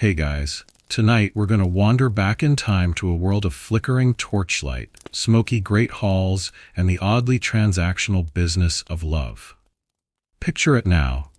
Hey guys, tonight we're going to wander back in time to a world of flickering torchlight, smoky great halls, and the oddly transactional business of love. Picture it now.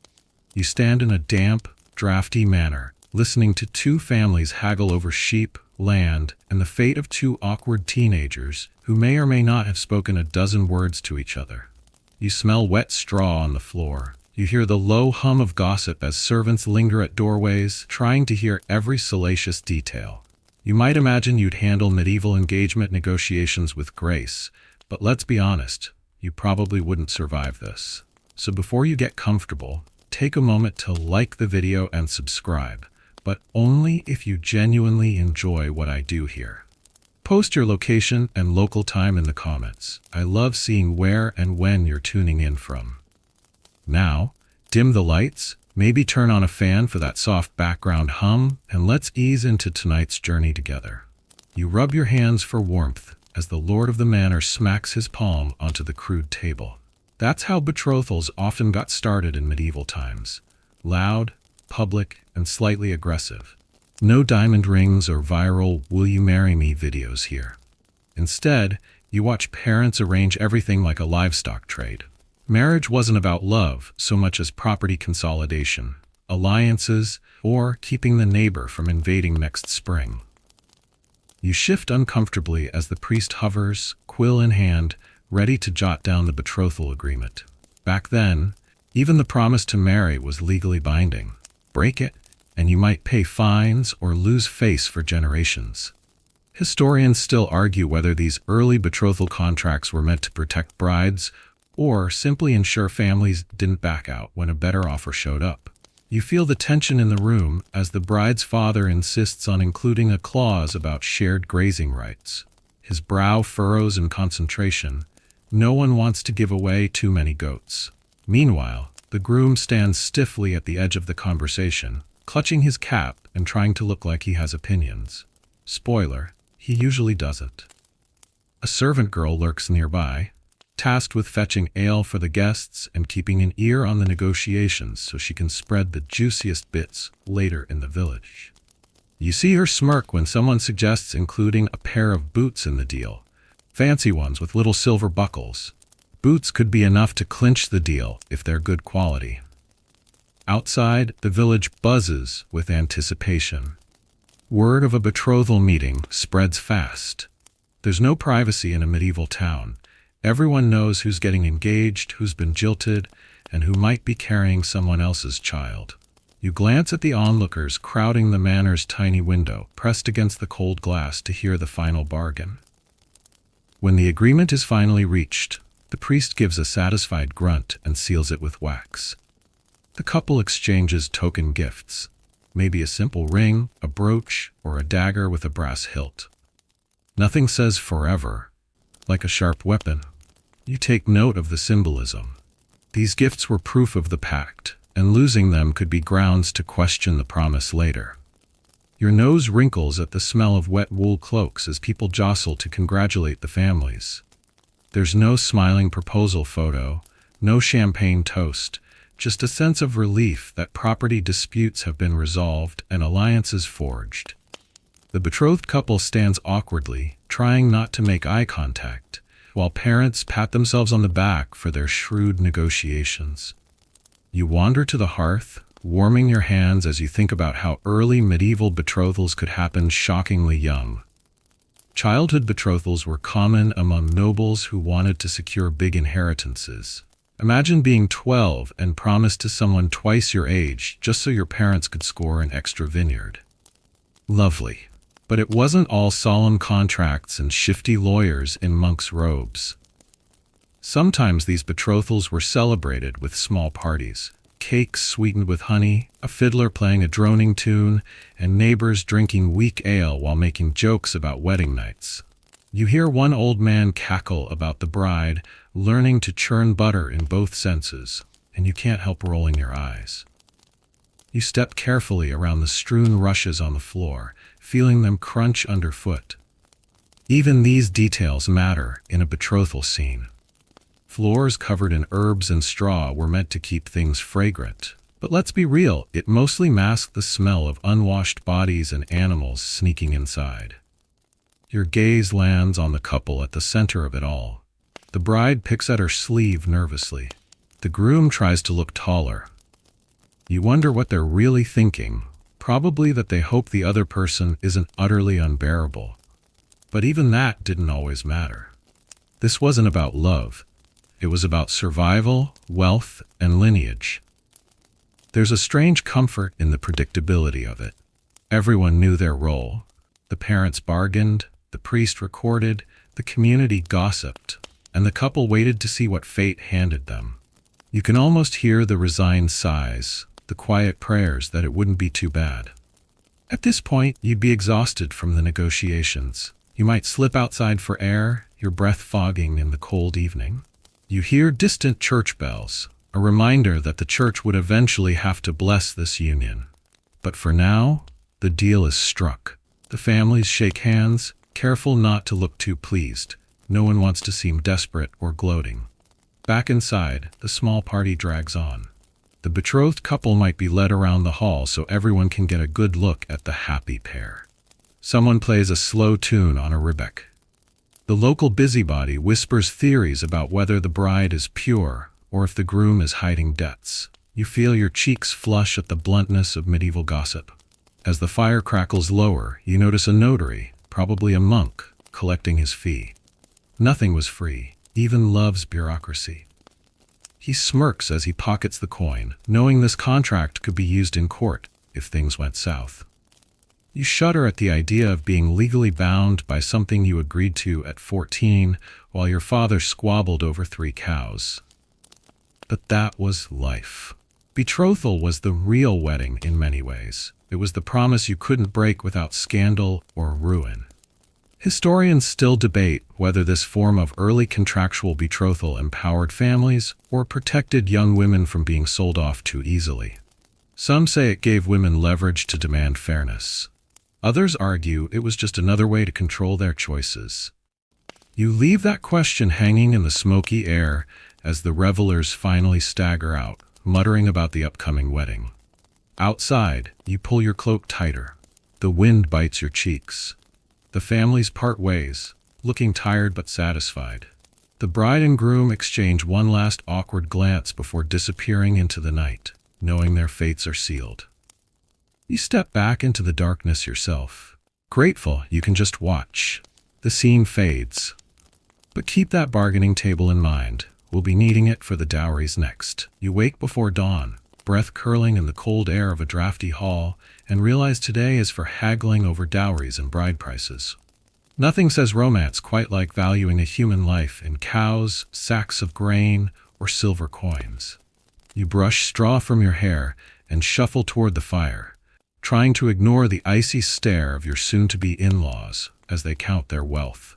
You stand in a damp, drafty manor, listening to two families haggle over sheep, land, and the fate of two awkward teenagers who may or may not have spoken a dozen words to each other. You smell wet straw on the floor. You hear the low hum of gossip as servants linger at doorways, trying to hear every salacious detail. You might imagine you'd handle medieval engagement negotiations with grace, but let's be honest, you probably wouldn't survive this. So before you get comfortable, take a moment to like the video and subscribe, but only if you genuinely enjoy what I do here. Post your location and local time in the comments. I love seeing where and when you're tuning in from. Now, dim the lights, maybe turn on a fan for that soft background hum, and let's ease into tonight's journey together. You rub your hands for warmth as the lord of the manor smacks his palm onto the crude table. That's how betrothals often got started in medieval times. Loud, public, and slightly aggressive. No diamond rings or viral "will you marry me" videos here. Instead, you watch parents arrange everything like a livestock trade. Marriage wasn't about love so much as property consolidation, alliances, or keeping the neighbor from invading next spring. You shift uncomfortably as the priest hovers, quill in hand, ready to jot down the betrothal agreement. Back then, even the promise to marry was legally binding. Break it, and you might pay fines or lose face for generations. Historians still argue whether these early betrothal contracts were meant to protect brides or simply ensure families didn't back out when a better offer showed up. You feel the tension in the room as the bride's father insists on including a clause about shared grazing rights. His brow furrows in concentration. No one wants to give away too many goats. Meanwhile, the groom stands stiffly at the edge of the conversation, clutching his cap and trying to look like he has opinions. Spoiler, he usually doesn't. A servant girl lurks nearby, tasked with fetching ale for the guests and keeping an ear on the negotiations so she can spread the juiciest bits later in the village. You see her smirk when someone suggests including a pair of boots in the deal. Fancy ones with little silver buckles. Boots could be enough to clinch the deal if they're good quality. Outside, the village buzzes with anticipation. Word of a betrothal meeting spreads fast. There's no privacy in a medieval town. Everyone knows who's getting engaged, who's been jilted, and who might be carrying someone else's child. You glance at the onlookers crowding the manor's tiny window, pressed against the cold glass to hear the final bargain. When the agreement is finally reached, the priest gives a satisfied grunt and seals it with wax. The couple exchanges token gifts, maybe a simple ring, a brooch, or a dagger with a brass hilt. Nothing says forever, like a sharp weapon. You take note of the symbolism. These gifts were proof of the pact, and losing them could be grounds to question the promise later. Your nose wrinkles at the smell of wet wool cloaks as people jostle to congratulate the families. There's no smiling proposal photo, no champagne toast, just a sense of relief that property disputes have been resolved and alliances forged. The betrothed couple stands awkwardly, trying not to make eye contact, while parents pat themselves on the back for their shrewd negotiations. You wander to the hearth, warming your hands as you think about how early medieval betrothals could happen shockingly young. Childhood betrothals were common among nobles who wanted to secure big inheritances. Imagine being 12 and promised to someone twice your age just so your parents could score an extra vineyard. Lovely. But it wasn't all solemn contracts and shifty lawyers in monks' robes. Sometimes these betrothals were celebrated with small parties, cakes sweetened with honey, a fiddler playing a droning tune, and neighbors drinking weak ale while making jokes about wedding nights. You hear one old man cackle about the bride learning to churn butter in both senses, and you can't help rolling your eyes. You step carefully around the strewn rushes on the floor, feeling them crunch underfoot. Even these details matter in a betrothal scene. Floors covered in herbs and straw were meant to keep things fragrant, But let's be real, it mostly masked the smell of unwashed bodies and animals sneaking inside. Your gaze lands on the couple at the center of it all. The bride picks at her sleeve nervously. The groom tries to look taller. You wonder what they're really thinking. Probably that they hope the other person isn't utterly unbearable. But even that didn't always matter. This wasn't about love. It was about survival, wealth, and lineage. There's a strange comfort in the predictability of it. Everyone knew their role. The parents bargained, the priest recorded, the community gossiped, and the couple waited to see what fate handed them. You can almost hear the resigned sighs, the quiet prayers that it wouldn't be too bad. At this point, you'd be exhausted from the negotiations. You might slip outside for air, your breath fogging in the cold evening. You hear distant church bells, a reminder that the church would eventually have to bless this union. But for now, the deal is struck. The families shake hands, careful not to look too pleased. No one wants to seem desperate or gloating. Back inside, the small party drags on. The betrothed couple might be led around the hall so everyone can get a good look at the happy pair. Someone plays a slow tune on a rebec. The local busybody whispers theories about whether the bride is pure or if the groom is hiding debts. You feel your cheeks flush at the bluntness of medieval gossip. As the fire crackles lower, you notice a notary, probably a monk, collecting his fee. Nothing was free, even love's bureaucracy. He smirks as he pockets the coin, knowing this contract could be used in court if things went south. You shudder at the idea of being legally bound by something you agreed to at 14 while your father squabbled over 3 cows. But that was life. Betrothal was the real wedding in many ways. It was the promise you couldn't break without scandal or ruin. Historians still debate whether this form of early contractual betrothal empowered families or protected young women from being sold off too easily. Some say it gave women leverage to demand fairness. Others argue it was just another way to control their choices. You leave that question hanging in the smoky air as the revelers finally stagger out, muttering about the upcoming wedding. Outside, you pull your cloak tighter. The wind bites your cheeks. The families part ways, looking tired but satisfied. The bride and groom exchange one last awkward glance before disappearing into the night, knowing their fates are sealed. You step back into the darkness yourself, grateful you can just watch. The scene fades. But keep that bargaining table in mind. We'll be needing it for the dowries next. You wake before dawn, breath curling in the cold air of a drafty hall, and realize today is for haggling over dowries and bride prices. Nothing says romance quite like valuing a human life in cows, sacks of grain, or silver coins. You brush straw from your hair and shuffle toward the fire, trying to ignore the icy stare of your soon-to-be in-laws as they count their wealth.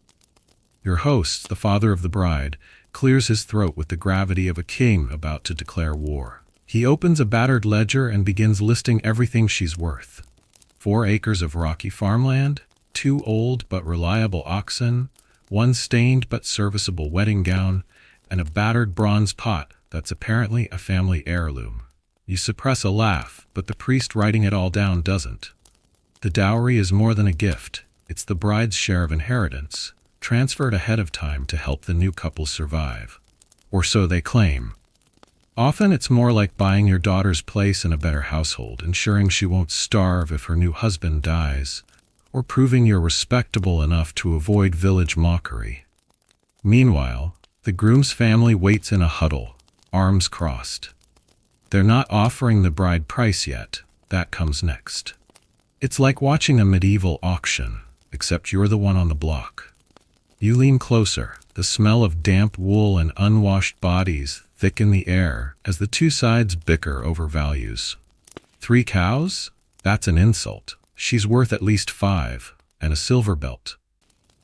Your host, the father of the bride, clears his throat with the gravity of a king about to declare war. He opens a battered ledger and begins listing everything she's worth. 4 acres of rocky farmland, 2 old but reliable oxen, 1 stained but serviceable wedding gown, and a battered bronze pot that's apparently a family heirloom. You suppress a laugh, but the priest writing it all down doesn't. The dowry is more than a gift. It's the bride's share of inheritance, transferred ahead of time to help the new couple survive. Or so they claim. Often it's more like buying your daughter's place in a better household, ensuring she won't starve if her new husband dies, or proving you're respectable enough to avoid village mockery. Meanwhile, the groom's family waits in a huddle, arms crossed. They're not offering the bride price yet. That comes next. It's like watching a medieval auction, except you're the one on the block. You lean closer, the smell of damp wool and unwashed bodies thick in the air as the two sides bicker over values. 3 cows? That's an insult. She's worth at least 5, and a silver belt.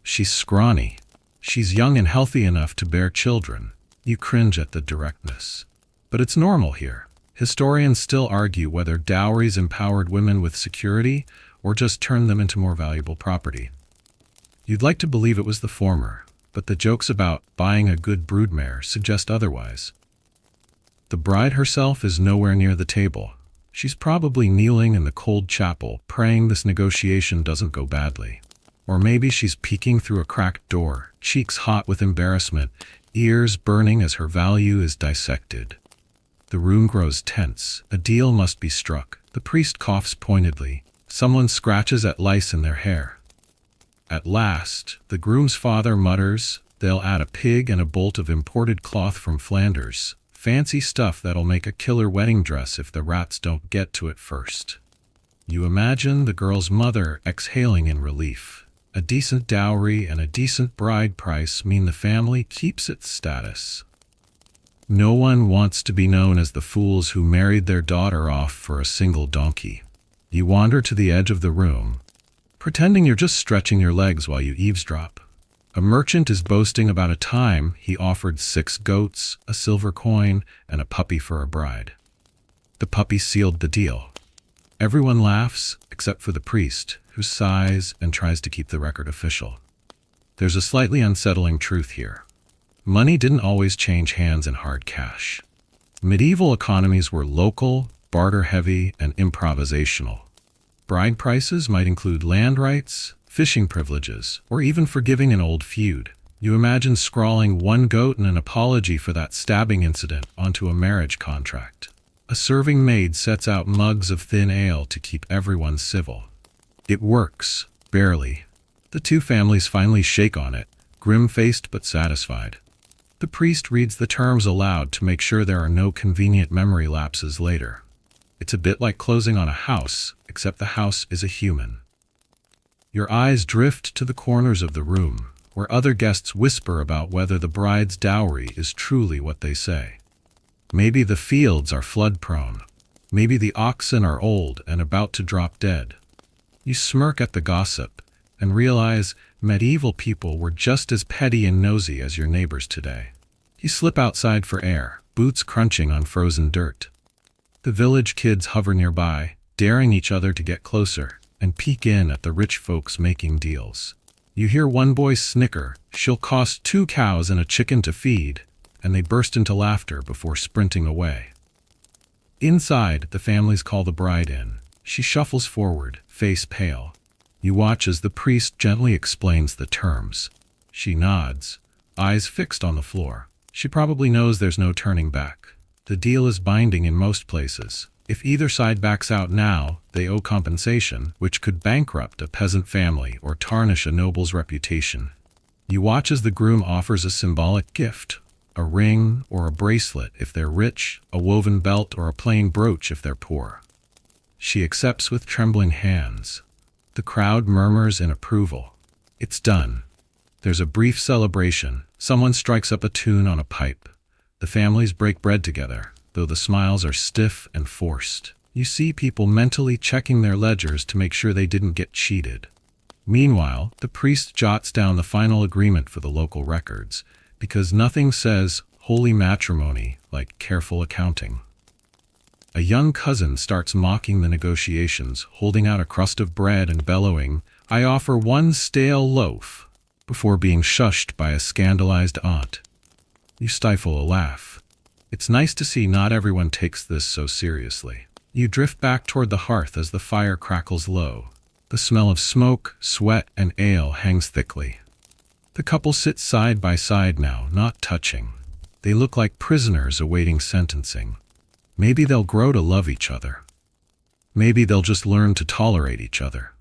She's scrawny. She's young and healthy enough to bear children. You cringe at the directness. But it's normal here. Historians still argue whether dowries empowered women with security or just turned them into more valuable property. You'd like to believe it was the former, but the jokes about buying a good broodmare suggest otherwise. The bride herself is nowhere near the table. She's probably kneeling in the cold chapel, praying this negotiation doesn't go badly. Or maybe she's peeking through a cracked door, cheeks hot with embarrassment, ears burning as her value is dissected. The room grows tense. A deal must be struck. The priest coughs pointedly. Someone scratches at lice in their hair. At last, the groom's father mutters, "They'll add a pig and a bolt of imported cloth from Flanders. Fancy stuff that'll make a killer wedding dress if the rats don't get to it first." You imagine the girl's mother exhaling in relief. A decent dowry and a decent bride price mean the family keeps its status. No one wants to be known as the fools who married their daughter off for a single donkey. You wander to the edge of the room, pretending you're just stretching your legs while you eavesdrop. A merchant is boasting about a time he offered 6 goats, a silver coin, and a puppy for a bride. The puppy sealed the deal. Everyone laughs, except for the priest, who sighs and tries to keep the record official. There's a slightly unsettling truth here. Money didn't always change hands in hard cash. Medieval economies were local, barter-heavy, and improvisational. Bride prices might include land rights, fishing privileges, or even forgiving an old feud. You imagine scrawling 1 goat and an apology for that stabbing incident onto a marriage contract. A serving maid sets out mugs of thin ale to keep everyone civil. It works, barely. The 2 families finally shake on it, grim-faced but satisfied. The priest reads the terms aloud to make sure there are no convenient memory lapses later. It's a bit like closing on a house, except the house is a human. Your eyes drift to the corners of the room, where other guests whisper about whether the bride's dowry is truly what they say. Maybe the fields are flood-prone. Maybe the oxen are old and about to drop dead. You smirk at the gossip and realize medieval people were just as petty and nosy as your neighbors today. You slip outside for air, boots crunching on frozen dirt. The village kids hover nearby, daring each other to get closer and peek in at the rich folks making deals. You hear one boy snicker, "She'll cost 2 cows and a chicken to feed," and they burst into laughter before sprinting away. Inside, the families call the bride in. She shuffles forward, face pale. You watch as the priest gently explains the terms. She nods, eyes fixed on the floor. She probably knows there's no turning back. The deal is binding in most places. If either side backs out now, they owe compensation, which could bankrupt a peasant family or tarnish a noble's reputation. You watch as the groom offers a symbolic gift, a ring or a bracelet if they're rich, a woven belt or a plain brooch if they're poor. She accepts with trembling hands. The crowd murmurs in approval. It's done. There's a brief celebration. Someone strikes up a tune on a pipe. The families break bread together, though the smiles are stiff and forced. You see people mentally checking their ledgers to make sure they didn't get cheated. Meanwhile, the priest jots down the final agreement for the local records, because nothing says holy matrimony like careful accounting. A young cousin starts mocking the negotiations, holding out a crust of bread and bellowing, "I offer 1 stale loaf," before being shushed by a scandalized aunt. You stifle a laugh. It's nice to see not everyone takes this so seriously. You drift back toward the hearth as the fire crackles low. The smell of smoke, sweat, and ale hangs thickly. The couple sit side by side now, not touching. They look like prisoners awaiting sentencing. Maybe they'll grow to love each other. Maybe they'll just learn to tolerate each other.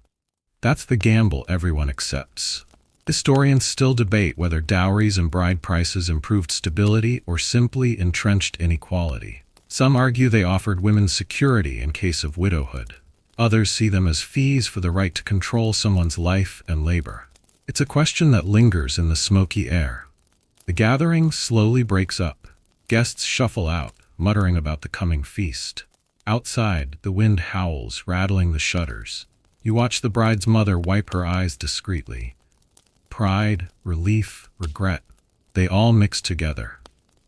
That's the gamble everyone accepts. Historians still debate whether dowries and bride prices improved stability or simply entrenched inequality. Some argue they offered women security in case of widowhood. Others see them as fees for the right to control someone's life and labor. It's a question that lingers in the smoky air. The gathering slowly breaks up. Guests shuffle out, muttering about the coming feast. Outside, the wind howls, rattling the shutters. You watch the bride's mother wipe her eyes discreetly. Pride, relief, regret, they all mix together.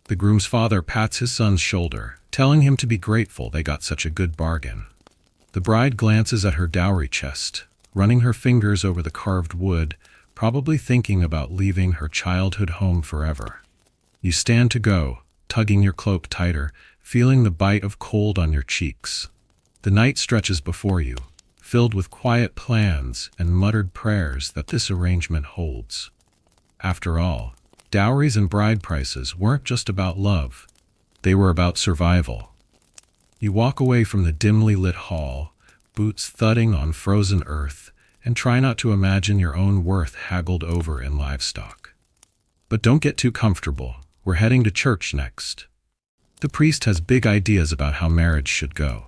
The groom's father pats his son's shoulder, telling him to be grateful they got such a good bargain. The bride glances at her dowry chest, running her fingers over the carved wood, probably thinking about leaving her childhood home forever. You stand to go, tugging your cloak tighter, feeling the bite of cold on your cheeks. The night stretches before you, filled with quiet plans and muttered prayers that this arrangement holds. After all, dowries and bride prices weren't just about love. They were about survival. You walk away from the dimly lit hall, boots thudding on frozen earth, and try not to imagine your own worth haggled over in livestock. But don't get too comfortable. We're heading to church next. The priest has big ideas about how marriage should go.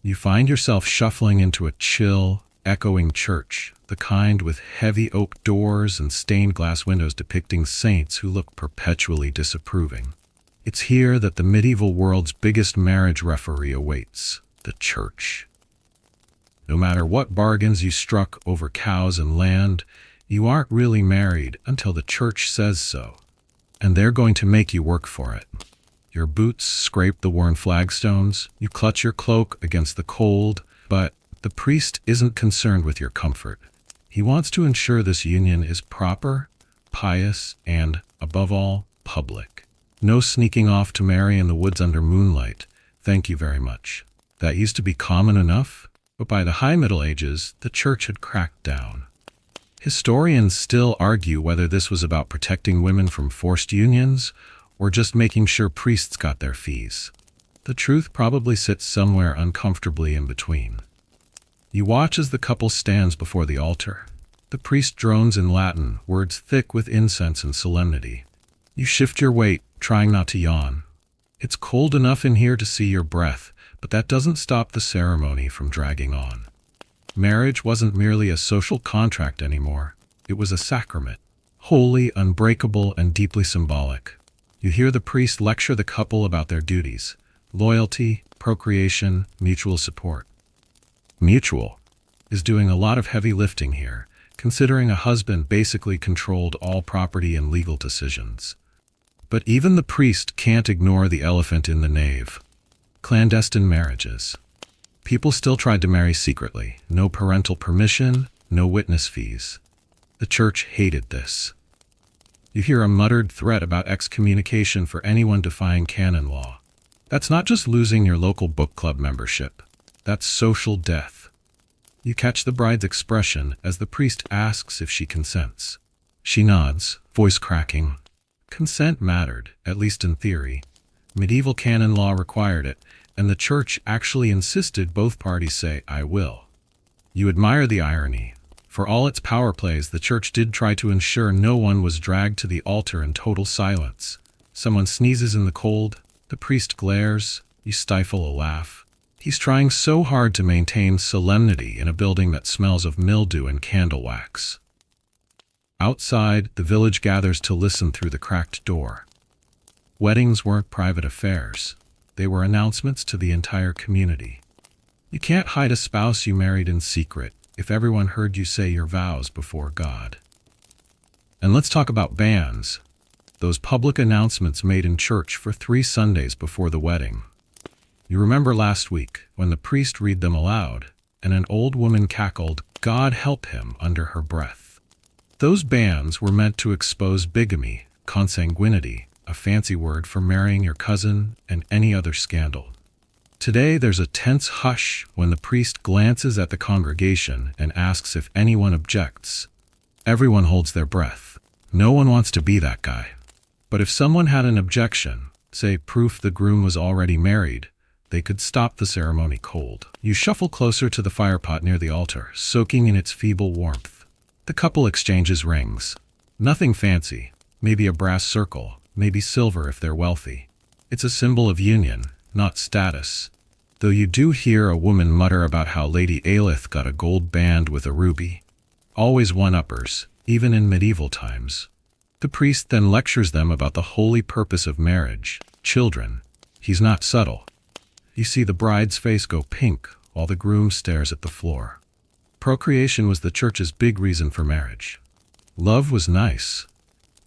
You find yourself shuffling into a chill, echoing church, the kind with heavy oak doors and stained glass windows depicting saints who look perpetually disapproving. It's here that the medieval world's biggest marriage referee awaits, the church. No matter what bargains you struck over cows and land, you aren't really married until the church says so. And they're going to make you work for it. Your boots scrape the worn flagstones, you clutch your cloak against the cold, but the priest isn't concerned with your comfort. He wants to ensure this union is proper, pious, and, above all, public. No sneaking off to marry in the woods under moonlight. Thank you very much. That used to be common enough, but by the High Middle Ages, the church had cracked down. Historians still argue whether this was about protecting women from forced unions or just making sure priests got their fees. The truth probably sits somewhere uncomfortably in between. You watch as the couple stands before the altar. The priest drones in Latin, words thick with incense and solemnity. You shift your weight, trying not to yawn. It's cold enough in here to see your breath, but that doesn't stop the ceremony from dragging on. Marriage wasn't merely a social contract anymore. It was a sacrament, holy, unbreakable, and deeply symbolic. You hear the priest lecture the couple about their duties: loyalty, procreation, mutual support. Mutual is doing a lot of heavy lifting here, considering a husband basically controlled all property and legal decisions. But even the priest can't ignore the elephant in the nave: clandestine marriages. People still tried to marry secretly. No parental permission, no witness fees. The church hated this. You hear a muttered threat about excommunication for anyone defying canon law. That's not just losing your local book club membership. That's social death. You catch the bride's expression as the priest asks if she consents. She nods, voice cracking. Consent mattered, at least in theory. Medieval canon law required it, and the church actually insisted both parties say, "I will." You admire the irony. For all its power plays, the church did try to ensure no one was dragged to the altar in total silence. Someone sneezes in the cold, the priest glares, you stifle a laugh. He's trying so hard to maintain solemnity in a building that smells of mildew and candle wax. Outside, the village gathers to listen through the cracked door. Weddings weren't private affairs. They were announcements to the entire community. You can't hide a spouse you married in secret if everyone heard you say your vows before God. And let's talk about bans. Those public announcements made in church for 3 Sundays before the wedding. You remember last week when the priest read them aloud, and an old woman cackled, "God help him," under her breath. Those bans were meant to expose bigamy, consanguinity, a fancy word for marrying your cousin, and any other scandal. Today there's a tense hush when the priest glances at the congregation and asks if anyone objects. Everyone holds their breath. No one wants to be that guy. But if someone had an objection, say proof the groom was already married, they could stop the ceremony cold. You shuffle closer to the firepot near the altar, soaking in its feeble warmth. The couple exchanges rings. Nothing fancy, maybe a brass circle, maybe silver if they're wealthy. It's a symbol of union, not status. Though you do hear a woman mutter about how Lady Aelith got a gold band with a ruby. Always one-uppers, even in medieval times. The priest then lectures them about the holy purpose of marriage, children. He's not subtle. You see the bride's face go pink while the groom stares at the floor. Procreation was the church's big reason for marriage. Love was nice,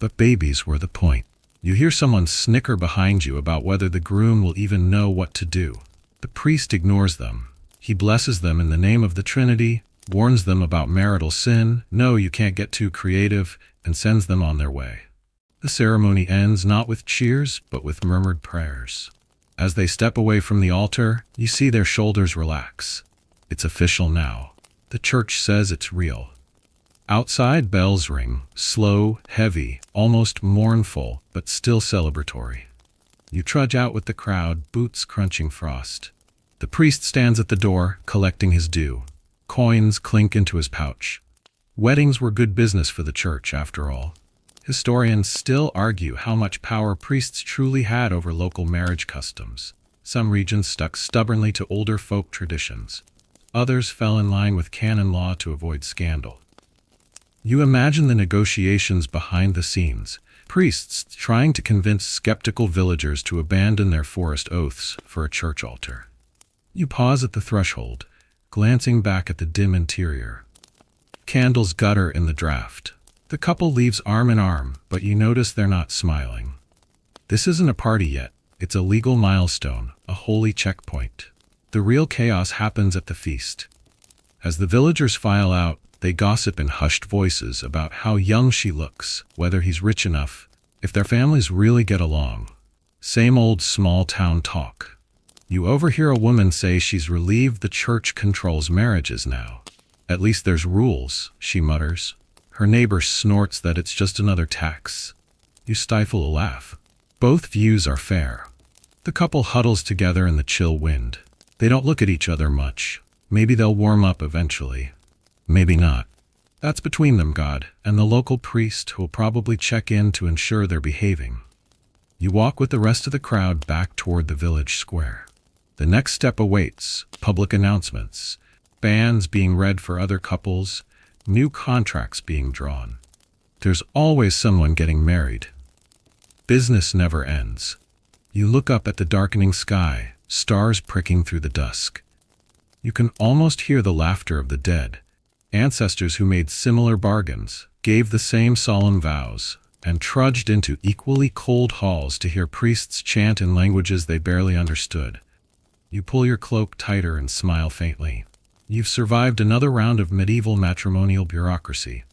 but babies were the point. You hear someone snicker behind you about whether the groom will even know what to do. The priest ignores them. He blesses them in the name of the Trinity, warns them about marital sin, no, you can't get too creative, and sends them on their way. The ceremony ends not with cheers, but with murmured prayers. As they step away from the altar, you see their shoulders relax. It's official now. The church says it's real. Outside, bells ring, slow, heavy, almost mournful, but still celebratory. You trudge out with the crowd, boots crunching frost. The priest stands at the door, collecting his due. Coins clink into his pouch. Weddings were good business for the church, after all. Historians still argue how much power priests truly had over local marriage customs. Some regions stuck stubbornly to older folk traditions. Others fell in line with canon law to avoid scandal. You imagine the negotiations behind the scenes, priests trying to convince skeptical villagers to abandon their forest oaths for a church altar. You pause at the threshold, glancing back at the dim interior. Candles gutter in the draft. The couple leaves arm in arm, but you notice they're not smiling. This isn't a party yet. It's a legal milestone, a holy checkpoint. The real chaos happens at the feast. As the villagers file out, they gossip in hushed voices about how young she looks, whether he's rich enough, if their families really get along. Same old small-town talk. You overhear a woman say she's relieved the church controls marriages now. At least there's rules, she mutters. Her neighbor snorts that it's just another tax. You stifle a laugh. Both views are fair. The couple huddles together in the chill wind. They don't look at each other much. Maybe they'll warm up eventually. Maybe not. That's between them, God, and the local priest who'll probably check in to ensure they're behaving. You walk with the rest of the crowd back toward the village square. The next step awaits: public announcements, bans being read for other couples, new contracts being drawn. There's always someone getting married. Business never ends. You look up at the darkening sky, stars pricking through the dusk. You can almost hear the laughter of the dead, ancestors who made similar bargains, gave the same solemn vows, and trudged into equally cold halls to hear priests chant in languages they barely understood. You pull your cloak tighter and smile faintly. You've survived another round of medieval matrimonial bureaucracy,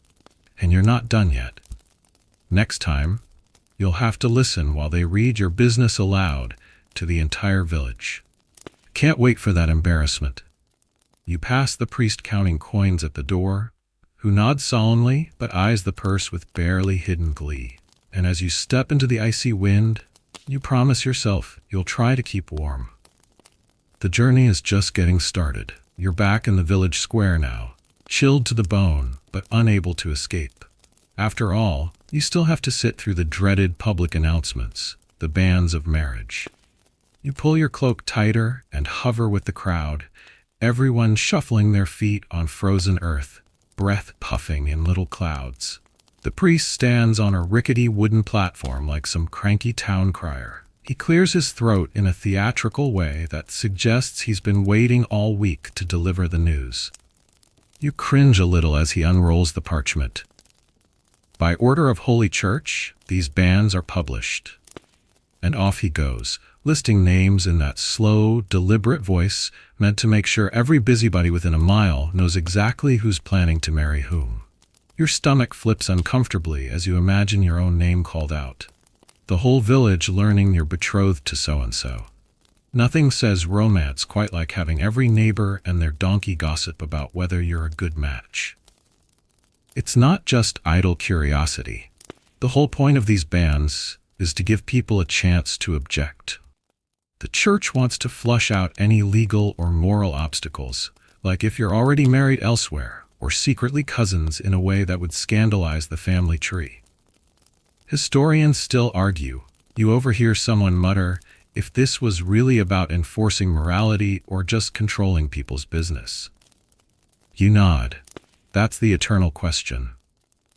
and you're not done yet. Next time, you'll have to listen while they read your business aloud to the entire village. Can't wait for that embarrassment. You pass the priest counting coins at the door, who nods solemnly but eyes the purse with barely hidden glee. And as you step into the icy wind, you promise yourself you'll try to keep warm. The journey is just getting started. You're back in the village square now, chilled to the bone, but unable to escape. After all, you still have to sit through the dreaded public announcements, the bans of marriage. You pull your cloak tighter and hover with the crowd, everyone shuffling their feet on frozen earth, breath puffing in little clouds. The priest stands on a rickety wooden platform like some cranky town crier. He clears his throat in a theatrical way that suggests he's been waiting all week to deliver the news. You cringe a little as he unrolls the parchment. By order of Holy Church, these bans are published. And off he goes, listing names in that slow, deliberate voice meant to make sure every busybody within a mile knows exactly who's planning to marry whom. Your stomach flips uncomfortably as you imagine your own name called out. The whole village learning you're betrothed to so-and-so. Nothing says romance quite like having every neighbor and their donkey gossip about whether you're a good match. It's not just idle curiosity. The whole point of these bans is to give people a chance to object. The church wants to flush out any legal or moral obstacles, like if you're already married elsewhere or secretly cousins in a way that would scandalize the family tree. Historians still argue. You overhear someone mutter, if this was really about enforcing morality or just controlling people's business. You nod. That's the eternal question.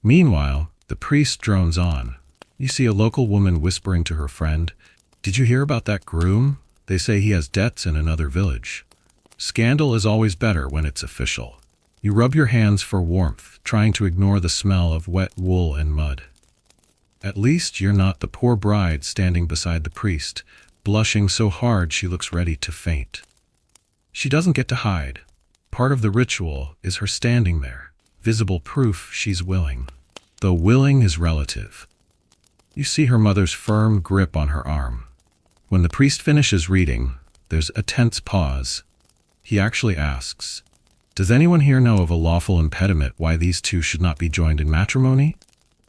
Meanwhile, the priest drones on. You see a local woman whispering to her friend, "Did you hear about that groom? They say he has debts in another village." Scandal is always better when it's official. You rub your hands for warmth, trying to ignore the smell of wet wool and mud. At least you're not the poor bride standing beside the priest, blushing so hard she looks ready to faint. She doesn't get to hide. Part of the ritual is her standing there, visible proof she's willing. Though willing is relative. You see her mother's firm grip on her arm. When the priest finishes reading, there's a tense pause. He actually asks, "Does anyone here know of a lawful impediment why these two should not be joined in matrimony?"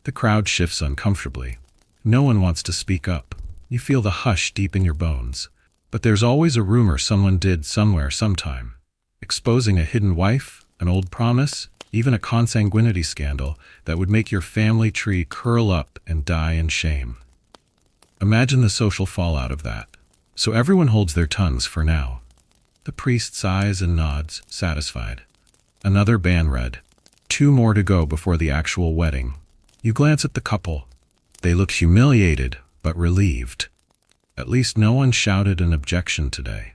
The crowd shifts uncomfortably. No one wants to speak up. You feel the hush deep in your bones. But there's always a rumor someone did somewhere sometime. Exposing a hidden wife, an old promise, even a consanguinity scandal that would make your family tree curl up and die in shame. Imagine the social fallout of that. So everyone holds their tongues for now. The priest sighs and nods, satisfied. Another ban read. 2 more to go before the actual wedding. You glance at the couple. They look humiliated, but relieved. At least no one shouted an objection today.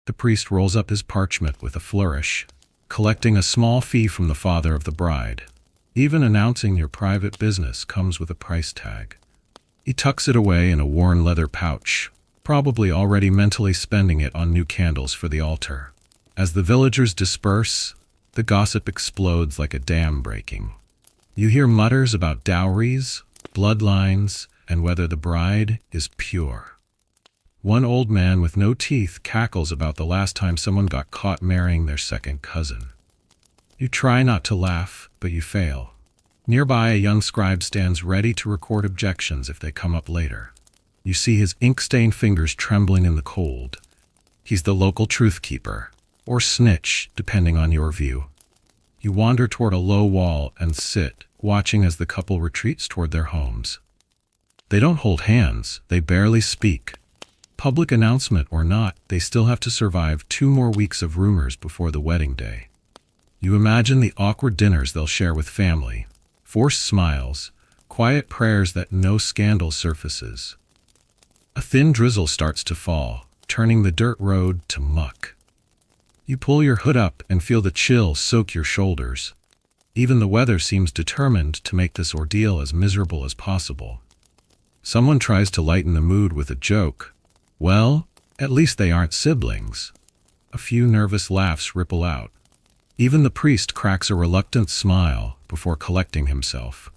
The priest rolls up his parchment with a flourish, collecting a small fee from the father of the bride. Even announcing your private business comes with a price tag. He tucks it away in a worn leather pouch, probably already mentally spending it on new candles for the altar. As the villagers disperse, the gossip explodes like a dam breaking. You hear mutters about dowries, bloodlines, and whether the bride is pure. One old man with no teeth cackles about the last time someone got caught marrying their second cousin. You try not to laugh, but you fail. Nearby, a young scribe stands ready to record objections if they come up later. You see his ink-stained fingers trembling in the cold. He's the local truth keeper, or snitch, depending on your view. You wander toward a low wall and sit, watching as the couple retreats toward their homes. They don't hold hands, they barely speak. Public announcement or not, they still have to survive 2 more weeks of rumors before the wedding day. You imagine the awkward dinners they'll share with family, forced smiles, quiet prayers that no scandal surfaces. A thin drizzle starts to fall, turning the dirt road to muck. You pull your hood up and feel the chill soak your shoulders. Even the weather seems determined to make this ordeal as miserable as possible. Someone tries to lighten the mood with a joke. Well, at least they aren't siblings. A few nervous laughs ripple out. Even the priest cracks a reluctant smile before collecting himself.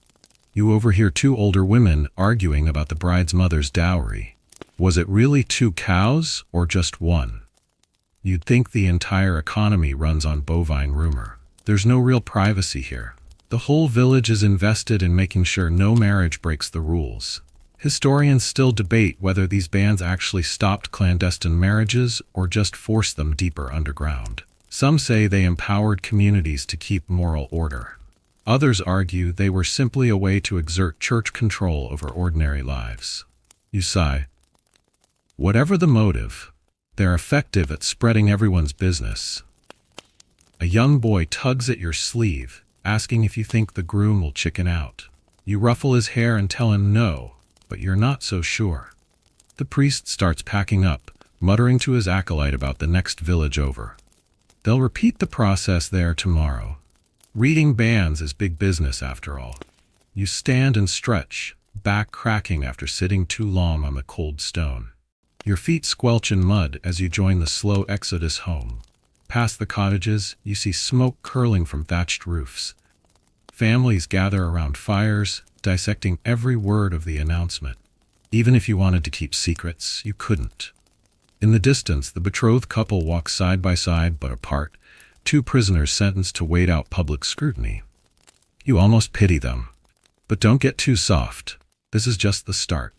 You overhear 2 older women arguing about the bride's mother's dowry. Was it really 2 cows or just 1? You'd think the entire economy runs on bovine rumor. There's no real privacy here. The whole village is invested in making sure no marriage breaks the rules. Historians still debate whether these bans actually stopped clandestine marriages or just forced them deeper underground. Some say they empowered communities to keep moral order. Others argue they were simply a way to exert church control over ordinary lives. You sigh. Whatever the motive, they're effective at spreading everyone's business. A young boy tugs at your sleeve, asking if you think the groom will chicken out. You ruffle his hair and tell him no, but you're not so sure. The priest starts packing up, muttering to his acolyte about the next village over. They'll repeat the process there tomorrow. Reading bans is big business after all. You stand and stretch, back cracking after sitting too long on the cold stone. Your feet squelch in mud as you join the slow exodus home. Past the cottages, you see smoke curling from thatched roofs. Families gather around fires, dissecting every word of the announcement. Even if you wanted to keep secrets, you couldn't. In the distance, the betrothed couple walk side by side but apart, 2 prisoners sentenced to wait out public scrutiny. You almost pity them. But don't get too soft. This is just the start.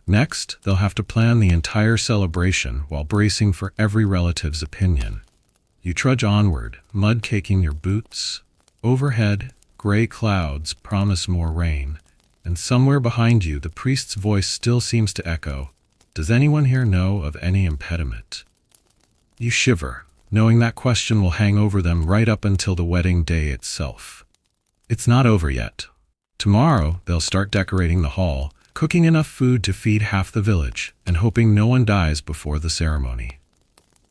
Next, they'll have to plan the entire celebration while bracing for every relative's opinion. You trudge onward, mud caking your boots. Overhead, gray clouds promise more rain, and somewhere behind you the priest's voice still seems to echo, "Does anyone here know of any impediment?" You shiver, knowing that question will hang over them right up until the wedding day itself. It's not over yet. Tomorrow, they'll start decorating the hall, cooking enough food to feed half the village, and hoping no one dies before the ceremony.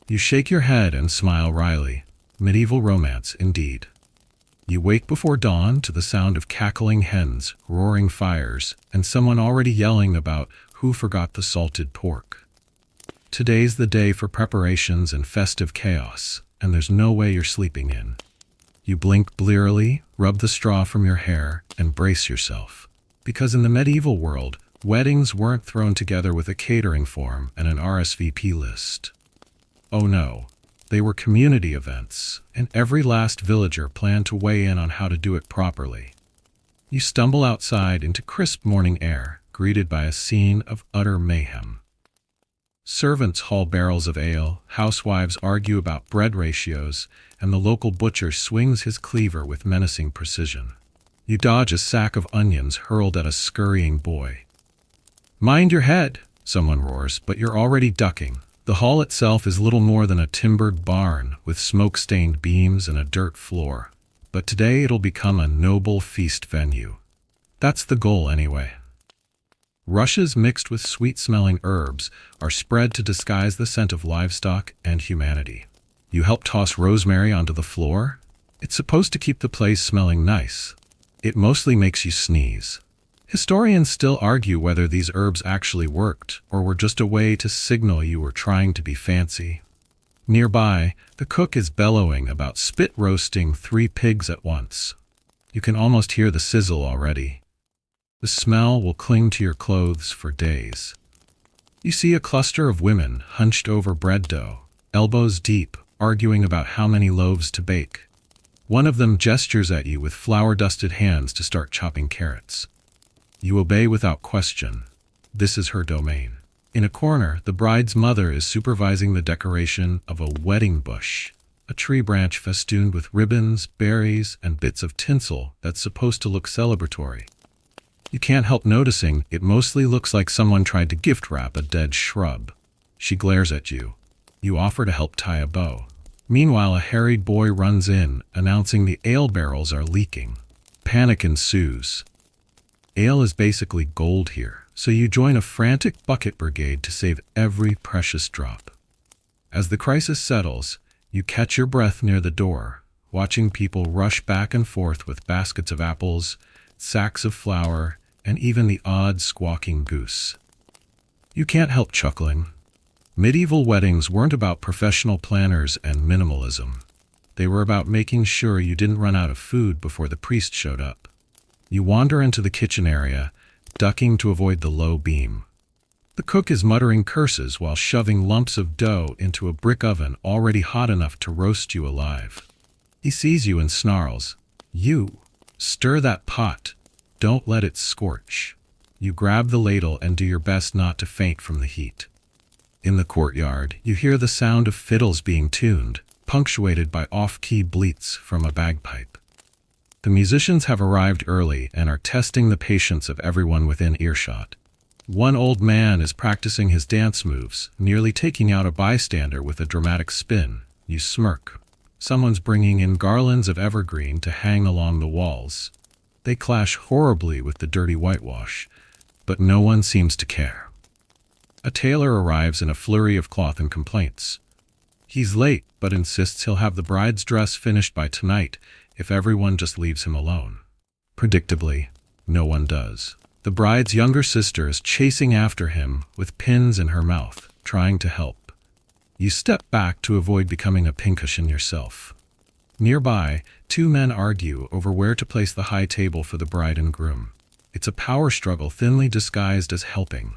You shake your head and smile wryly. Medieval romance, indeed. You wake before dawn to the sound of cackling hens, roaring fires, and someone already yelling about who forgot the salted pork. Today's the day for preparations and festive chaos, and there's no way you're sleeping in. You blink blearily, rub the straw from your hair, and brace yourself. Because in the medieval world, Weddings weren't thrown together with a catering form and an RSVP list. Oh no, they were community events, and every last villager planned to weigh in on how to do it properly. You stumble outside into crisp morning air, greeted by a scene of utter mayhem. Servants haul barrels of ale, housewives argue about bread ratios, and the local butcher swings his cleaver with menacing precision. You dodge a sack of onions hurled at a scurrying boy. "Mind your head," someone roars, but you're already ducking. The hall itself is little more than a timbered barn with smoke-stained beams and a dirt floor. But today it'll become a noble feast venue. That's the goal anyway. Rushes mixed with sweet-smelling herbs are spread to disguise the scent of livestock and humanity. You help toss rosemary onto the floor? It's supposed to keep the place smelling nice. It mostly makes you sneeze. Historians still argue whether these herbs actually worked or were just a way to signal you were trying to be fancy. Nearby, the cook is bellowing about spit roasting 3 pigs at once. You can almost hear the sizzle already. The smell will cling to your clothes for days. You see a cluster of women hunched over bread dough, elbows deep, arguing about how many loaves to bake. One of them gestures at you with flour-dusted hands to start chopping carrots. You obey without question. This is her domain. In a corner, the bride's mother is supervising the decoration of a wedding bush, a tree branch festooned with ribbons, berries, and bits of tinsel that's supposed to look celebratory. You can't help noticing it mostly looks like someone tried to gift wrap a dead shrub. She glares at you. You offer to help tie a bow. Meanwhile, a harried boy runs in, announcing the ale barrels are leaking. Panic ensues. Ale is basically gold here, so you join a frantic bucket brigade to save every precious drop. As the crisis settles, you catch your breath near the door, watching people rush back and forth with baskets of apples, sacks of flour, and even the odd squawking goose. You can't help chuckling. Medieval weddings weren't about professional planners and minimalism. They were about making sure you didn't run out of food before the priest showed up. You wander into the kitchen area, ducking to avoid the low beam. The cook is muttering curses while shoving lumps of dough into a brick oven already hot enough to roast you alive. He sees you and snarls, "You! Stir that pot! Don't let it scorch." You grab the ladle and do your best not to faint from the heat. In the courtyard, you hear the sound of fiddles being tuned, punctuated by off-key bleats from a bagpipe. The musicians have arrived early and are testing the patience of everyone within earshot. One old man is practicing his dance moves, nearly taking out a bystander with a dramatic spin. You smirk. Someone's bringing in garlands of evergreen to hang along the walls. They clash horribly with the dirty whitewash, but no one seems to care. A tailor arrives in a flurry of cloth and complaints. He's late, but insists he'll have the bride's dress finished by tonight if everyone just leaves him alone. Predictably, no one does. The bride's younger sister is chasing after him with pins in her mouth, trying to help. You step back to avoid becoming a pincushion yourself. Nearby, 2 men argue over where to place the high table for the bride and groom. It's a power struggle thinly disguised as helping.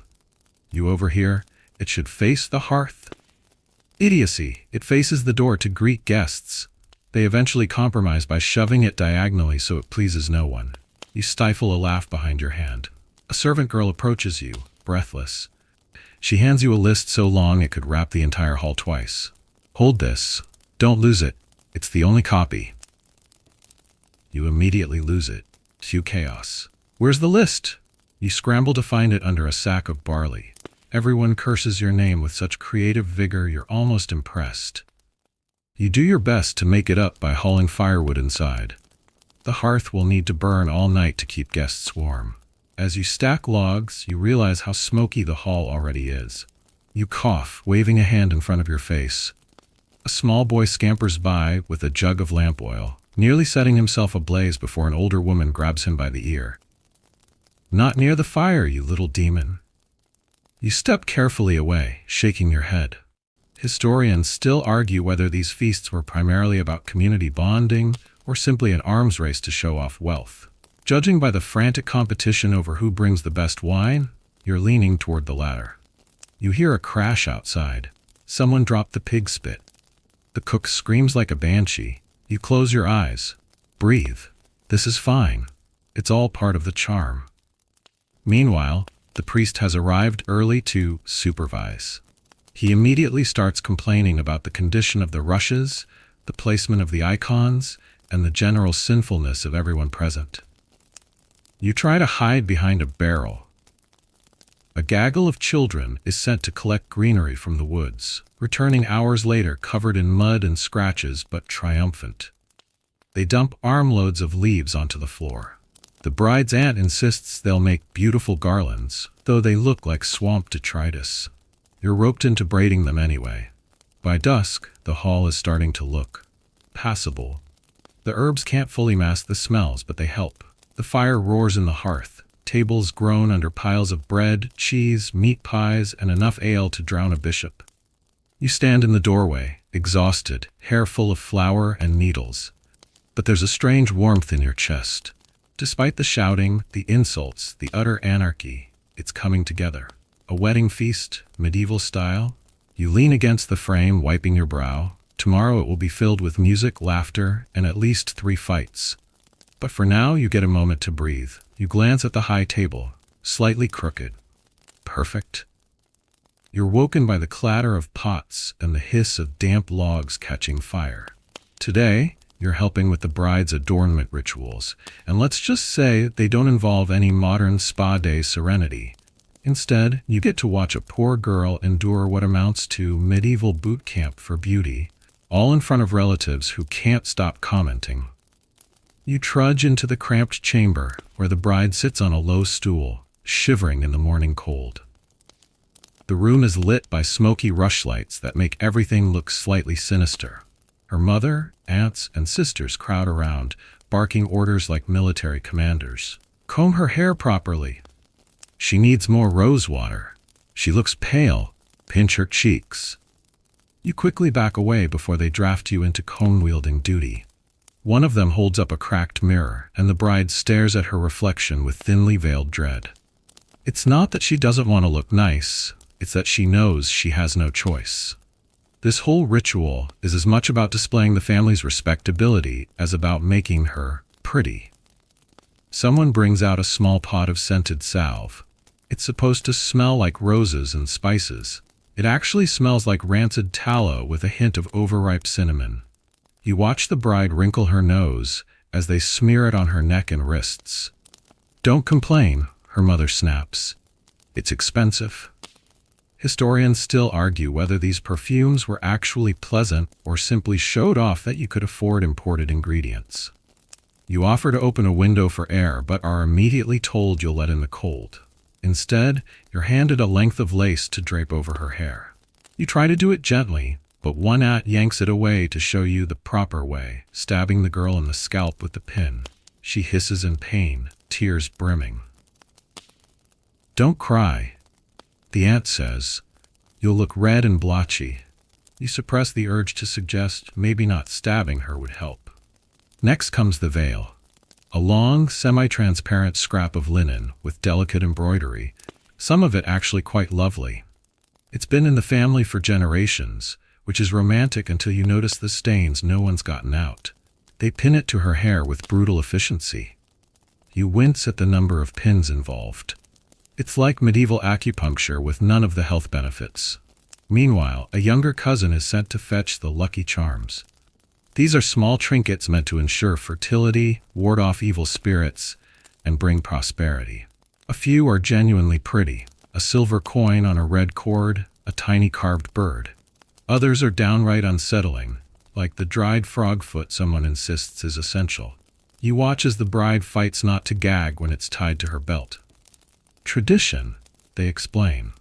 You overhear, "It should face the hearth." Idiocy, it faces the door to greet guests. They eventually compromise by shoving it diagonally so it pleases no one. You stifle a laugh behind your hand. A servant girl approaches you, breathless. She hands you a list so long it could wrap the entire hall twice. "Hold this. Don't lose it. It's the only copy." You immediately lose it. Cue chaos. "Where's the list?" You scramble to find it under a sack of barley. Everyone curses your name with such creative vigor you're almost impressed. You do your best to make it up by hauling firewood inside. The hearth will need to burn all night to keep guests warm. As you stack logs, you realize how smoky the hall already is. You cough, waving a hand in front of your face. A small boy scampers by with a jug of lamp oil, nearly setting himself ablaze before an older woman grabs him by the ear. "Not near the fire, you little demon." You step carefully away, shaking your head. Historians still argue whether these feasts were primarily about community bonding or simply an arms race to show off wealth. Judging by the frantic competition over who brings the best wine, You're leaning toward the ladder. You hear a crash outside. Someone dropped the pig spit. The cook screams like a banshee. You close your eyes. Breathe. This is fine. It's all part of the charm. Meanwhile, the priest has arrived early to supervise. He immediately starts complaining about the condition of the rushes, the placement of the icons, and the general sinfulness of everyone present. You try to hide behind a barrel. A gaggle of children is sent to collect greenery from the woods, returning hours later covered in mud and scratches but triumphant. They dump armloads of leaves onto the floor. The bride's aunt insists they'll make beautiful garlands, though they look like swamp detritus. You're roped into braiding them anyway. By dusk, the hall is starting to look passable. The herbs can't fully mask the smells, but they help. The fire roars in the hearth. Tables groan under piles of bread, cheese, meat pies, and enough ale to drown a bishop. You stand in the doorway, exhausted, hair full of flour and needles. But there's a strange warmth in your chest. Despite the shouting, the insults, the utter anarchy, it's coming together. A wedding feast, medieval style. You lean against the frame, wiping your brow. Tomorrow it will be filled with music, laughter, and at least 3 fights. But for now, you get a moment to breathe. You glance at the high table, slightly crooked. Perfect. You're woken by the clatter of pots and the hiss of damp logs catching fire. Today, you're helping with the bride's adornment rituals, and let's just say they don't involve any modern spa day serenity. Instead, you get to watch a poor girl endure what amounts to medieval boot camp for beauty, all in front of relatives who can't stop commenting. You trudge into the cramped chamber, where the bride sits on a low stool, shivering in the morning cold. The room is lit by smoky rushlights that make everything look slightly sinister. Her mother, aunts, and sisters crowd around, barking orders like military commanders. Comb her hair properly. She needs more rose water. She looks pale. Pinch her cheeks. You quickly back away before they draft you into cone-wielding duty. One of them holds up a cracked mirror, and the bride stares at her reflection with thinly veiled dread. It's not that she doesn't want to look nice, it's that she knows she has no choice. This whole ritual is as much about displaying the family's respectability as about making her pretty. Someone brings out a small pot of scented salve. It's supposed to smell like roses and spices. It actually smells like rancid tallow with a hint of overripe cinnamon. You watch the bride wrinkle her nose as they smear it on her neck and wrists. Don't complain, her mother snaps. It's expensive. Historians still argue whether these perfumes were actually pleasant or simply showed off that you could afford imported ingredients. You offer to open a window for air, but are immediately told you'll let in the cold. Instead, you're handed a length of lace to drape over her hair. You try to do it gently, but one aunt yanks it away to show you the proper way, stabbing the girl in the scalp with the pin. She hisses in pain, tears brimming. Don't cry, the aunt says. You'll look red and blotchy. You suppress the urge to suggest maybe not stabbing her would help. Next comes the veil. A long, semi-transparent scrap of linen with delicate embroidery, some of it actually quite lovely. It's been in the family for generations, which is romantic until you notice the stains no one's gotten out. They pin it to her hair with brutal efficiency. You wince at the number of pins involved. It's like medieval acupuncture with none of the health benefits. Meanwhile, a younger cousin is sent to fetch the lucky charms. These are small trinkets meant to ensure fertility, ward off evil spirits, and bring prosperity. A few are genuinely pretty. A silver coin on a red cord, a tiny carved bird. Others are downright unsettling, like the dried frog foot someone insists is essential. You watch as the bride fights not to gag when it's tied to her belt. Tradition, they explain.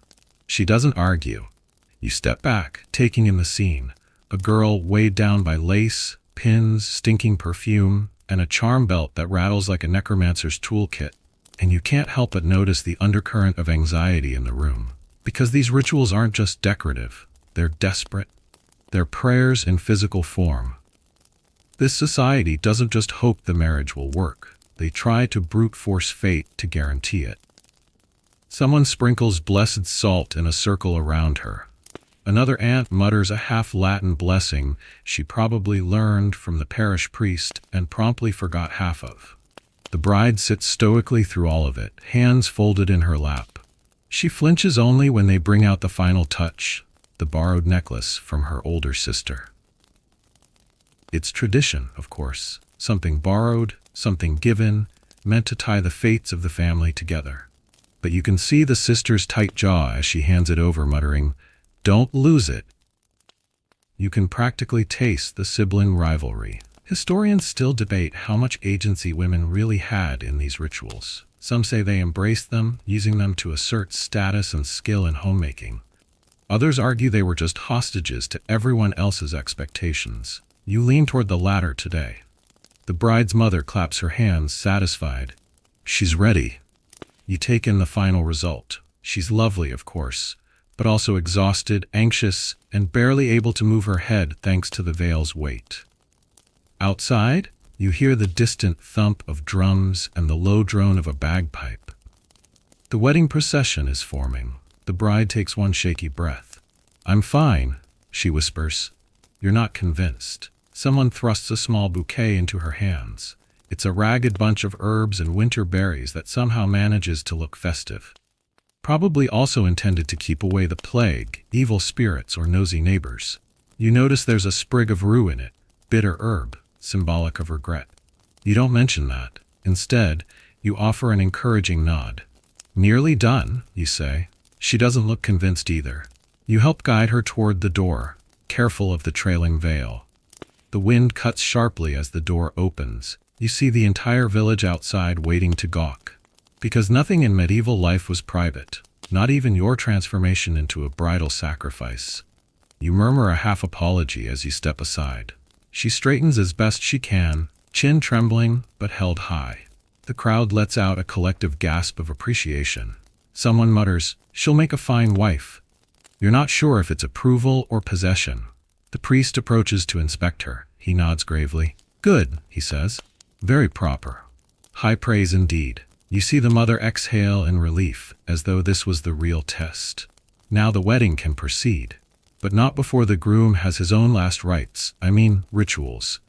She doesn't argue. You step back, taking in the scene. A girl weighed down by lace, pins, stinking perfume, and a charm belt that rattles like a necromancer's toolkit. And you can't help but notice the undercurrent of anxiety in the room. Because these rituals aren't just decorative. They're desperate. They're prayers in physical form. This society doesn't just hope the marriage will work. They try to brute force fate to guarantee it. Someone sprinkles blessed salt in a circle around her. Another aunt mutters a half-Latin blessing she probably learned from the parish priest and promptly forgot half of. The bride sits stoically through all of it, hands folded in her lap. She flinches only when they bring out the final touch, the borrowed necklace from her older sister. It's tradition, of course, something borrowed, something given, meant to tie the fates of the family together. But you can see the sister's tight jaw as she hands it over, muttering, "Don't lose it." You can practically taste the sibling rivalry. Historians still debate how much agency women really had in these rituals. Some say they embraced them, using them to assert status and skill in homemaking. Others argue they were just hostages to everyone else's expectations. You lean toward the latter today. The bride's mother claps her hands, satisfied. She's ready. You take in the final result. She's lovely, of course, but also exhausted, anxious, and barely able to move her head thanks to the veil's weight. Outside, you hear the distant thump of drums and the low drone of a bagpipe. The wedding procession is forming. The bride takes one shaky breath. "I'm fine," she whispers. You're not convinced. Someone thrusts a small bouquet into her hands. It's a ragged bunch of herbs and winter berries that somehow manages to look festive. Probably also intended to keep away the plague, evil spirits, or nosy neighbors. You notice there's a sprig of rue in it, bitter herb, symbolic of regret. You don't mention that. Instead, you offer an encouraging nod. "Nearly done," you say. She doesn't look convinced either. You help guide her toward the door, careful of the trailing veil. The wind cuts sharply as the door opens. You see the entire village outside waiting to gawk. Because nothing in medieval life was private, not even your transformation into a bridal sacrifice. You murmur a half apology as you step aside. She straightens as best she can, chin trembling but held high. The crowd lets out a collective gasp of appreciation. Someone mutters, "She'll make a fine wife." You're not sure if it's approval or possession. The priest approaches to inspect her. He nods gravely. "Good," he says. "Very proper. High praise indeed." You see the mother exhale in relief, as though this was the real test. Now the wedding can proceed. But not before the groom has his own last rites, rituals.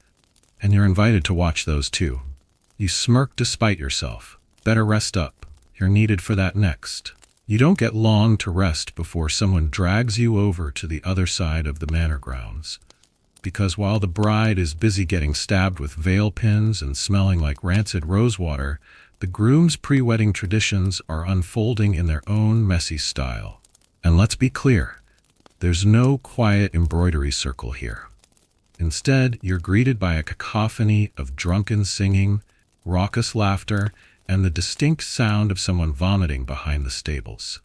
And you're invited to watch those too. You smirk despite yourself. Better rest up. You're needed for that next. You don't get long to rest before someone drags you over to the other side of the manor grounds. Because while the bride is busy getting stabbed with veil pins and smelling like rancid rosewater, the groom's pre-wedding traditions are unfolding in their own messy style. And let's be clear, there's no quiet embroidery circle here. Instead, you're greeted by a cacophony of drunken singing, raucous laughter, and the distinct sound of someone vomiting behind the stables.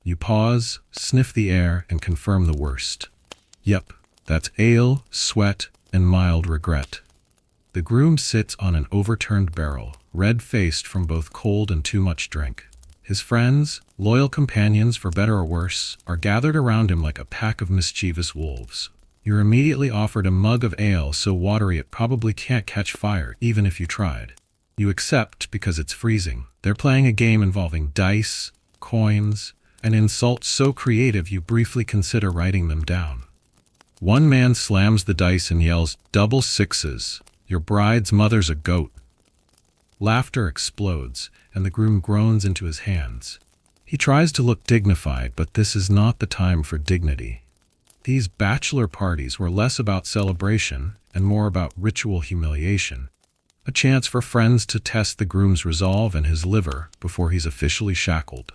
You pause, sniff the air, and confirm the worst. Yep, that's ale, sweat, and mild regret. The groom sits on an overturned barrel, red-faced from both cold and too much drink. His friends, loyal companions for better or worse, are gathered around him like a pack of mischievous wolves. You're immediately offered a mug of ale so watery it probably can't catch fire even if you tried. You accept because it's freezing. They're playing a game involving dice, coins, and insults so creative you briefly consider writing them down. One man slams the dice and yells, "Double sixes. Your bride's mother's a goat." Laughter explodes, and the groom groans into his hands. He tries to look dignified, but this is not the time for dignity. These bachelor parties were less about celebration and more about ritual humiliation. A chance for friends to test the groom's resolve and his liver before he's officially shackled.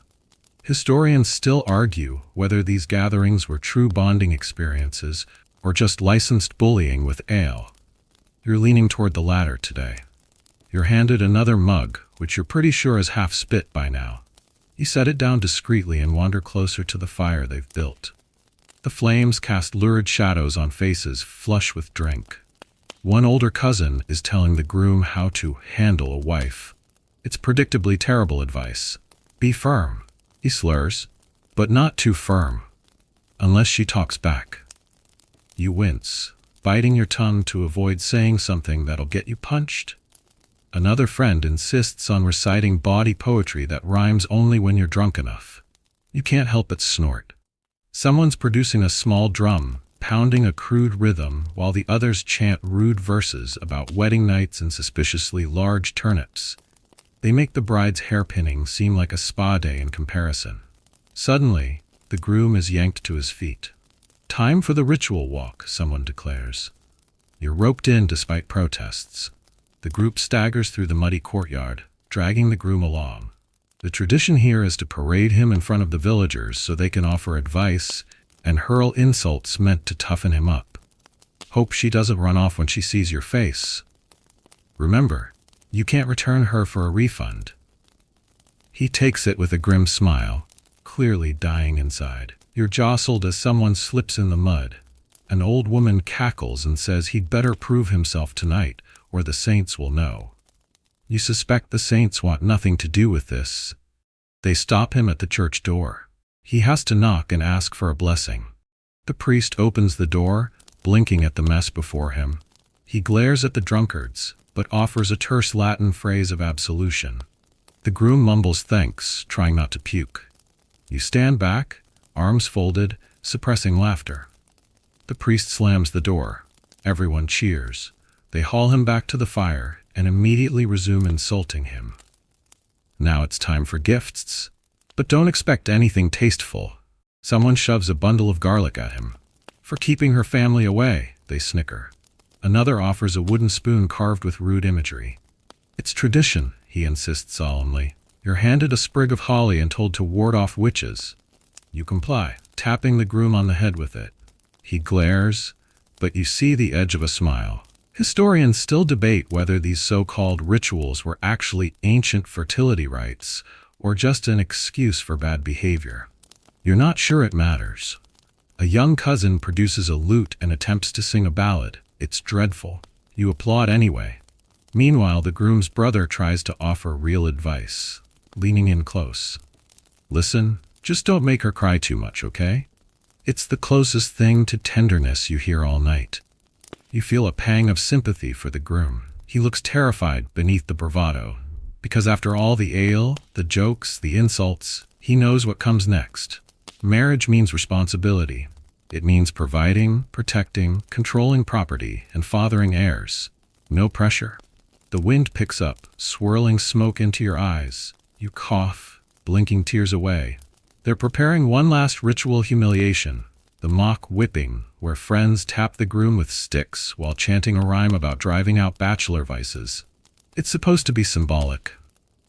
Historians still argue whether these gatherings were true bonding experiences or just licensed bullying with ale. You're leaning toward the latter today. You're handed another mug, which you're pretty sure is half spit by now. You set it down discreetly and wander closer to the fire they've built. The flames cast lurid shadows on faces flush with drink. One older cousin is telling the groom how to handle a wife. It's predictably terrible advice. Be firm, he slurs, but not too firm. Unless she talks back. You wince, biting your tongue to avoid saying something that'll get you punched. Another friend insists on reciting bawdy poetry that rhymes only when you're drunk enough. You can't help but snort. Someone's producing a small drum, pounding a crude rhythm, while the others chant rude verses about wedding nights and suspiciously large turnips. They make the bride's hairpinning seem like a spa day in comparison. Suddenly, the groom is yanked to his feet. "Time for the ritual walk," someone declares. You're roped in despite protests. The group staggers through the muddy courtyard, dragging the groom along. The tradition here is to parade him in front of the villagers so they can offer advice and hurl insults meant to toughen him up. Hope she doesn't run off when she sees your face. Remember, you can't return her for a refund. He takes it with a grim smile, clearly dying inside. You're jostled as someone slips in the mud. An old woman cackles and says he'd better prove himself tonight, or the saints will know. You suspect the saints want nothing to do with this. They stop him at the church door. He has to knock and ask for a blessing. The priest opens the door, blinking at the mess before him. He glares at the drunkards, but offers a terse Latin phrase of absolution. The groom mumbles thanks, trying not to puke. You stand back, arms folded, suppressing laughter. The priest slams the door. Everyone cheers. They haul him back to the fire and immediately resume insulting him. Now it's time for gifts. But don't expect anything tasteful. Someone shoves a bundle of garlic at him. "For keeping her family away," they snicker. Another offers a wooden spoon carved with rude imagery. "It's tradition," he insists solemnly. You're handed a sprig of holly and told to ward off witches. You comply, tapping the groom on the head with it. He glares, but you see the edge of a smile. Historians still debate whether these so-called rituals were actually ancient fertility rites or just an excuse for bad behavior. You're not sure it matters. A young cousin produces a lute and attempts to sing a ballad. It's dreadful. You applaud anyway. Meanwhile, the groom's brother tries to offer real advice, leaning in close. "Listen, just don't make her cry too much, okay?" It's the closest thing to tenderness you hear all night. You feel a pang of sympathy for the groom. He looks terrified beneath the bravado, because after all the ale, the jokes, the insults, he knows what comes next. Marriage means responsibility. It means providing, protecting, controlling property, and fathering heirs. No pressure. The wind picks up, swirling smoke into your eyes. You cough, blinking tears away. They're preparing one last ritual humiliation, the mock whipping, where friends tap the groom with sticks while chanting a rhyme about driving out bachelor vices. It's supposed to be symbolic.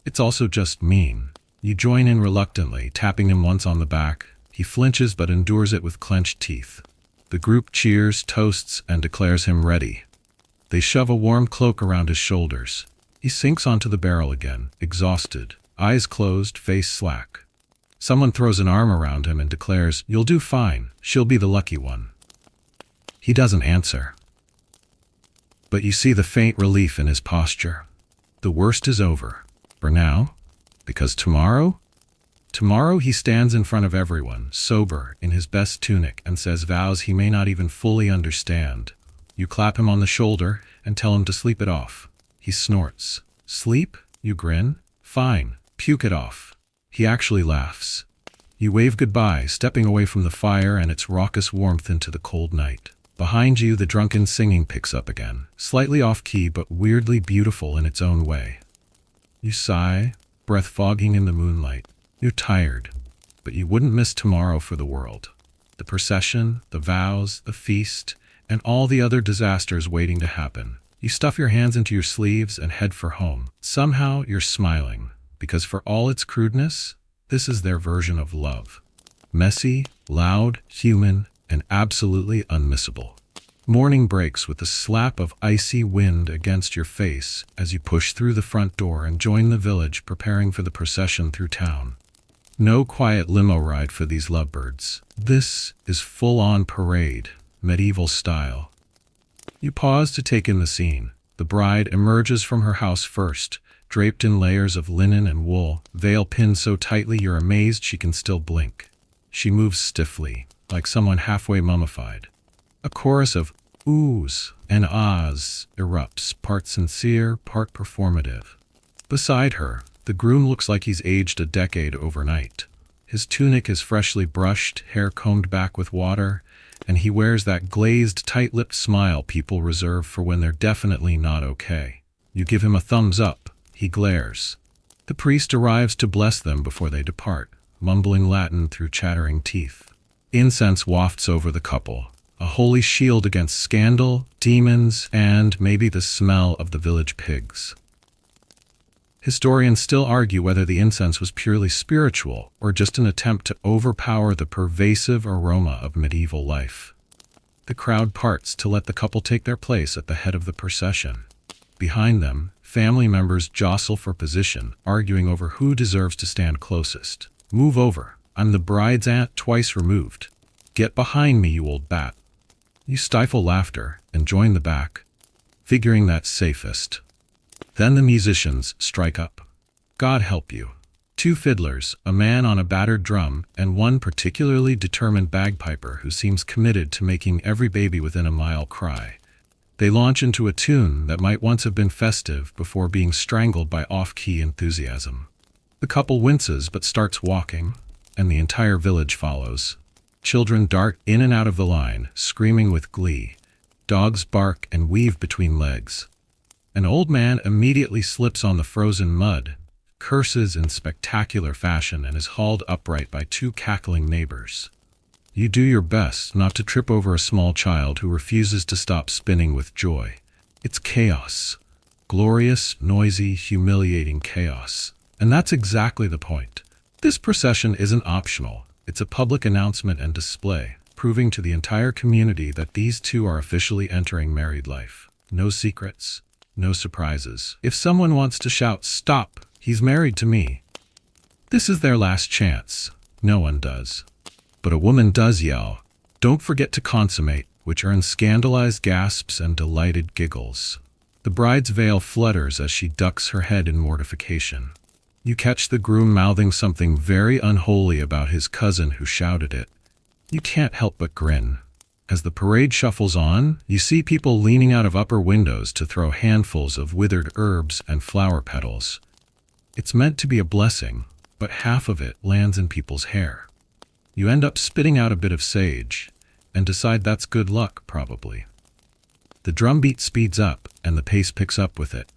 It's also just mean. You join in reluctantly, tapping him once on the back. He flinches but endures it with clenched teeth. The group cheers, toasts, and declares him ready. They shove a warm cloak around his shoulders. He sinks onto the barrel again, exhausted, eyes closed, face slack. Someone throws an arm around him and declares, "You'll do fine, she'll be the lucky one." He doesn't answer. But you see the faint relief in his posture. The worst is over. For now. Because tomorrow he stands in front of everyone, sober, in his best tunic, and says vows he may not even fully understand. You clap him on the shoulder and tell him to sleep it off. He snorts. "Sleep?" You grin. "Fine, puke it off." He actually laughs. You wave goodbye, stepping away from the fire and its raucous warmth into the cold night. Behind you, the drunken singing picks up again, slightly off-key but weirdly beautiful in its own way. You sigh, breath fogging in the moonlight. You're tired, but you wouldn't miss tomorrow for the world. The procession, the vows, the feast, and all the other disasters waiting to happen. You stuff your hands into your sleeves and head for home. Somehow you're smiling, because for all its crudeness, this is their version of love. Messy, loud, human, and absolutely unmissable. Morning breaks with a slap of icy wind against your face as you push through the front door and join the village preparing for the procession through town. No quiet limo ride for these lovebirds. This is full-on parade, medieval style. You pause to take in the scene. The bride emerges from her house first, draped in layers of linen and wool, veil pinned so tightly you're amazed she can still blink. She moves stiffly, like someone halfway mummified. A chorus of Oohs and ahs erupts, part sincere, part performative. Beside her, the groom looks like he's aged a decade overnight. His tunic is freshly brushed, hair combed back with water, and he wears that glazed, tight-lipped smile people reserve for when they're definitely not okay. You give him a thumbs up, he glares. The priest arrives to bless them before they depart, mumbling Latin through chattering teeth. Incense wafts over the couple, a holy shield against scandal, demons, and maybe the smell of the village pigs. Historians still argue whether the incense was purely spiritual or just an attempt to overpower the pervasive aroma of medieval life. The crowd parts to let the couple take their place at the head of the procession. Behind them, family members jostle for position, arguing over who deserves to stand closest. Move over. I'm the bride's aunt twice removed. Get behind me, you old bat. You stifle laughter and join the back, figuring that's safest. Then the musicians strike up. God help you. 2 fiddlers, a man on a battered drum, and one particularly determined bagpiper who seems committed to making every baby within a mile cry. They launch into a tune that might once have been festive before being strangled by off-key enthusiasm. The couple winces but starts walking, and the entire village follows. Children dart in and out of the line, screaming with glee. Dogs bark and weave between legs. An old man immediately slips on the frozen mud, curses in spectacular fashion, and is hauled upright by 2 cackling neighbors. You do your best not to trip over a small child who refuses to stop spinning with joy. It's chaos. Glorious, noisy, humiliating chaos. And that's exactly the point. This procession isn't optional. It's a public announcement and display, proving to the entire community that these 2 are officially entering married life. No secrets. No surprises. If someone wants to shout, "Stop! He's married to me," this is their last chance. No one does. But a woman does yell, "Don't forget to consummate," which earns scandalized gasps and delighted giggles. The bride's veil flutters as she ducks her head in mortification. You catch the groom mouthing something very unholy about his cousin who shouted it. You can't help but grin. As the parade shuffles on, you see people leaning out of upper windows to throw handfuls of withered herbs and flower petals. It's meant to be a blessing, but half of it lands in people's hair. You end up spitting out a bit of sage, and decide that's good luck, probably. The drumbeat speeds up, and the pace picks up with it.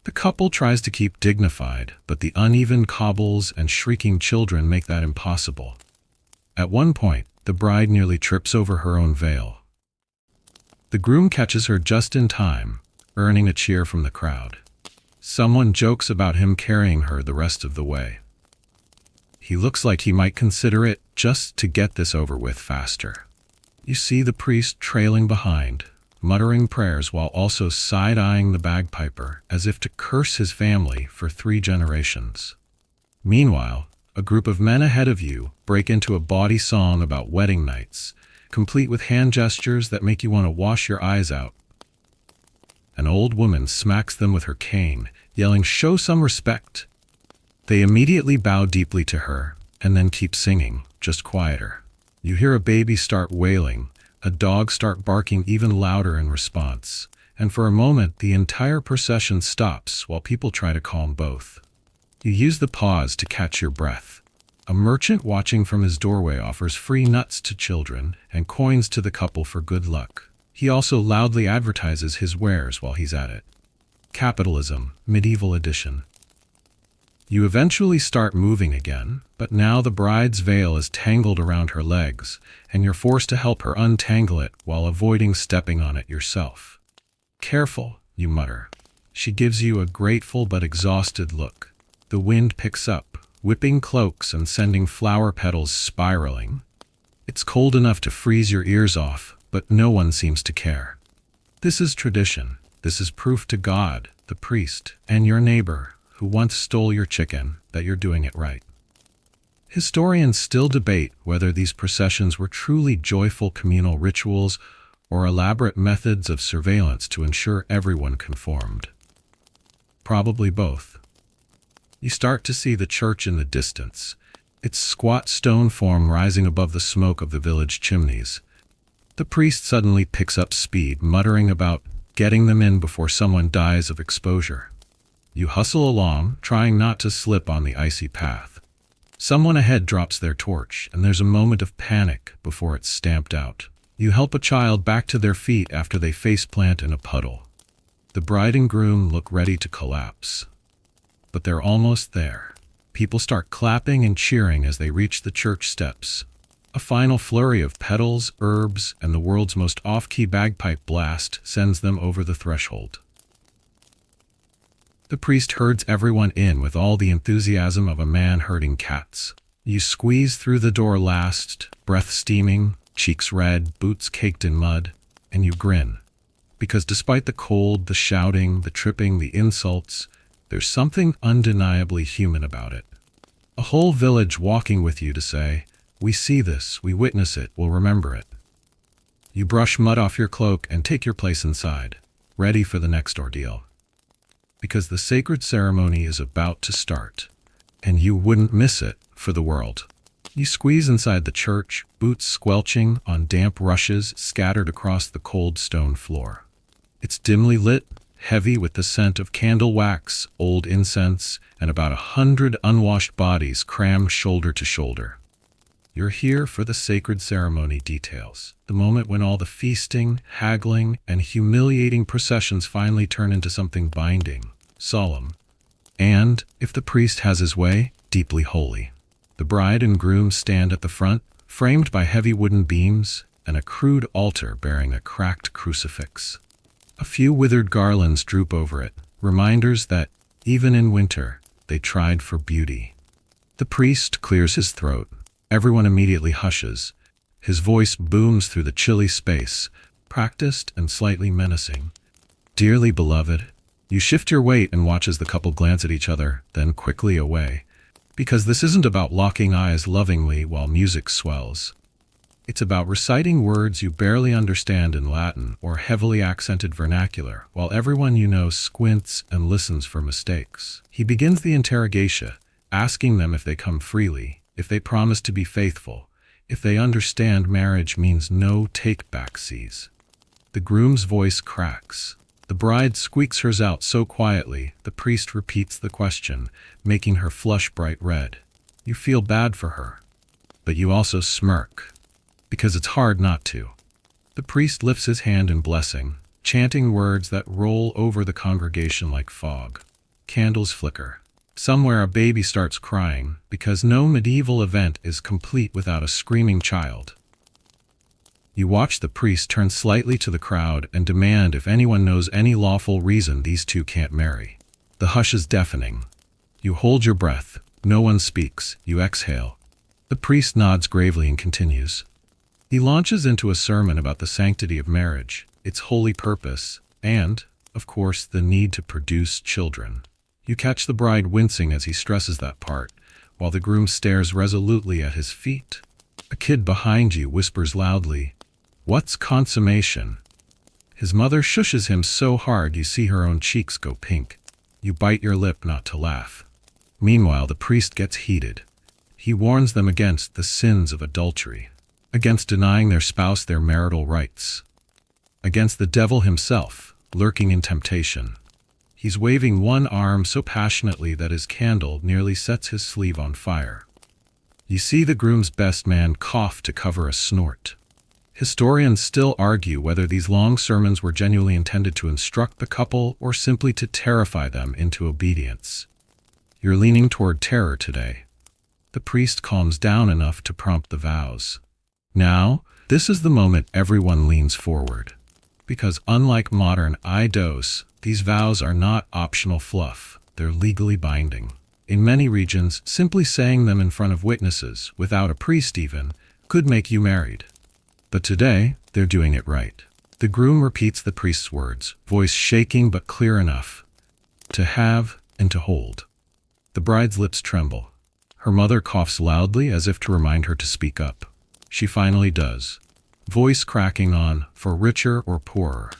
The couple tries to keep dignified, but the uneven cobbles and shrieking children make that impossible. At one point, the bride nearly trips over her own veil. The groom catches her just in time, earning a cheer from the crowd. Someone jokes about him carrying her the rest of the way. He looks like he might consider it just to get this over with faster. You see the priest trailing behind, muttering prayers while also side-eyeing the bagpiper as if to curse his family for 3 generations. Meanwhile, a group of men ahead of you break into a bawdy song about wedding nights, complete with hand gestures that make you want to wash your eyes out. An old woman smacks them with her cane, yelling, "Show some respect." They immediately bow deeply to her, and then keep singing, just quieter. You hear a baby start wailing, a dog start barking even louder in response, and for a moment the entire procession stops while people try to calm both. You use the pause to catch your breath. A merchant watching from his doorway offers free nuts to children and coins to the couple for good luck. He also loudly advertises his wares while he's at it. Capitalism, medieval edition. You eventually start moving again, but now the bride's veil is tangled around her legs, and you're forced to help her untangle it while avoiding stepping on it yourself. "Careful," you mutter. She gives you a grateful but exhausted look. The wind picks up, whipping cloaks and sending flower petals spiraling. It's cold enough to freeze your ears off, but no one seems to care. This is tradition. This is proof to God, the priest, and your neighbor, who once stole your chicken, that you're doing it right. Historians still debate whether these processions were truly joyful communal rituals or elaborate methods of surveillance to ensure everyone conformed. Probably both. You start to see the church in the distance, its squat stone form rising above the smoke of the village chimneys. The priest suddenly picks up speed, muttering about getting them in before someone dies of exposure. You hustle along, trying not to slip on the icy path. Someone ahead drops their torch, and there's a moment of panic before it's stamped out. You help a child back to their feet after they faceplant in a puddle. The bride and groom look ready to collapse. But they're almost there. People start clapping and cheering as they reach the church steps. A final flurry of petals, herbs, and the world's most off-key bagpipe blast sends them over the threshold. The priest herds everyone in with all the enthusiasm of a man herding cats. You squeeze through the door last, breath steaming, cheeks red, boots caked in mud, and you grin. Because despite the cold, the shouting, the tripping, the insults, there's something undeniably human about it. A whole village walking with you to say, "We see this, we witness it, we'll remember it." You brush mud off your cloak and take your place inside, ready for the next ordeal. Because the sacred ceremony is about to start, and you wouldn't miss it for the world. You squeeze inside the church, boots squelching on damp rushes scattered across the cold stone floor. It's dimly lit, heavy with the scent of candle wax, old incense, and about 100 unwashed bodies crammed shoulder to shoulder. You're here for the sacred ceremony details, the moment when all the feasting, haggling, and humiliating processions finally turn into something binding, solemn, and, if the priest has his way, deeply holy. The bride and groom stand at the front, framed by heavy wooden beams and a crude altar bearing a cracked crucifix. A few withered garlands droop over it, reminders that, even in winter, they tried for beauty. The priest clears his throat. Everyone immediately hushes. His voice booms through the chilly space, practiced and slightly menacing. "Dearly beloved," you shift your weight and watch as the couple glance at each other, then quickly away. Because this isn't about locking eyes lovingly while music swells. It's about reciting words you barely understand in Latin or heavily accented vernacular, while everyone you know squints and listens for mistakes. He begins the interrogation, asking them if they come freely, if they promise to be faithful, if they understand marriage means no take-backsies. The groom's voice cracks. The bride squeaks hers out so quietly, the priest repeats the question, making her flush bright red. You feel bad for her, but you also smirk, because it's hard not to. The priest lifts his hand in blessing, chanting words that roll over the congregation like fog. Candles flicker. Somewhere a baby starts crying, because no medieval event is complete without a screaming child. You watch the priest turn slightly to the crowd and demand if anyone knows any lawful reason these two can't marry. The hush is deafening. You hold your breath. No one speaks. You exhale. The priest nods gravely and continues. He launches into a sermon about the sanctity of marriage, its holy purpose, and, of course, the need to produce children. You catch the bride wincing as he stresses that part, while the groom stares resolutely at his feet. A kid behind you whispers loudly, "What's consummation?" His mother shushes him so hard you see her own cheeks go pink. You bite your lip not to laugh. Meanwhile, the priest gets heated. He warns them against the sins of adultery, against denying their spouse their marital rights, against the devil himself, lurking in temptation. He's waving one arm so passionately that his candle nearly sets his sleeve on fire. You see the groom's best man cough to cover a snort. Historians still argue whether these long sermons were genuinely intended to instruct the couple or simply to terrify them into obedience. You're leaning toward terror today. The priest calms down enough to prompt the vows. Now, this is the moment everyone leans forward. Because unlike modern idos, these vows are not optional fluff, they're legally binding. In many regions, simply saying them in front of witnesses, without a priest even, could make you married. But today, they're doing it right. The groom repeats the priest's words, voice shaking but clear enough. To have and to hold. The bride's lips tremble. Her mother coughs loudly as if to remind her to speak up. She finally does. Voice cracking on, for richer or poorer.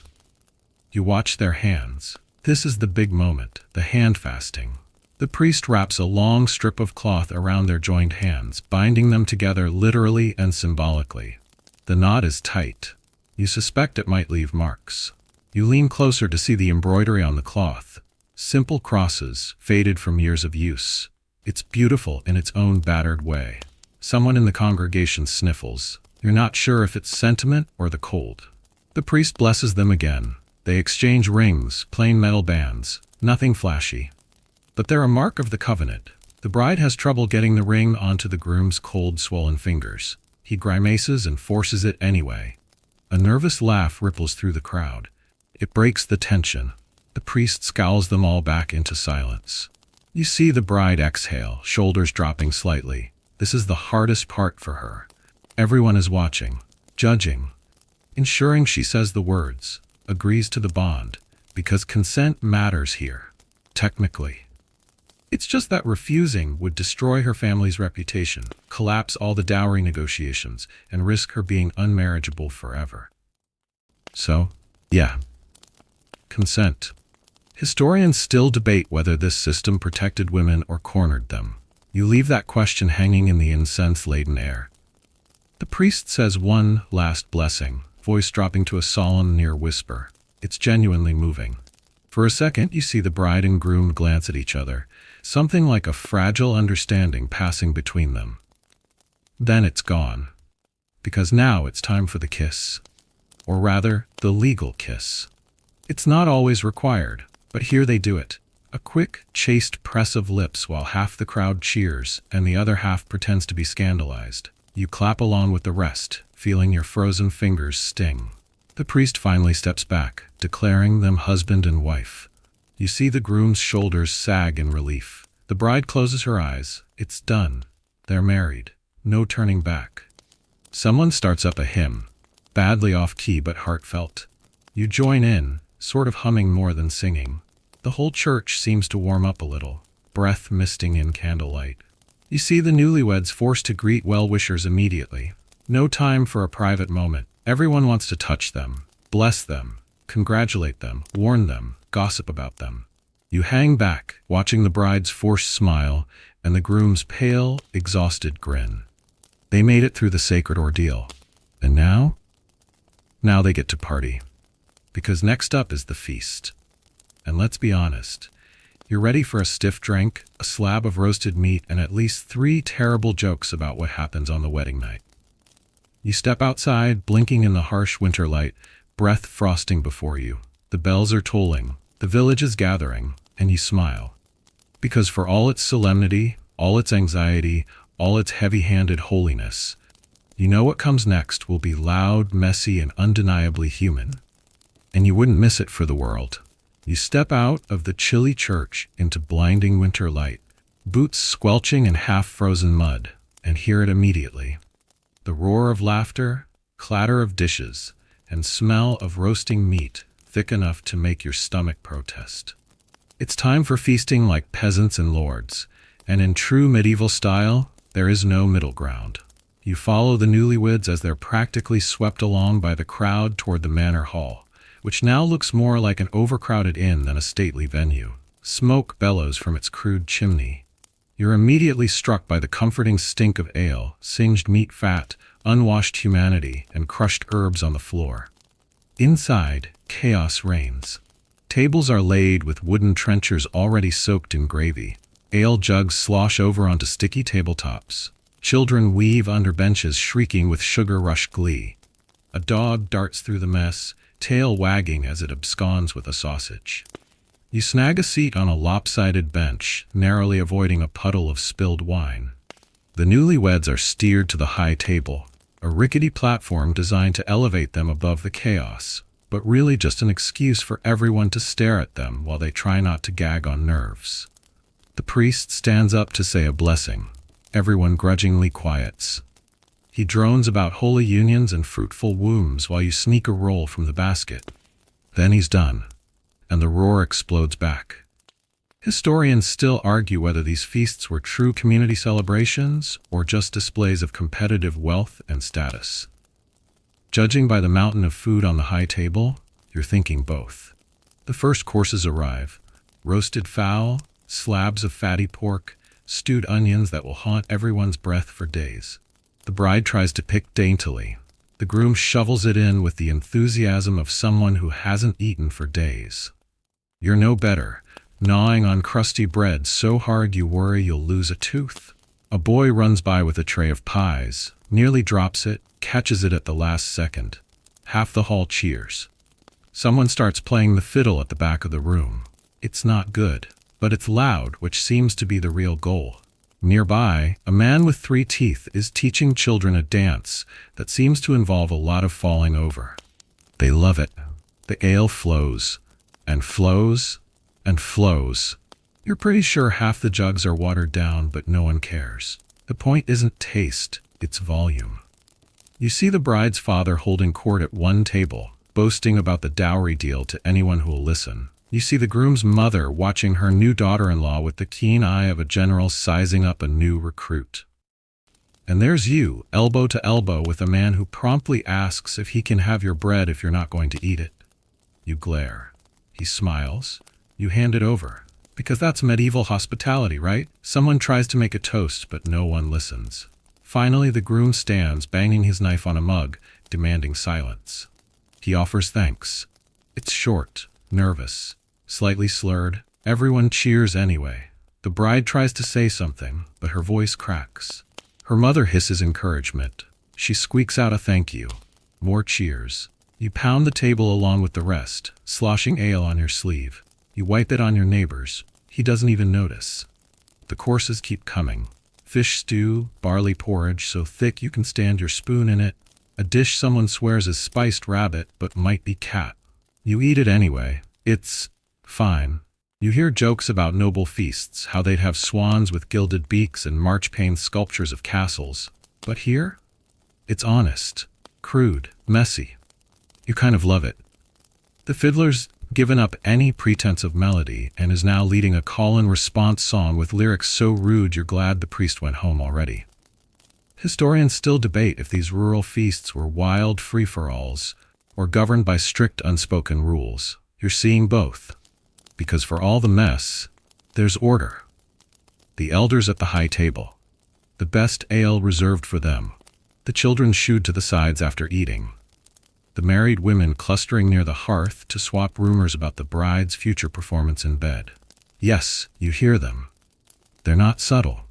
You watch their hands. This is the big moment, the hand fasting. The priest wraps a long strip of cloth around their joined hands, binding them together literally and symbolically. The knot is tight. You suspect it might leave marks. You lean closer to see the embroidery on the cloth. Simple crosses, faded from years of use. It's beautiful in its own battered way. Someone in the congregation sniffles. You're not sure if it's sentiment or the cold. The priest blesses them again. They exchange rings, plain metal bands, nothing flashy. But they're a mark of the covenant. The bride has trouble getting the ring onto the groom's cold, swollen fingers. He grimaces and forces it anyway. A nervous laugh ripples through the crowd. It breaks the tension. The priest scowls them all back into silence. You see the bride exhale, shoulders dropping slightly. This is the hardest part for her. Everyone is watching, judging, ensuring she says the words, agrees to the bond, because consent matters here, technically. It's just that refusing would destroy her family's reputation, collapse all the dowry negotiations, and risk her being unmarriageable forever. So, yeah. Consent. Historians still debate whether this system protected women or cornered them. You leave that question hanging in the incense-laden air. The priest says one last blessing, voice dropping to a solemn near whisper. It's genuinely moving. For a second, you see the bride and groom glance at each other, something like a fragile understanding passing between them. Then it's gone. Because now it's time for the kiss. Or rather, the legal kiss. It's not always required, but here they do it. A quick, chaste press of lips while half the crowd cheers and the other half pretends to be scandalized. You clap along with the rest, feeling your frozen fingers sting. The priest finally steps back, declaring them husband and wife. You see the groom's shoulders sag in relief. The bride closes her eyes. It's done. They're married. No turning back. Someone starts up a hymn, badly off key but heartfelt. You join in, sort of humming more than singing. The whole church seems to warm up a little, breath misting in candlelight. You see the newlyweds forced to greet well-wishers immediately. No time for a private moment. Everyone wants to touch them, bless them, congratulate them, warn them, gossip about them. You hang back, watching the bride's forced smile and the groom's pale, exhausted grin. They made it through the sacred ordeal. And now? Now they get to party. Because next up is the feast. And let's be honest, you're ready for a stiff drink, a slab of roasted meat, and at least 3 terrible jokes about what happens on the wedding night. You step outside, blinking in the harsh winter light, breath frosting before you. The bells are tolling, the village is gathering, and you smile. Because for all its solemnity, all its anxiety, all its heavy-handed holiness, you know what comes next will be loud, messy, and undeniably human. And you wouldn't miss it for the world. You step out of the chilly church into blinding winter light, boots squelching in half-frozen mud, and hear it immediately. The roar of laughter, clatter of dishes, and smell of roasting meat thick enough to make your stomach protest. It's time for feasting like peasants and lords, and in true medieval style, there is no middle ground. You follow the newlyweds as they're practically swept along by the crowd toward the manor hall, which now looks more like an overcrowded inn than a stately venue. Smoke bellows from its crude chimney. You're immediately struck by the comforting stink of ale, singed meat fat, unwashed humanity, and crushed herbs on the floor. Inside, chaos reigns. Tables are laid with wooden trenchers already soaked in gravy. Ale jugs slosh over onto sticky tabletops. Children weave under benches shrieking with sugar-rush glee. A dog darts through the mess, tail wagging as it absconds with a sausage. You snag a seat on a lopsided bench, narrowly avoiding a puddle of spilled wine. The newlyweds are steered to the high table, a rickety platform designed to elevate them above the chaos, but really just an excuse for everyone to stare at them while they try not to gag on nerves. The priest stands up to say a blessing. Everyone grudgingly quiets. He drones about holy unions and fruitful wombs while you sneak a roll from the basket. Then he's done, and the roar explodes back. Historians still argue whether these feasts were true community celebrations or just displays of competitive wealth and status. Judging by the mountain of food on the high table, you're thinking both. The first courses arrive: roasted fowl, slabs of fatty pork, stewed onions that will haunt everyone's breath for days. The bride tries to pick daintily. The groom shovels it in with the enthusiasm of someone who hasn't eaten for days. You're no better, gnawing on crusty bread so hard you worry you'll lose a tooth. A boy runs by with a tray of pies, nearly drops it, catches it at the last second. Half the hall cheers. Someone starts playing the fiddle at the back of the room. It's not good, but it's loud, which seems to be the real goal. Nearby, a man with 3 teeth is teaching children a dance that seems to involve a lot of falling over. They love it. The ale flows, and flows, and flows. You're pretty sure half the jugs are watered down, but no one cares. The point isn't taste, it's volume. You see the bride's father holding court at one table, boasting about the dowry deal to anyone who will listen. You see the groom's mother watching her new daughter-in-law with the keen eye of a general sizing up a new recruit. And there's you, elbow to elbow with a man who promptly asks if he can have your bread if you're not going to eat it. You glare. He smiles. You hand it over. Because that's medieval hospitality, right? Someone tries to make a toast, but no one listens. Finally, the groom stands, banging his knife on a mug, demanding silence. He offers thanks. It's short, nervous, slightly slurred. Everyone cheers anyway. The bride tries to say something, but her voice cracks. Her mother hisses encouragement. She squeaks out a thank you. More cheers. You pound the table along with the rest, sloshing ale on your sleeve. You wipe it on your neighbor's. He doesn't even notice. The courses keep coming. Fish stew, barley porridge so thick you can stand your spoon in it. A dish someone swears is spiced rabbit but might be cat. You eat it anyway. It's fine. You hear jokes about noble feasts, how they'd have swans with gilded beaks and marchpane sculptures of castles. But here? It's honest, crude, messy. You kind of love it. The fiddler's given up any pretense of melody and is now leading a call-and-response song with lyrics so rude you're glad the priest went home already. Historians still debate if these rural feasts were wild free-for-alls or governed by strict unspoken rules. You're seeing both. Because for all the mess, there's order. The elders at the high table. The best ale reserved for them. The children shooed to the sides after eating. The married women clustering near the hearth to swap rumors about the bride's future performance in bed. Yes, you hear them. They're not subtle.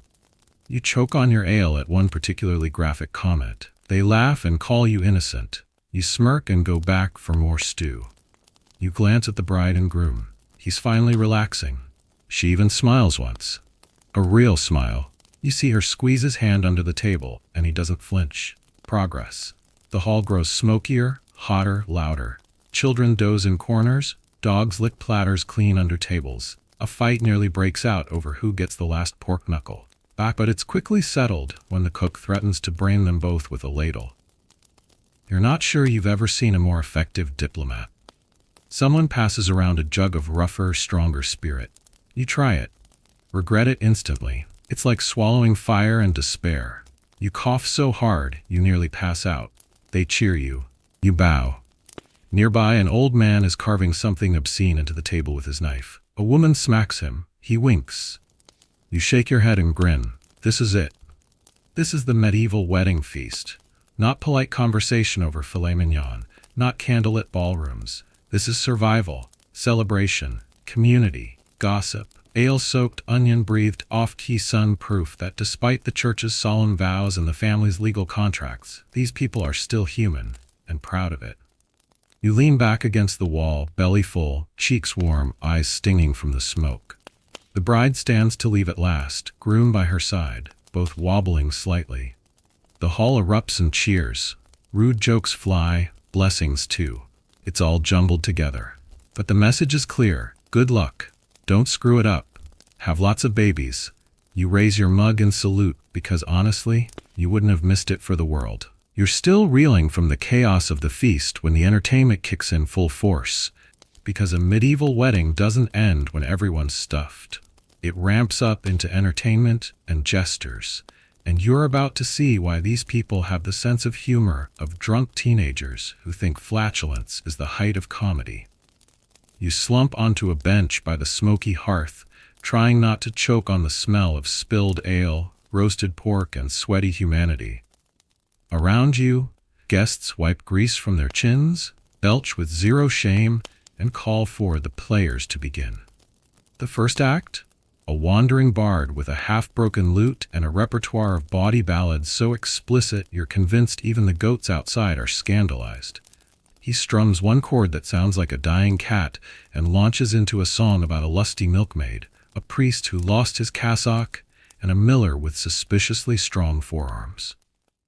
You choke on your ale at one particularly graphic comment. They laugh and call you innocent. You smirk and go back for more stew. You glance at the bride and groom. He's finally relaxing. She even smiles once. A real smile. You see her squeeze his hand under the table, and he doesn't flinch. Progress. The hall grows smokier, hotter, louder. Children doze in corners. Dogs lick platters clean under tables. A fight nearly breaks out over who gets the last pork knuckle. But it's quickly settled when the cook threatens to brain them both with a ladle. You're not sure you've ever seen a more effective diplomat. Someone passes around a jug of rougher, stronger spirit. You try it. Regret it instantly. It's like swallowing fire and despair. You cough so hard, you nearly pass out. They cheer you. You bow. Nearby, an old man is carving something obscene into the table with his knife. A woman smacks him. He winks. You shake your head and grin. This is it. This is the medieval wedding feast. Not polite conversation over filet mignon. Not candlelit ballrooms. This is survival, celebration, community, gossip, ale-soaked, onion-breathed, off-key sun proof that despite the church's solemn vows and the family's legal contracts, these people are still human and proud of it. You lean back against the wall, belly full, cheeks warm, eyes stinging from the smoke. The bride stands to leave at last, groom by her side, both wobbling slightly. The hall erupts in cheers. Rude jokes fly, blessings too. It's all jumbled together. But the message is clear. Good luck. Don't screw it up. Have lots of babies. You raise your mug and salute because honestly, you wouldn't have missed it for the world. You're still reeling from the chaos of the feast when the entertainment kicks in full force. Because a medieval wedding doesn't end when everyone's stuffed. It ramps up into entertainment and gestures. And you're about to see why these people have the sense of humor of drunk teenagers who think flatulence is the height of comedy. You slump onto a bench by the smoky hearth, trying not to choke on the smell of spilled ale, roasted pork, and sweaty humanity. Around you, Guests wipe grease from their chins, belch with zero shame, and call for the players to begin. The first act? A wandering bard with a half-broken lute and a repertoire of bawdy ballads so explicit you're convinced even the goats outside are scandalized. He strums one chord that sounds like a dying cat and launches into a song about a lusty milkmaid, a priest who lost his cassock, and a miller with suspiciously strong forearms.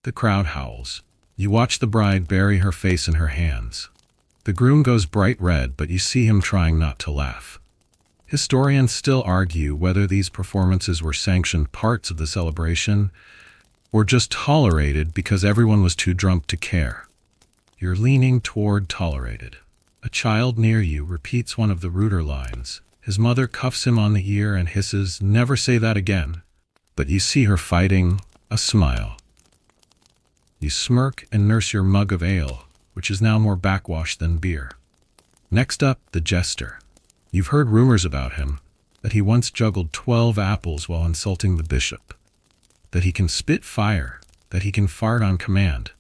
The crowd howls. You watch the bride bury her face in her hands. The groom goes bright red, but you see him trying not to laugh. Historians still argue whether these performances were sanctioned parts of the celebration or just tolerated because everyone was too drunk to care. You're leaning toward tolerated. A child near you repeats one of the ruder lines. His mother cuffs him on the ear and hisses, "Never say that again." But you see her fighting a smile. You smirk and nurse your mug of ale, which is now more backwash than beer. Next up, the jester. You've heard rumors about him, that he once juggled 12 apples while insulting the bishop, that he can spit fire, that he can fart on command.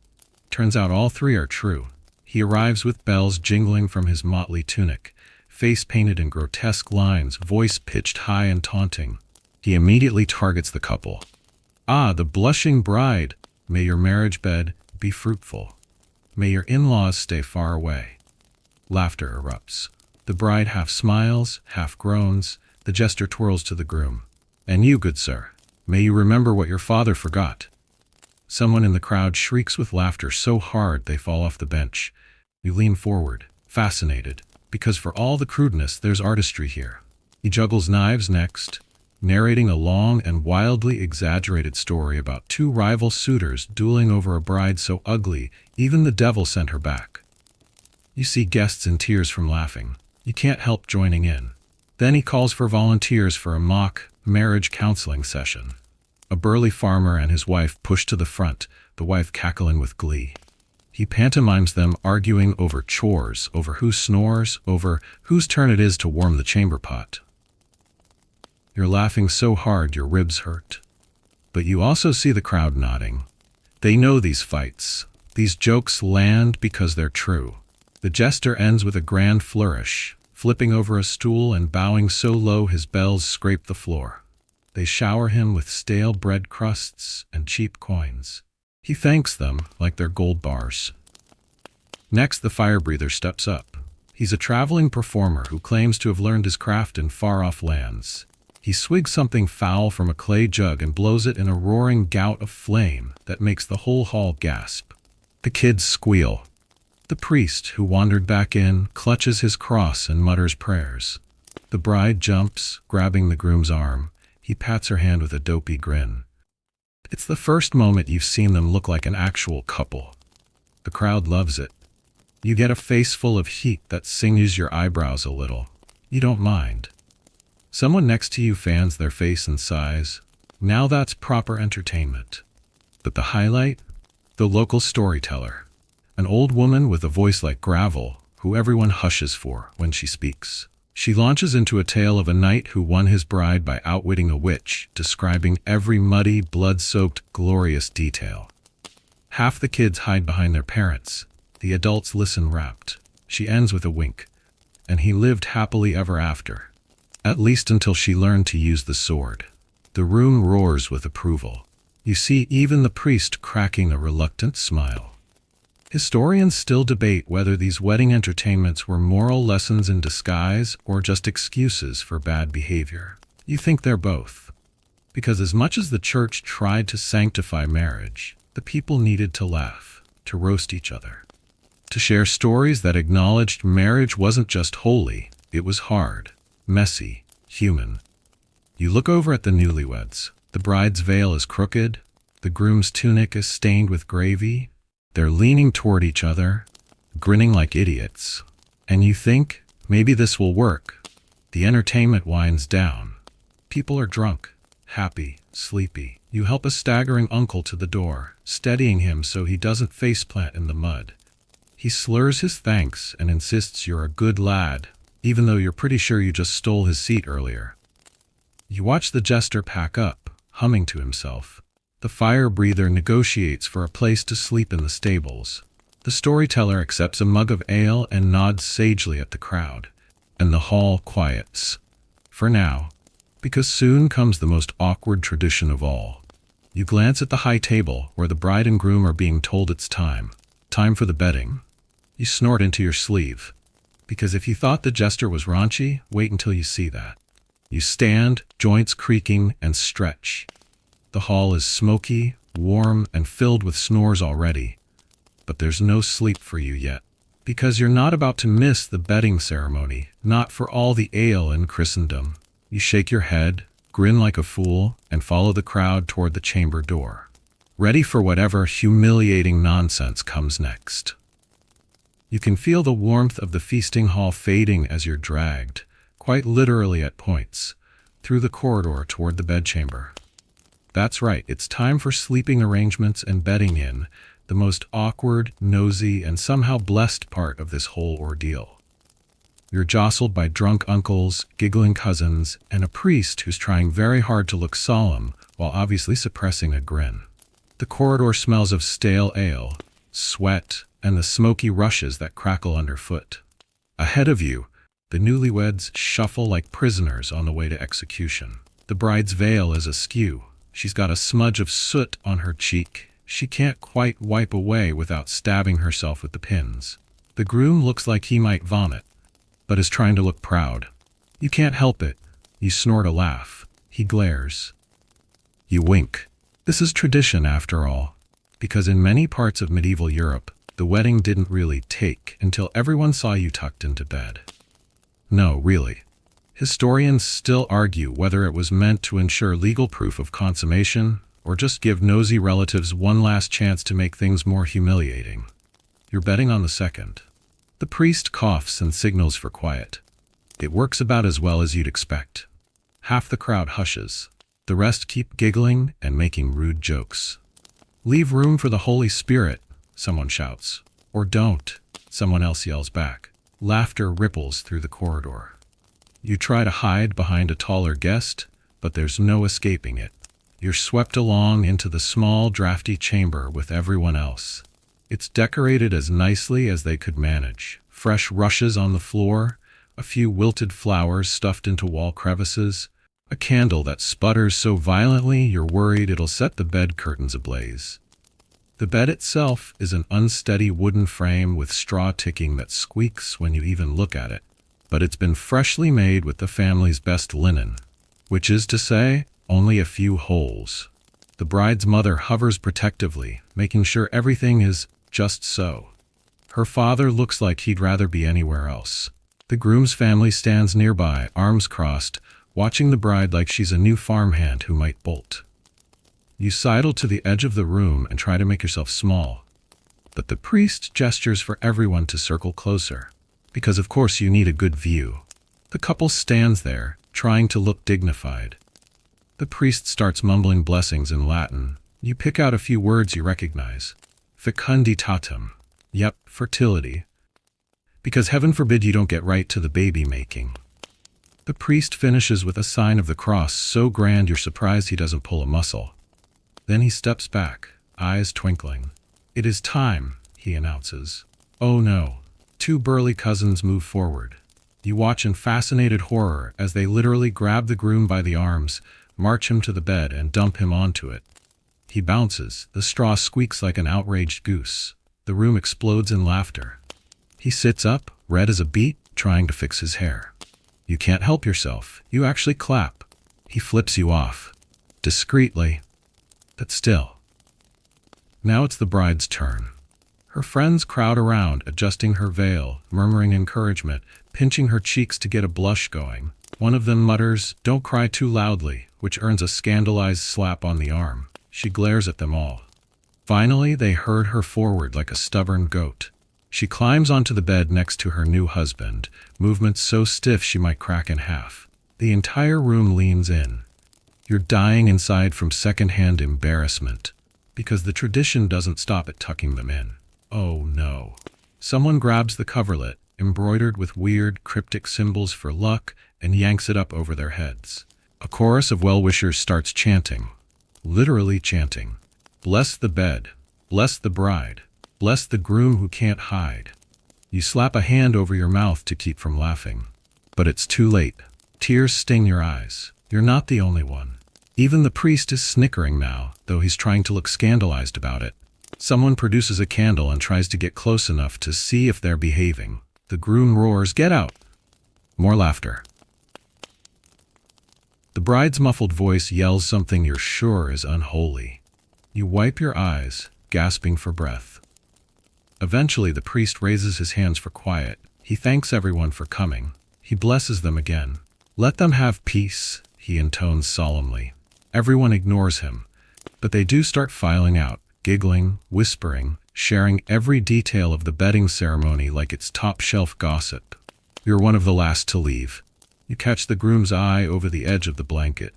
Turns out all three are true. He arrives with bells jingling from his motley tunic, face painted in grotesque lines, voice pitched high and taunting. He immediately targets the couple. "Ah, the blushing bride! May your marriage bed be fruitful. May your in-laws stay far away." Laughter erupts. The bride half smiles, half groans. The jester twirls to the groom. "And you, good sir, may you remember what your father forgot." Someone in the crowd shrieks with laughter so hard they fall off the bench. You lean forward, fascinated, because for all the crudeness, there's artistry here. He juggles knives next, narrating a long and wildly exaggerated story about two rival suitors dueling over a bride so ugly, even the devil sent her back. You see guests in tears from laughing. You can't help joining in. Then he calls for volunteers for a mock marriage counseling session. A burly farmer and his wife push to the front, the wife cackling with glee. He pantomimes them arguing over chores, over who snores, over whose turn it is to warm the chamber pot. You're laughing so hard your ribs hurt. But you also see the crowd nodding. They know these fights. These jokes land because they're true. The jester ends with a grand flourish, flipping over a stool and bowing so low his bells scrape the floor. They shower him with stale bread crusts and cheap coins. He thanks them like they're gold bars. Next, the fire breather steps up. He's a traveling performer who claims to have learned his craft in far-off lands. He swigs something foul from a clay jug and blows it in a roaring gout of flame that makes the whole hall gasp. The kids squeal. The priest, who wandered back in, clutches his cross and mutters prayers. The bride jumps, grabbing the groom's arm. He pats her hand with a dopey grin. It's the first moment you've seen them look like an actual couple. The crowd loves it. You get a face full of heat that singes your eyebrows a little. You don't mind. Someone next to you fans their face and sighs. Now that's proper entertainment. But the highlight? The local storyteller. An old woman with a voice like gravel, who everyone hushes for when she speaks. She launches into a tale of a knight who won his bride by outwitting a witch, describing every muddy, blood-soaked, glorious detail. Half the kids hide behind their parents. The adults listen rapt. She ends with a wink. And he lived happily ever after. At least until she learned to use the sword. The room roars with approval. You see even the priest cracking a reluctant smile. Historians still debate whether these wedding entertainments were moral lessons in disguise or just excuses for bad behavior. You think they're both. Because as much as the church tried to sanctify marriage, the people needed to laugh, to roast each other, to share stories that acknowledged marriage wasn't just holy, it was hard, messy, human. You look over at the newlyweds. The bride's veil is crooked, the groom's tunic is stained with gravy. They're leaning toward each other, grinning like idiots. And you think, maybe this will work. The entertainment winds down. People are drunk, happy, sleepy. You help a staggering uncle to the door, steadying him so he doesn't faceplant in the mud. He slurs his thanks and insists you're a good lad, even though you're pretty sure you just stole his seat earlier. You watch the jester pack up, humming to himself. The fire breather negotiates for a place to sleep in the stables. The storyteller accepts a mug of ale and nods sagely at the crowd, and the hall quiets. For now, because soon comes the most awkward tradition of all. You glance at the high table where the bride and groom are being told it's time. Time for the bedding. You snort into your sleeve. Because if you thought the jester was raunchy, wait until you see that. You stand, joints creaking, and stretch. The hall is smoky, warm, and filled with snores already. But there's no sleep for you yet. Because you're not about to miss the bedding ceremony, not for all the ale in Christendom. You shake your head, grin like a fool, and follow the crowd toward the chamber door, ready for whatever humiliating nonsense comes next. You can feel the warmth of the feasting hall fading as you're dragged, quite literally at points, through the corridor toward the bedchamber. That's right, it's time for sleeping arrangements and bedding in, the most awkward, nosy, and somehow blessed part of this whole ordeal. You're jostled by drunk uncles, giggling cousins, and a priest who's trying very hard to look solemn while obviously suppressing a grin. The corridor smells of stale ale, sweat, and the smoky rushes that crackle underfoot. Ahead of you, the newlyweds shuffle like prisoners on the way to execution. The bride's veil is askew. She's got a smudge of soot on her cheek she can't quite wipe away without stabbing herself with the pins. The groom looks like he might vomit, but is trying to look proud. You can't help it. You snort a laugh. He glares. You wink. This is tradition, after all, because in many parts of medieval Europe, the wedding didn't really take until everyone saw you tucked into bed. No, really. Historians still argue whether it was meant to ensure legal proof of consummation or just give nosy relatives one last chance to make things more humiliating. You're betting on the second. The priest coughs and signals for quiet. It works about as well as you'd expect. Half the crowd hushes. The rest keep giggling and making rude jokes. Leave room for the Holy Spirit, someone shouts. Or don't, someone else yells back. Laughter ripples through the corridor. You try to hide behind a taller guest, but there's no escaping it. You're swept along into the small, drafty chamber with everyone else. It's decorated as nicely as they could manage. Fresh rushes on the floor, a few wilted flowers stuffed into wall crevices, a candle that sputters so violently you're worried it'll set the bed curtains ablaze. The bed itself is an unsteady wooden frame with straw ticking that squeaks when you even look at it. But it's been freshly made with the family's best linen, which is to say, only a few holes. The bride's mother hovers protectively, making sure everything is just so. Her father looks like he'd rather be anywhere else. The groom's family stands nearby, arms crossed, watching the bride like she's a new farmhand who might bolt. You sidle to the edge of the room and try to make yourself small. But the priest gestures for everyone to circle closer, because of course you need a good view. The couple stands there, trying to look dignified. The priest starts mumbling blessings in Latin. You pick out a few words you recognize. Fecunditatem. Yep, fertility. Because heaven forbid you don't get right to the baby making. The priest finishes with a sign of the cross so grand you're surprised he doesn't pull a muscle. Then he steps back, eyes twinkling. It is time, he announces. Oh no. Two burly cousins move forward. You watch in fascinated horror as they literally grab the groom by the arms, march him to the bed, and dump him onto it. He bounces. The straw squeaks like an outraged goose. The room explodes in laughter. He sits up, red as a beet, trying to fix his hair. You can't help yourself. You actually clap. He flips you off. Discreetly, but still. Now it's the bride's turn. Her friends crowd around, adjusting her veil, murmuring encouragement, pinching her cheeks to get a blush going. One of them mutters, "Don't cry too loudly," which earns a scandalized slap on the arm. She glares at them all. Finally, they herd her forward like a stubborn goat. She climbs onto the bed next to her new husband, movements so stiff she might crack in half. The entire room leans in. You're dying inside from secondhand embarrassment, because the tradition doesn't stop at tucking them in. Oh no. Someone grabs the coverlet, embroidered with weird, cryptic symbols for luck, and yanks it up over their heads. A chorus of well-wishers starts chanting. Literally chanting. Bless the bed. Bless the bride. Bless the groom who can't hide. You slap a hand over your mouth to keep from laughing. But it's too late. Tears sting your eyes. You're not the only one. Even the priest is snickering now, though he's trying to look scandalized about it. Someone produces a candle and tries to get close enough to see if they're behaving. The groom roars, "Get out!" More laughter. The bride's muffled voice yells something you're sure is unholy. You wipe your eyes, gasping for breath. Eventually, the priest raises his hands for quiet. He thanks everyone for coming. He blesses them again. "Let them have peace," he intones solemnly. Everyone ignores him, but they do start filing out, giggling, whispering, sharing every detail of the bedding ceremony like it's top-shelf gossip. You're one of the last to leave. You catch the groom's eye over the edge of the blanket.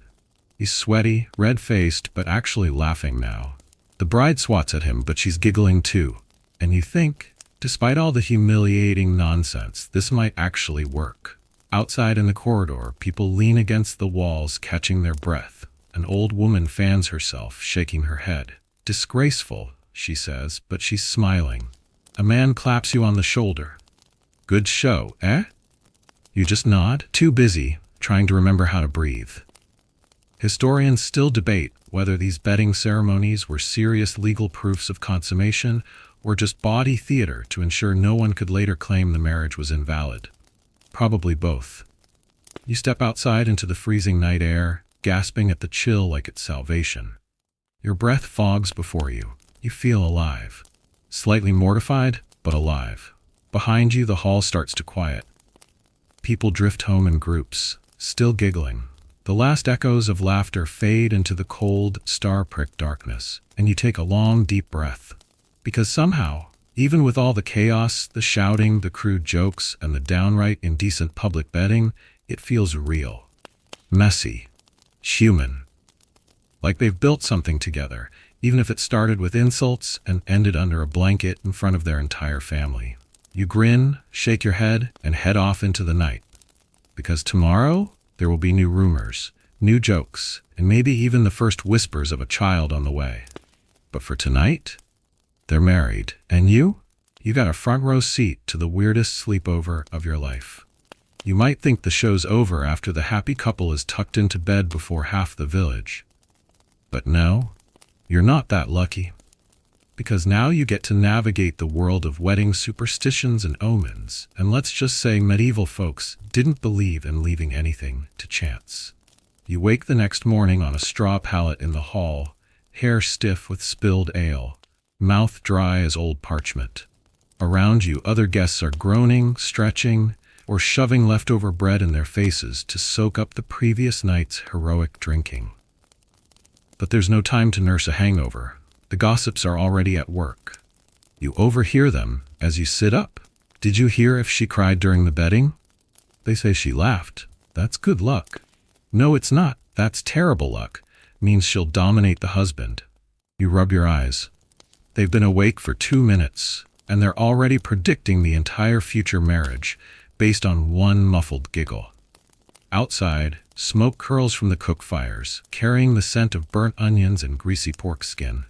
He's sweaty, red-faced, but actually laughing now. The bride swats at him, but she's giggling too. And you think, despite all the humiliating nonsense, this might actually work. Outside in the corridor, people lean against the walls, catching their breath. An old woman fans herself, shaking her head. "Disgraceful," she says, but she's smiling. A man claps you on the shoulder. "Good show, eh?" You just nod, too busy, trying to remember how to breathe. Historians still debate whether these bedding ceremonies were serious legal proofs of consummation or just bawdy theater to ensure no one could later claim the marriage was invalid. Probably both. You step outside into the freezing night air, gasping at the chill like it's salvation. Your breath fogs before you. You feel alive. Slightly mortified, but alive. Behind you, the hall starts to quiet. People drift home in groups, still giggling. The last echoes of laughter fade into the cold, star-pricked darkness, and you take a long, deep breath. Because somehow, even with all the chaos, the shouting, the crude jokes, and the downright indecent public bedding, it feels real. Messy. Human. Like they've built something together, even if it started with insults and ended under a blanket in front of their entire family. You grin, shake your head, and head off into the night. Because tomorrow, there will be new rumors, new jokes, and maybe even the first whispers of a child on the way. But for tonight, they're married. And you? You got a front row seat to the weirdest sleepover of your life. You might think the show's over after the happy couple is tucked into bed before half the village. But no, you're not that lucky. Because now you get to navigate the world of wedding superstitions and omens, and let's just say medieval folks didn't believe in leaving anything to chance. You wake the next morning on a straw pallet in the hall, hair stiff with spilled ale, mouth dry as old parchment. Around you, other guests are groaning, stretching, or shoving leftover bread in their faces to soak up the previous night's heroic drinking. But there's no time to nurse a hangover. The gossips are already at work. You overhear them as you sit up. "Did you hear if she cried during the bedding?" They say she laughed. "That's good luck." "No, it's not. That's terrible luck. Means she'll dominate the husband." You rub your eyes. They've been awake for 2 minutes, and they're already predicting the entire future marriage based on one muffled giggle. Outside, smoke curls from the cook fires, carrying the scent of burnt onions and greasy pork skin.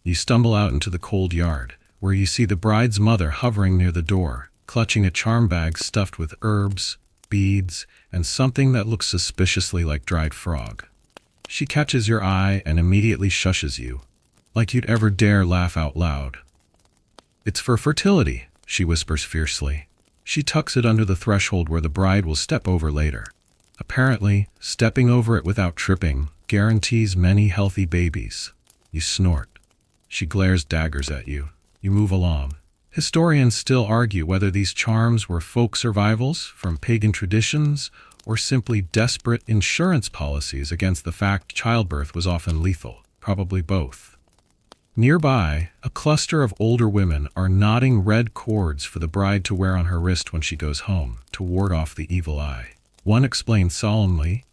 You stumble out into the cold yard, where you see the bride's mother hovering near the door, clutching a charm bag stuffed with herbs, beads, and something that looks suspiciously like dried frog. She catches your eye and immediately shushes you, like you'd ever dare laugh out loud. "It's for fertility," she whispers fiercely. She tucks it under the threshold where the bride will step over later. Apparently, stepping over it without tripping guarantees many healthy babies. You snort. She glares daggers at you. You move along. Historians still argue whether these charms were folk survivals from pagan traditions or simply desperate insurance policies against the fact childbirth was often lethal. Probably both. Nearby, a cluster of older women are knotting red cords for the bride to wear on her wrist when she goes home, to ward off the evil eye. One explains solemnly,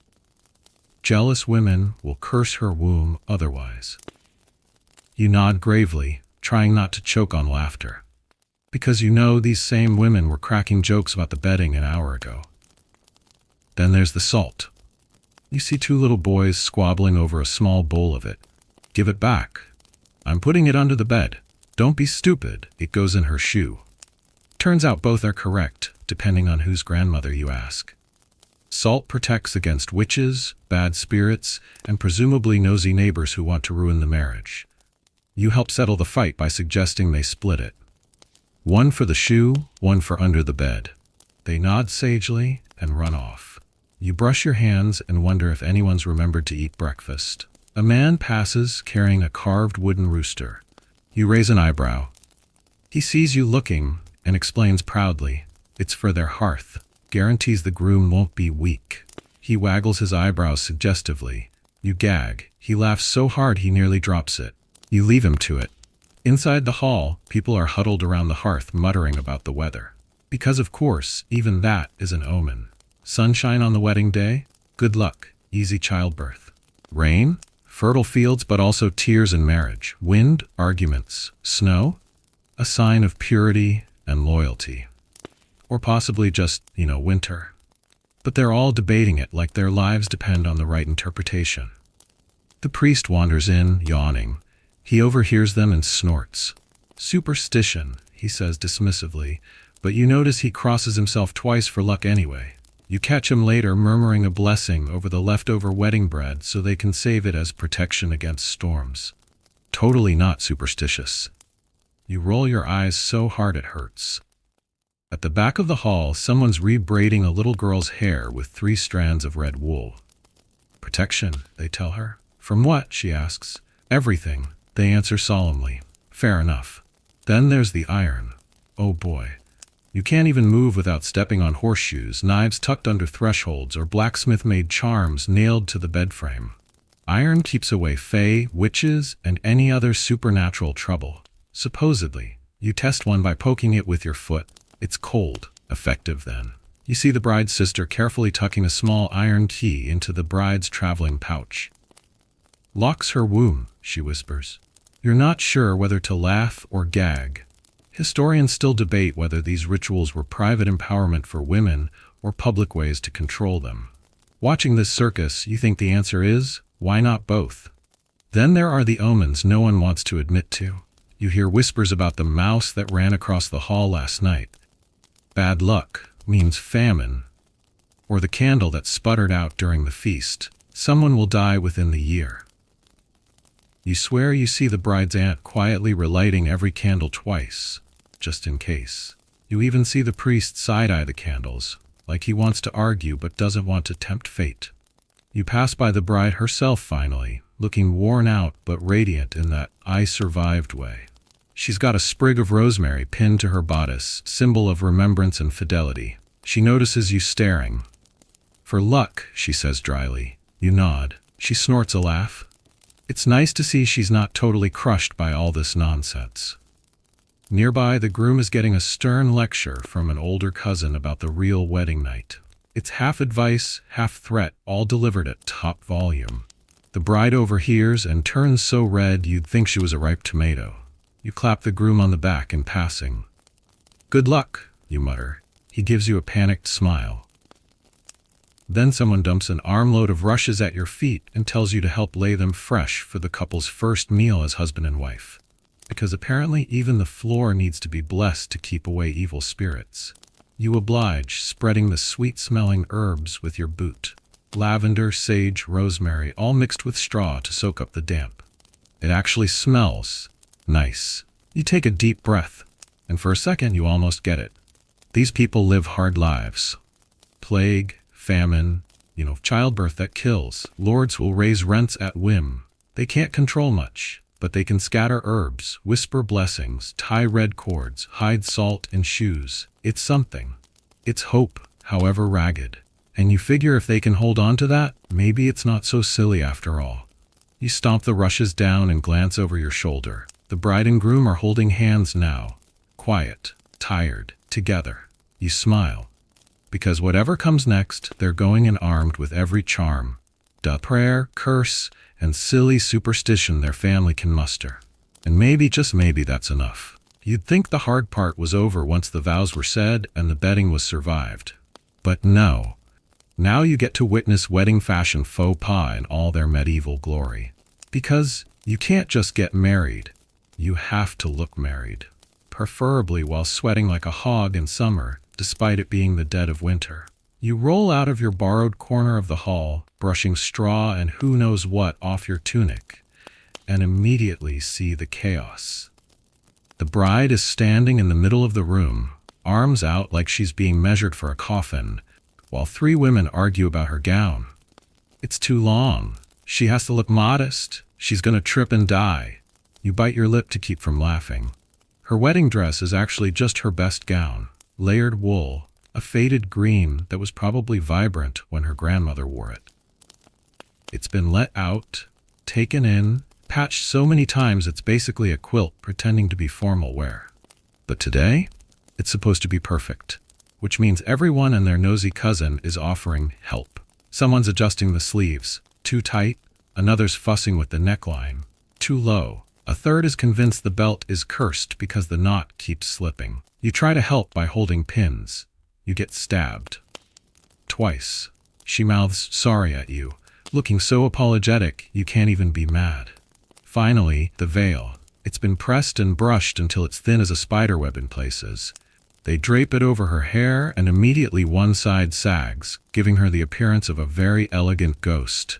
"Jealous women will curse her womb otherwise." You nod gravely, trying not to choke on laughter. Because you know these same women were cracking jokes about the bedding an hour ago. Then there's the salt. You see 2 little boys squabbling over a small bowl of it. "Give it back." "I'm putting it under the bed." Don't be stupid, it goes in her shoe. Turns out both are correct, depending on whose grandmother you ask. Salt protects against witches, bad spirits, and presumably nosy neighbors who want to ruin the marriage. You help settle the fight by suggesting they split it. One for the shoe, one for under the bed. They nod sagely and run off. You brush your hands and wonder if anyone's remembered to eat breakfast. A man passes carrying a carved wooden rooster. You raise an eyebrow. He sees you looking and explains proudly, it's for their hearth. Guarantees the groom won't be weak. He waggles his eyebrows suggestively. You gag. He laughs so hard he nearly drops it. You leave him to it. Inside the hall, people are huddled around the hearth muttering about the weather. Because of course, even that is an omen. Sunshine on the wedding day? Good luck. Easy childbirth. Rain? Fertile fields but also tears and marriage. Wind? Arguments. Snow? A sign of purity and loyalty. Or possibly just, winter. But they're all debating it like their lives depend on the right interpretation. The priest wanders in, yawning. He overhears them and snorts. Superstition, he says dismissively, but you notice he crosses himself twice for luck anyway. You catch him later murmuring a blessing over the leftover wedding bread so they can save it as protection against storms. Totally not superstitious. You roll your eyes so hard it hurts. At the back of the hall, someone's rebraiding a little girl's hair with 3 strands of red wool. Protection, they tell her. From what, she asks. Everything, they answer solemnly. Fair enough. Then there's the iron. Oh boy. You can't even move without stepping on horseshoes, knives tucked under thresholds, or blacksmith-made charms nailed to the bed frame. Iron keeps away fae, witches, and any other supernatural trouble. Supposedly. You test one by poking it with your foot. It's cold. Effective then. You see the bride's sister carefully tucking a small iron key into the bride's traveling pouch. Locks her womb, she whispers. You're not sure whether to laugh or gag. Historians still debate whether these rituals were private empowerment for women or public ways to control them. Watching this circus, you think the answer is, why not both? Then there are the omens no one wants to admit to. You hear whispers about the mouse that ran across the hall last night. Bad luck means famine. Or the candle that sputtered out during the feast. Someone will die within the year. You swear you see the bride's aunt quietly relighting every candle twice, just in case. You even see the priest side-eye the candles, like he wants to argue but doesn't want to tempt fate. You pass by the bride herself finally, looking worn out but radiant in that I survived way. She's got a sprig of rosemary pinned to her bodice, symbol of remembrance and fidelity. She notices you staring. For luck, she says dryly. You nod. She snorts a laugh. It's nice to see she's not totally crushed by all this nonsense. Nearby, the groom is getting a stern lecture from an older cousin about the real wedding night. It's half advice, half threat, all delivered at top volume. The bride overhears and turns so red you'd think she was a ripe tomato. You clap the groom on the back in passing. Good luck, you mutter. He gives you a panicked smile. Then someone dumps an armload of rushes at your feet and tells you to help lay them fresh for the couple's first meal as husband and wife. Because apparently even the floor needs to be blessed to keep away evil spirits. You oblige, spreading the sweet-smelling herbs with your boot. Lavender, sage, rosemary, all mixed with straw to soak up the damp. It actually smells nice. You take a deep breath, and for a second you almost get it. These people live hard lives. Plague, famine, childbirth that kills. Lords will raise rents at whim. They can't control much, but they can scatter herbs, whisper blessings, tie red cords, hide salt in shoes. It's something. It's hope, however ragged. And you figure if they can hold on to that, maybe it's not so silly after all. You stomp the rushes down and glance over your shoulder. The bride and groom are holding hands now. Quiet, tired, together. You smile. Because whatever comes next, they're going in armed with every charm, prayer, curse, and silly superstition their family can muster. And maybe, just maybe, that's enough. You'd think the hard part was over once the vows were said and the bedding was survived. But no. Now you get to witness wedding fashion faux pas in all their medieval glory. Because you can't just get married. You have to look married, preferably while sweating like a hog in summer, despite it being the dead of winter. You roll out of your borrowed corner of the hall, brushing straw and who knows what off your tunic, and immediately see the chaos. The bride is standing in the middle of the room, arms out like she's being measured for a coffin, while three women argue about her gown. It's too long. She has to look modest. She's gonna trip and die. You bite your lip to keep from laughing. Her wedding dress is actually just her best gown, layered wool, a faded green that was probably vibrant when her grandmother wore it. It's been let out, taken in, patched so many times it's basically a quilt pretending to be formal wear. But today, it's supposed to be perfect, which means everyone and their nosy cousin is offering help. Someone's adjusting the sleeves, too tight, another's fussing with the neckline, too low. A third is convinced the belt is cursed because the knot keeps slipping. You try to help by holding pins. You get stabbed. Twice. She mouths sorry at you, looking so apologetic you can't even be mad. Finally, the veil. It's been pressed and brushed until it's thin as a spiderweb in places. They drape it over her hair and immediately one side sags, giving her the appearance of a very elegant ghost.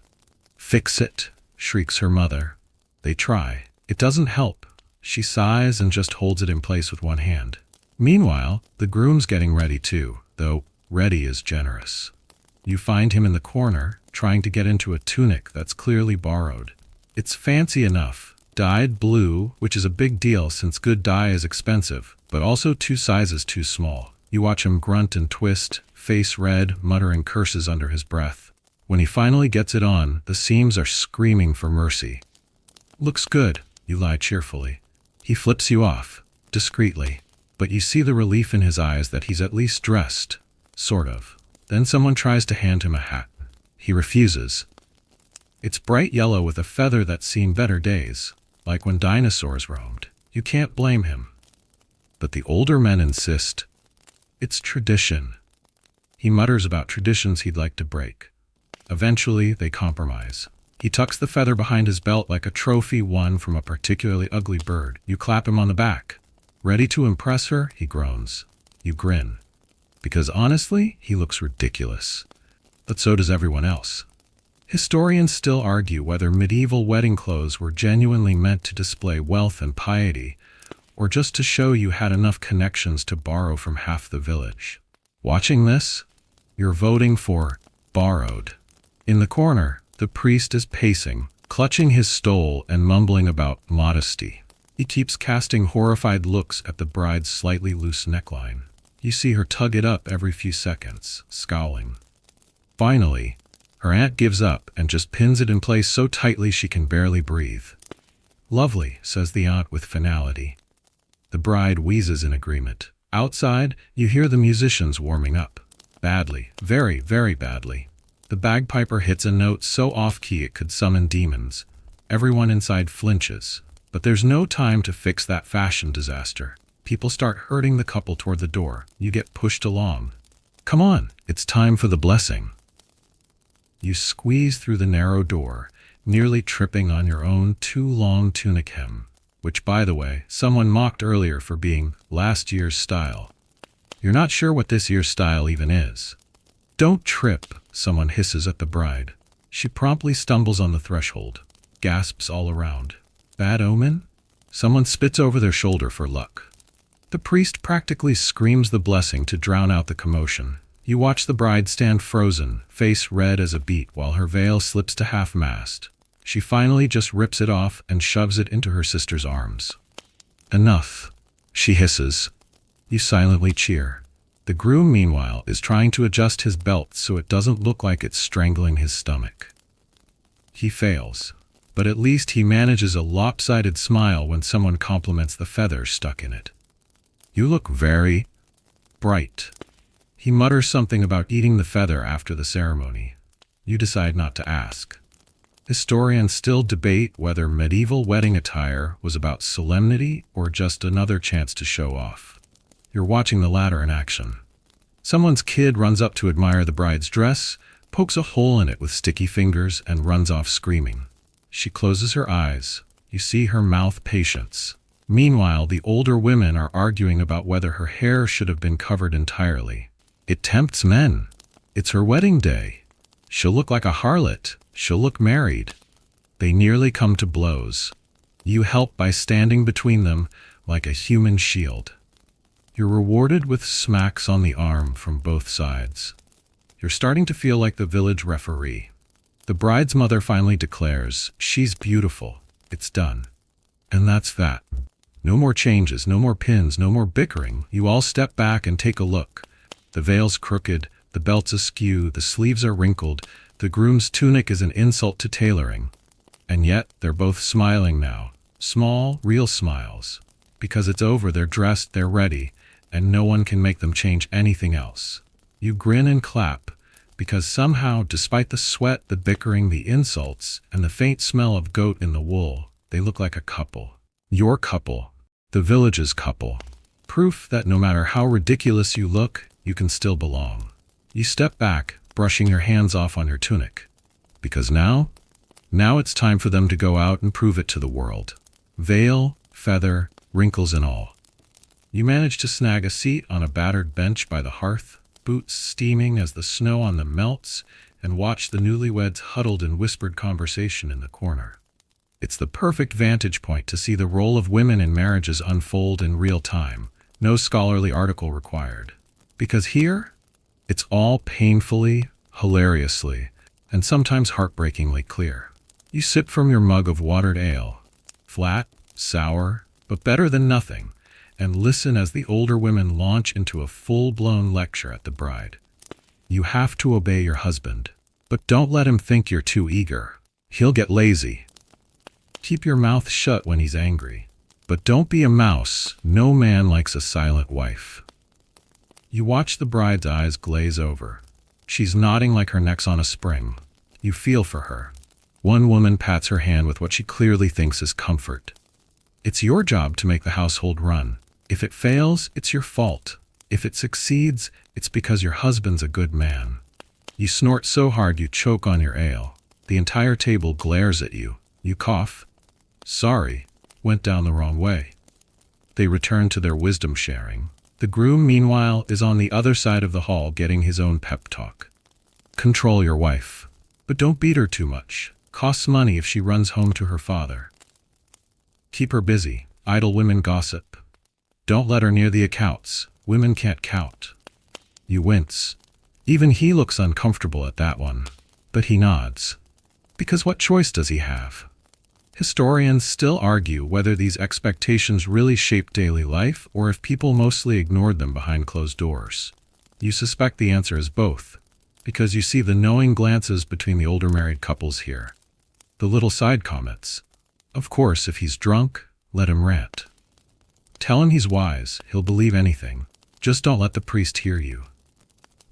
"Fix it," shrieks her mother. They try. It doesn't help. She sighs and just holds it in place with one hand. Meanwhile, the groom's getting ready too, though ready is generous. You find him in the corner, trying to get into a tunic that's clearly borrowed. It's fancy enough, dyed blue, which is a big deal since good dye is expensive, but also 2 sizes too small. You watch him grunt and twist, face red, muttering curses under his breath. When he finally gets it on, the seams are screaming for mercy. "Looks good," you lie cheerfully. He flips you off, discreetly, but you see the relief in his eyes that he's at least dressed, sort of. Then someone tries to hand him a hat. He refuses. It's bright yellow with a feather that's seen better days, like when dinosaurs roamed. You can't blame him. But the older men insist. It's tradition. He mutters about traditions he'd like to break. Eventually, they compromise. He tucks the feather behind his belt like a trophy won from a particularly ugly bird. You clap him on the back. Ready to impress her, he groans. You grin. Because honestly, he looks ridiculous. But so does everyone else. Historians still argue whether medieval wedding clothes were genuinely meant to display wealth and piety, or just to show you had enough connections to borrow from half the village. Watching this, you're voting for borrowed. In the corner, the priest is pacing, clutching his stole and mumbling about modesty. He keeps casting horrified looks at the bride's slightly loose neckline. You see her tug it up every few seconds, scowling. Finally, her aunt gives up and just pins it in place so tightly she can barely breathe. "Lovely," says the aunt with finality. The bride wheezes in agreement. Outside, you hear the musicians warming up. Badly, very, very badly. The bagpiper hits a note so off-key it could summon demons. Everyone inside flinches. But there's no time to fix that fashion disaster. People start herding the couple toward the door. You get pushed along. "Come on, it's time for the blessing." You squeeze through the narrow door, nearly tripping on your own too long tunic hem, which, by the way, someone mocked earlier for being last year's style. You're not sure what this year's style even is. "Don't trip," someone hisses at the bride. She promptly stumbles on the threshold. Gasps all around. Bad omen? Someone spits over their shoulder for luck. The priest practically screams the blessing to drown out the commotion. You watch the bride stand frozen, face red as a beet, while her veil slips to half-mast. She finally just rips it off and shoves it into her sister's arms. "Enough," she hisses. You silently cheer. The groom, meanwhile, is trying to adjust his belt so it doesn't look like it's strangling his stomach. He fails, but at least he manages a lopsided smile when someone compliments the feather stuck in it. "You look very bright." He mutters something about eating the feather after the ceremony. You decide not to ask. Historians still debate whether medieval wedding attire was about solemnity or just another chance to show off. You're watching the latter in action. Someone's kid runs up to admire the bride's dress, pokes a hole in it with sticky fingers, and runs off screaming. She closes her eyes. You see her mouth patience. Meanwhile, the older women are arguing about whether her hair should have been covered entirely. It tempts men. It's her wedding day. She'll look like a harlot. She'll look married. They nearly come to blows. You help by standing between them like a human shield. You're rewarded with smacks on the arm from both sides. You're starting to feel like the village referee. The bride's mother finally declares, "She's beautiful. It's done." And that's that. No more changes, no more pins, no more bickering. You all step back and take a look. The veil's crooked, the belt's askew, the sleeves are wrinkled, the groom's tunic is an insult to tailoring. And yet, they're both smiling now. Small, real smiles. Because it's over, they're dressed, they're ready, and no one can make them change anything else. You grin and clap, because somehow, despite the sweat, the bickering, the insults, and the faint smell of goat in the wool, they look like a couple. Your couple. The village's couple. Proof that no matter how ridiculous you look, you can still belong. You step back, brushing your hands off on your tunic. Because now it's time for them to go out and prove it to the world. Veil, feather, wrinkles and all. You manage to snag a seat on a battered bench by the hearth, boots steaming as the snow on them melts, and watch the newlyweds huddled in whispered conversation in the corner. It's the perfect vantage point to see the role of women in marriages unfold in real time. No scholarly article required. Because here, it's all painfully, hilariously, and sometimes heartbreakingly clear. You sip from your mug of watered ale, flat, sour, but better than nothing, and listen as the older women launch into a full-blown lecture at the bride. You have to obey your husband, but don't let him think you're too eager. He'll get lazy. Keep your mouth shut when he's angry, but don't be a mouse. No man likes a silent wife. You watch the bride's eyes glaze over. She's nodding like her neck's on a spring. You feel for her. One woman pats her hand with what she clearly thinks is comfort. It's your job to make the household run. If it fails, it's your fault. If it succeeds, it's because your husband's a good man. You snort so hard you choke on your ale. The entire table glares at you. You cough. Sorry, went down the wrong way. They return to their wisdom sharing. The groom, meanwhile, is on the other side of the hall getting his own pep talk. Control your wife, but don't beat her too much. Costs money if she runs home to her father. Keep her busy. Idle women gossip. Don't let her near the accounts. Women can't count. You wince. Even he looks uncomfortable at that one, but he nods. Because what choice does he have? Historians still argue whether these expectations really shaped daily life or if people mostly ignored them behind closed doors. You suspect the answer is both, because you see the knowing glances between the older married couples here. The little side comments. Of course, if he's drunk, let him rant. Tell him he's wise, he'll believe anything. Just don't let the priest hear you.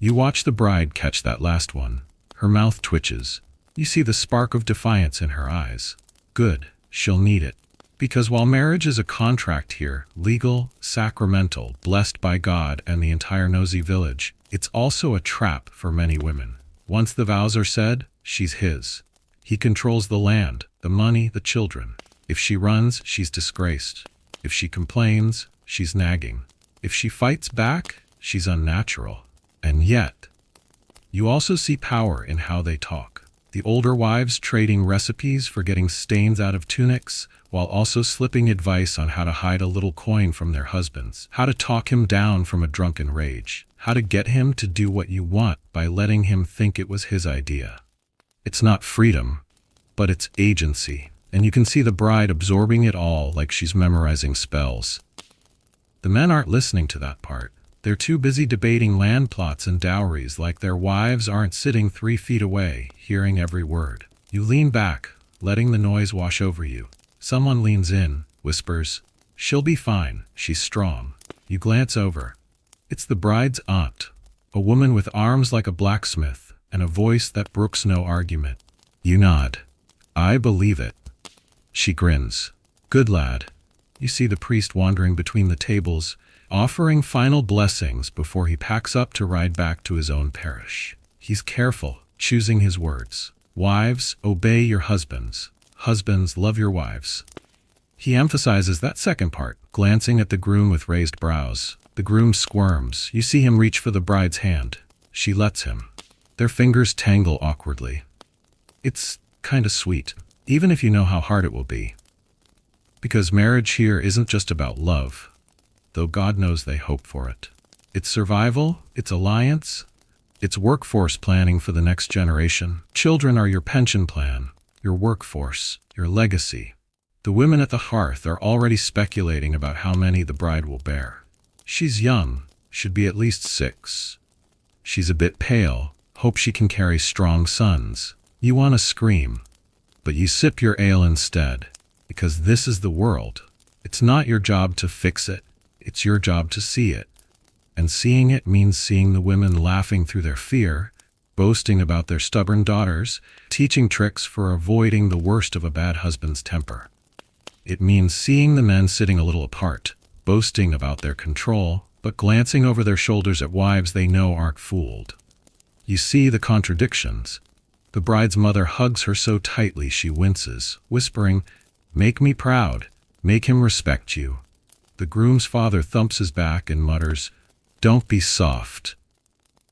You watch the bride catch that last one. Her mouth twitches. You see the spark of defiance in her eyes. Good, she'll need it. Because while marriage is a contract here, legal, sacramental, blessed by God and the entire nosy village, it's also a trap for many women. Once the vows are said, she's his. He controls the land, the money, the children. If she runs, she's disgraced. If she complains, she's nagging. If she fights back, she's unnatural. And yet, you also see power in how they talk. The older wives trading recipes for getting stains out of tunics, while also slipping advice on how to hide a little coin from their husbands, how to talk him down from a drunken rage, how to get him to do what you want by letting him think it was his idea. It's not freedom, but it's agency, and you can see the bride absorbing it all like she's memorizing spells. The men aren't listening to that part. They're too busy debating land plots and dowries like their wives aren't sitting 3 feet away, hearing every word. You lean back, letting the noise wash over you. Someone leans in, whispers, "She'll be fine, she's strong." You glance over. It's the bride's aunt, a woman with arms like a blacksmith and a voice that brooks no argument. You nod. "I believe it." She grins. "Good lad." You see the priest wandering between the tables, offering final blessings before he packs up to ride back to his own parish. He's careful, choosing his words. Wives, obey your husbands. Husbands, love your wives. He emphasizes that second part, glancing at the groom with raised brows. The groom squirms. You see him reach for the bride's hand. She lets him. Their fingers tangle awkwardly. It's kinda sweet, even if you know how hard it will be. Because marriage here isn't just about love, though God knows they hope for it. It's survival, it's alliance, it's workforce planning for the next generation. Children are your pension plan, your workforce, your legacy. The women at the hearth are already speculating about how many the bride will bear. She's young, should be at least 6. She's a bit pale, hope she can carry strong sons. You want to scream, but you sip your ale instead, because this is the world. It's not your job to fix it, it's your job to see it. And seeing it means seeing the women laughing through their fear, boasting about their stubborn daughters, teaching tricks for avoiding the worst of a bad husband's temper. It means seeing the men sitting a little apart, boasting about their control, but glancing over their shoulders at wives they know aren't fooled. You see the contradictions. The bride's mother hugs her so tightly she winces, whispering, "Make me proud, make him respect you." The groom's father thumps his back and mutters, "Don't be soft."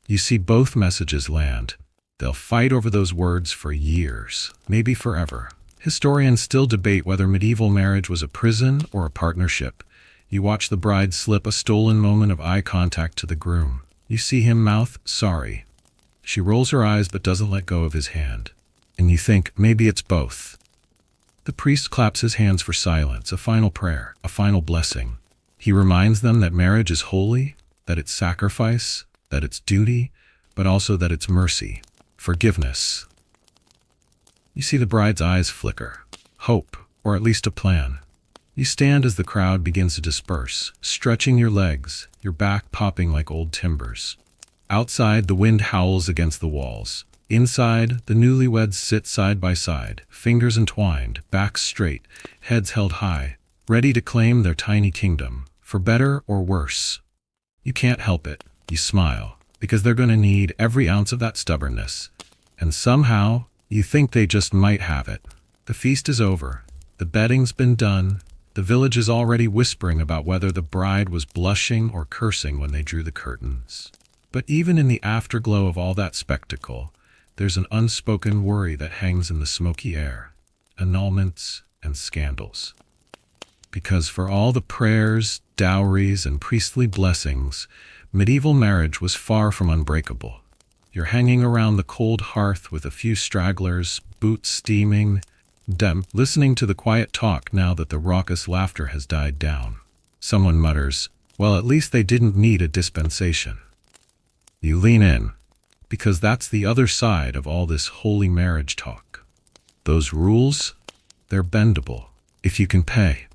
You see both messages land. They'll fight over those words for years, maybe forever. Historians still debate whether medieval marriage was a prison or a partnership. You watch the bride slip a stolen moment of eye contact to the groom. You see him mouth, "Sorry." She rolls her eyes but doesn't let go of his hand. And you think, maybe it's both. The priest claps his hands for silence, a final prayer, a final blessing. He reminds them that marriage is holy, that it's sacrifice, that it's duty, but also that it's mercy, forgiveness. You see the bride's eyes flicker. Hope, or at least a plan. You stand as the crowd begins to disperse, stretching your legs, your back popping like old timbers. Outside, the wind howls against the walls. Inside, the newlyweds sit side by side, fingers entwined, backs straight, heads held high, ready to claim their tiny kingdom, for better or worse. You can't help it. You smile, because they're going to need every ounce of that stubbornness. And somehow, you think they just might have it. The feast is over. The bedding's been done. The village is already whispering about whether the bride was blushing or cursing when they drew the curtains. But even in the afterglow of all that spectacle, there's an unspoken worry that hangs in the smoky air. Annulments and scandals. Because for all the prayers, dowries, and priestly blessings, medieval marriage was far from unbreakable. You're hanging around the cold hearth with a few stragglers, boots steaming, listening to the quiet talk now that the raucous laughter has died down. Someone mutters, "Well, at least they didn't need a dispensation." You lean in, because that's the other side of all this holy marriage talk. Those rules, they're bendable, if you can pay.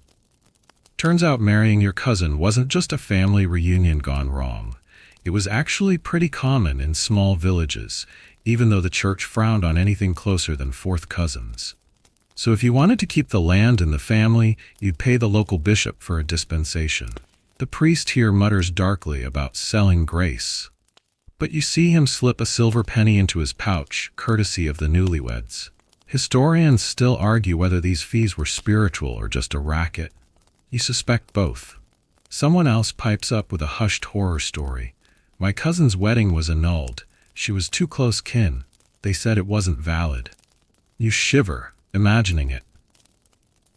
Turns out marrying your cousin wasn't just a family reunion gone wrong. It was actually pretty common in small villages, even though the church frowned on anything closer than fourth cousins. So if you wanted to keep the land in the family, you'd pay the local bishop for a dispensation. The priest here mutters darkly about selling grace. But you see him slip a silver penny into his pouch, courtesy of the newlyweds. Historians still argue whether these fees were spiritual or just a racket. You suspect both. Someone else pipes up with a hushed horror story. "My cousin's wedding was annulled. She was too close kin. They said it wasn't valid." You shiver, imagining it.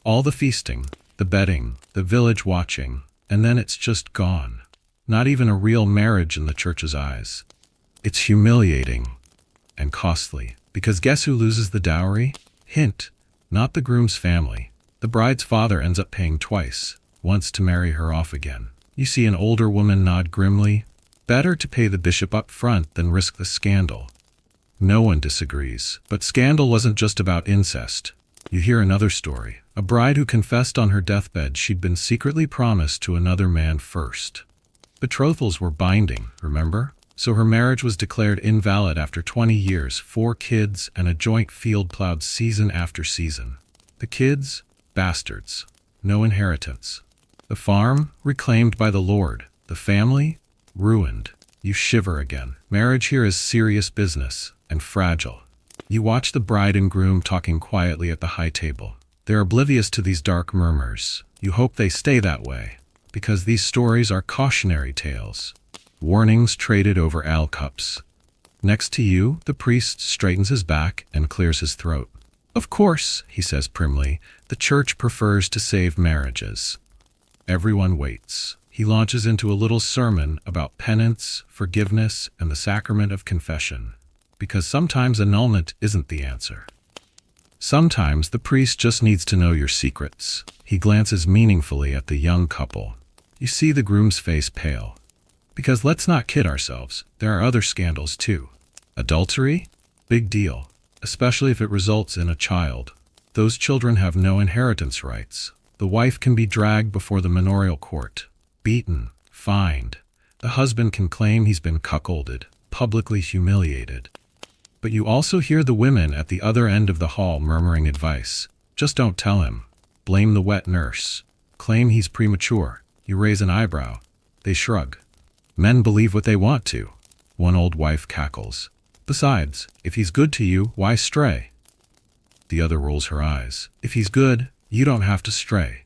All the feasting, the bedding, the village watching, and then it's just gone. Not even a real marriage in the church's eyes. It's humiliating and costly, because guess who loses the dowry? Hint, not the groom's family. The bride's father ends up paying twice, once to marry her off again. You see an older woman nod grimly. Better to pay the bishop up front than risk the scandal. No one disagrees, but scandal wasn't just about incest. You hear another story. A bride who confessed on her deathbed she'd been secretly promised to another man first. Betrothals were binding, remember? So her marriage was declared invalid after 20 years, 4 kids, and a joint field plowed season after season. The kids? Bastards. No inheritance. The farm? Reclaimed by the Lord. The family? Ruined. You shiver again. Marriage here is serious business, and fragile. You watch the bride and groom talking quietly at the high table. They're oblivious to these dark murmurs. You hope they stay that way, because these stories are cautionary tales. Warnings traded over ale cups. Next to you, the priest straightens his back and clears his throat. Of course, he says primly, the church prefers to save marriages. Everyone waits. He launches into a little sermon about penance, forgiveness, and the sacrament of confession. Because sometimes annulment isn't the answer. Sometimes the priest just needs to know your secrets. He glances meaningfully at the young couple. You see the groom's face pale. Because let's not kid ourselves, there are other scandals too. Adultery? Big deal. Especially if it results in a child. Those children have no inheritance rights. The wife can be dragged before the manorial court, beaten, fined. The husband can claim he's been cuckolded, publicly humiliated. But you also hear the women at the other end of the hall murmuring advice. Just don't tell him. Blame the wet nurse. Claim he's premature. You raise an eyebrow. They shrug. Men believe what they want to. One old wife cackles. Besides, if he's good to you, why stray? The other rolls her eyes. If he's good, you don't have to stray.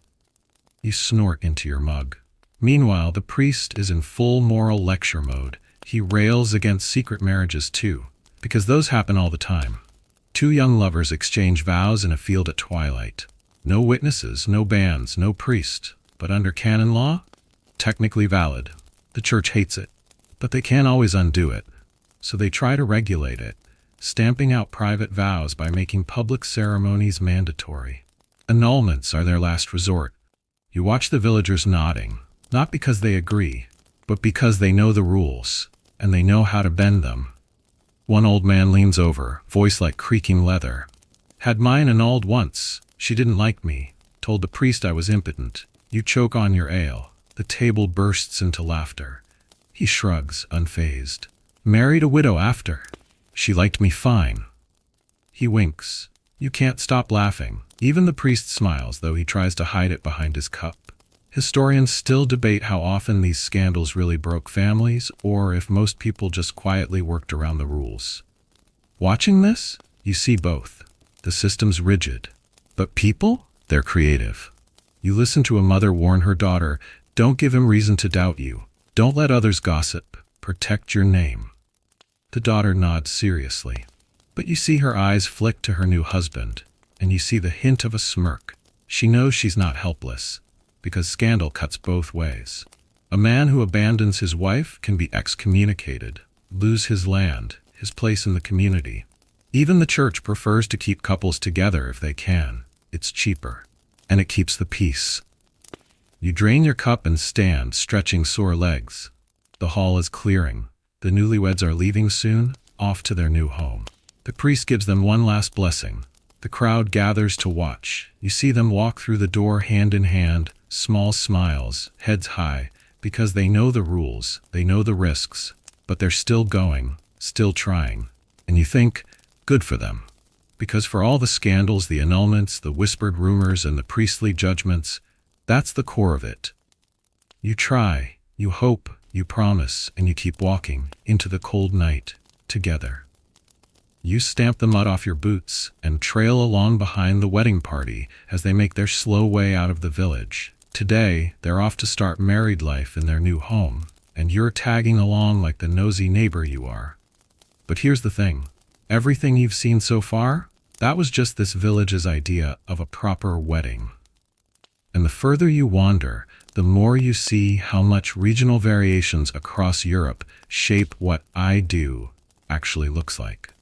You snort into your mug. Meanwhile, the priest is in full moral lecture mode. He rails against secret marriages too, because those happen all the time. Two young lovers exchange vows in a field at twilight. No witnesses, no banns, no priest. But under canon law? Technically valid. The church hates it, but they can't always undo it. So they try to regulate it, stamping out private vows by making public ceremonies mandatory. Annulments are their last resort. You watch the villagers nodding, not because they agree, but because they know the rules, and they know how to bend them. One old man leans over, voice like creaking leather. Had mine annulled once. She didn't like me. Told the priest I was impotent. You choke on your ale. The table bursts into laughter. He shrugs, unfazed. Married a widow after. She liked me fine. He winks. You can't stop laughing. Even the priest smiles, though he tries to hide it behind his cup. Historians still debate how often these scandals really broke families, or if most people just quietly worked around the rules. Watching this, you see both. The system's rigid. But people? They're creative. You listen to a mother warn her daughter, don't give him reason to doubt you. Don't let others gossip. Protect your name. The daughter nods seriously. But you see her eyes flick to her new husband, and you see the hint of a smirk. She knows she's not helpless, because scandal cuts both ways. A man who abandons his wife can be excommunicated, lose his land, his place in the community. Even the church prefers to keep couples together if they can. It's cheaper, and it keeps the peace. You drain your cup and stand, stretching sore legs. The hall is clearing. The newlyweds are leaving soon, off to their new home. The priest gives them one last blessing. The crowd gathers to watch. You see them walk through the door hand in hand, small smiles, heads high, because they know the rules, they know the risks, but they're still going, still trying. And you think, good for them. Because for all the scandals, the annulments, the whispered rumors, and the priestly judgments, that's the core of it. You try, you hope, you promise, and you keep walking into the cold night together. You stamp the mud off your boots and trail along behind the wedding party as they make their slow way out of the village. Today, they're off to start married life in their new home, and you're tagging along like the nosy neighbor you are. But here's the thing. Everything you've seen so far, that was just this village's idea of a proper wedding. And the further you wander, the more you see how much regional variations across Europe shape what I do actually looks like.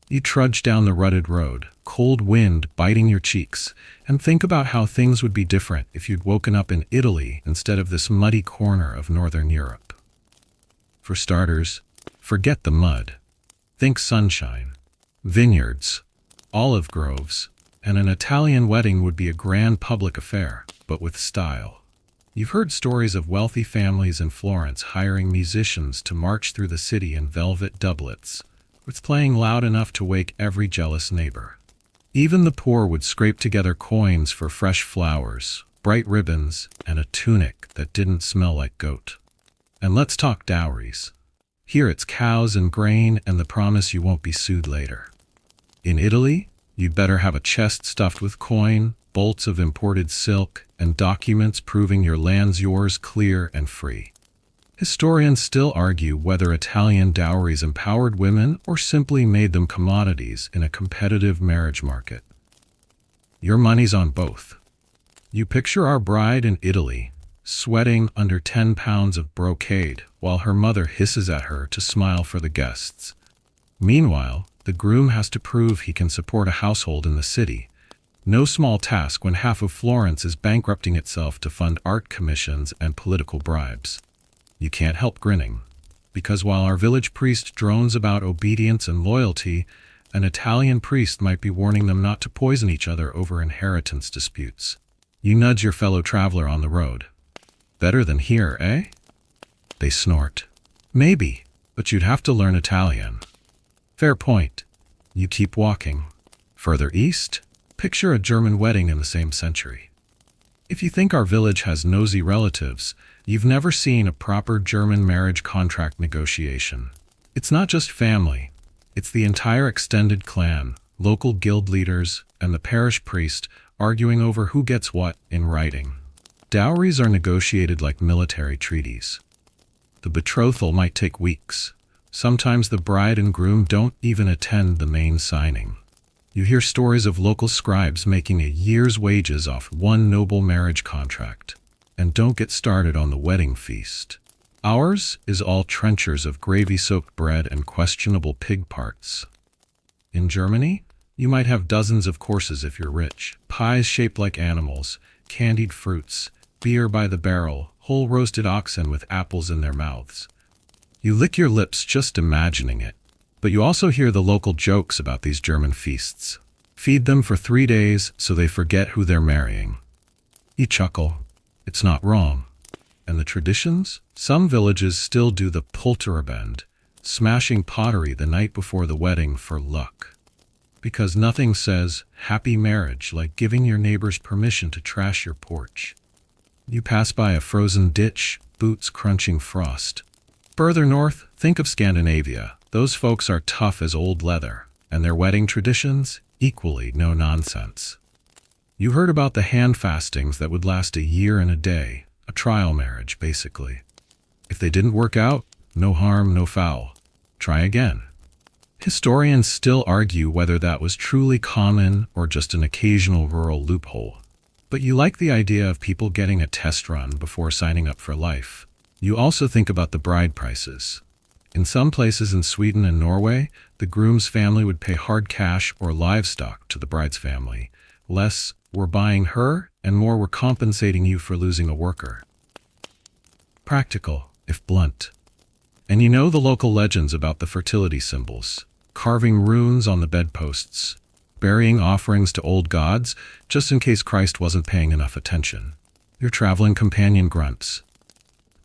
You trudge down the rutted road, cold wind biting your cheeks, and think about how things would be different if you'd woken up in Italy instead of this muddy corner of Northern Europe. For starters, forget the mud. Think sunshine, vineyards, olive groves, and an Italian wedding would be a grand public affair, but with style. You've heard stories of wealthy families in Florence hiring musicians to march through the city in velvet doublets, with playing loud enough to wake every jealous neighbor. Even the poor would scrape together coins for fresh flowers, bright ribbons, and a tunic that didn't smell like goat. And let's talk dowries. Here it's cows and grain and the promise you won't be sued later. In Italy, You'd better have a chest stuffed with coin, bolts of imported silk, and documents proving your land's yours clear and free. Historians still argue whether Italian dowries empowered women or simply made them commodities in a competitive marriage market. Your money's on both. You picture our bride in Italy, sweating under 10 pounds of brocade while her mother hisses at her to smile for the guests. Meanwhile, the groom has to prove he can support a household in the city. No small task when half of Florence is bankrupting itself to fund art commissions and political bribes. You can't help grinning, because while our village priest drones about obedience and loyalty, an Italian priest might be warning them not to poison each other over inheritance disputes. You nudge your fellow traveler on the road. Better than here, eh? They snort. Maybe, but you'd have to learn Italian. Fair point. You keep walking. Further east, picture a German wedding in the same century. If you think our village has nosy relatives, you've never seen a proper German marriage contract negotiation. It's not just family. It's the entire extended clan, local guild leaders, and the parish priest arguing over who gets what in writing. Dowries are negotiated like military treaties. The betrothal might take weeks. Sometimes the bride and groom don't even attend the main signing. You hear stories of local scribes making a year's wages off one noble marriage contract. And don't get started on the wedding feast. Ours is all trenchers of gravy-soaked bread and questionable pig parts. In Germany, you might have dozens of courses if you're rich. Pies shaped like animals, candied fruits, beer by the barrel, whole roasted oxen with apples in their mouths. You lick your lips just imagining it. But you also hear the local jokes about these German feasts. Feed them for 3 days so they forget who they're marrying. You chuckle. It's not wrong. And the traditions? Some villages still do the polterabend, smashing pottery the night before the wedding for luck. Because nothing says happy marriage like giving your neighbors permission to trash your porch. You pass by a frozen ditch, boots crunching frost. Further north, think of Scandinavia. Those folks are tough as old leather, and their wedding traditions, equally no nonsense. You heard about the hand fastings that would last a year and a day, a trial marriage, basically. If they didn't work out, no harm, no foul. Try again. Historians still argue whether that was truly common or just an occasional rural loophole. But you like the idea of people getting a test run before signing up for life. You also think about the bride prices. In some places in Sweden and Norway, the groom's family would pay hard cash or livestock to the bride's family. Less were buying her, and more were compensating you for losing a worker. Practical, if blunt. And you know the local legends about the fertility symbols, carving runes on the bedposts, burying offerings to old gods, just in case Christ wasn't paying enough attention. Your traveling companion grunts.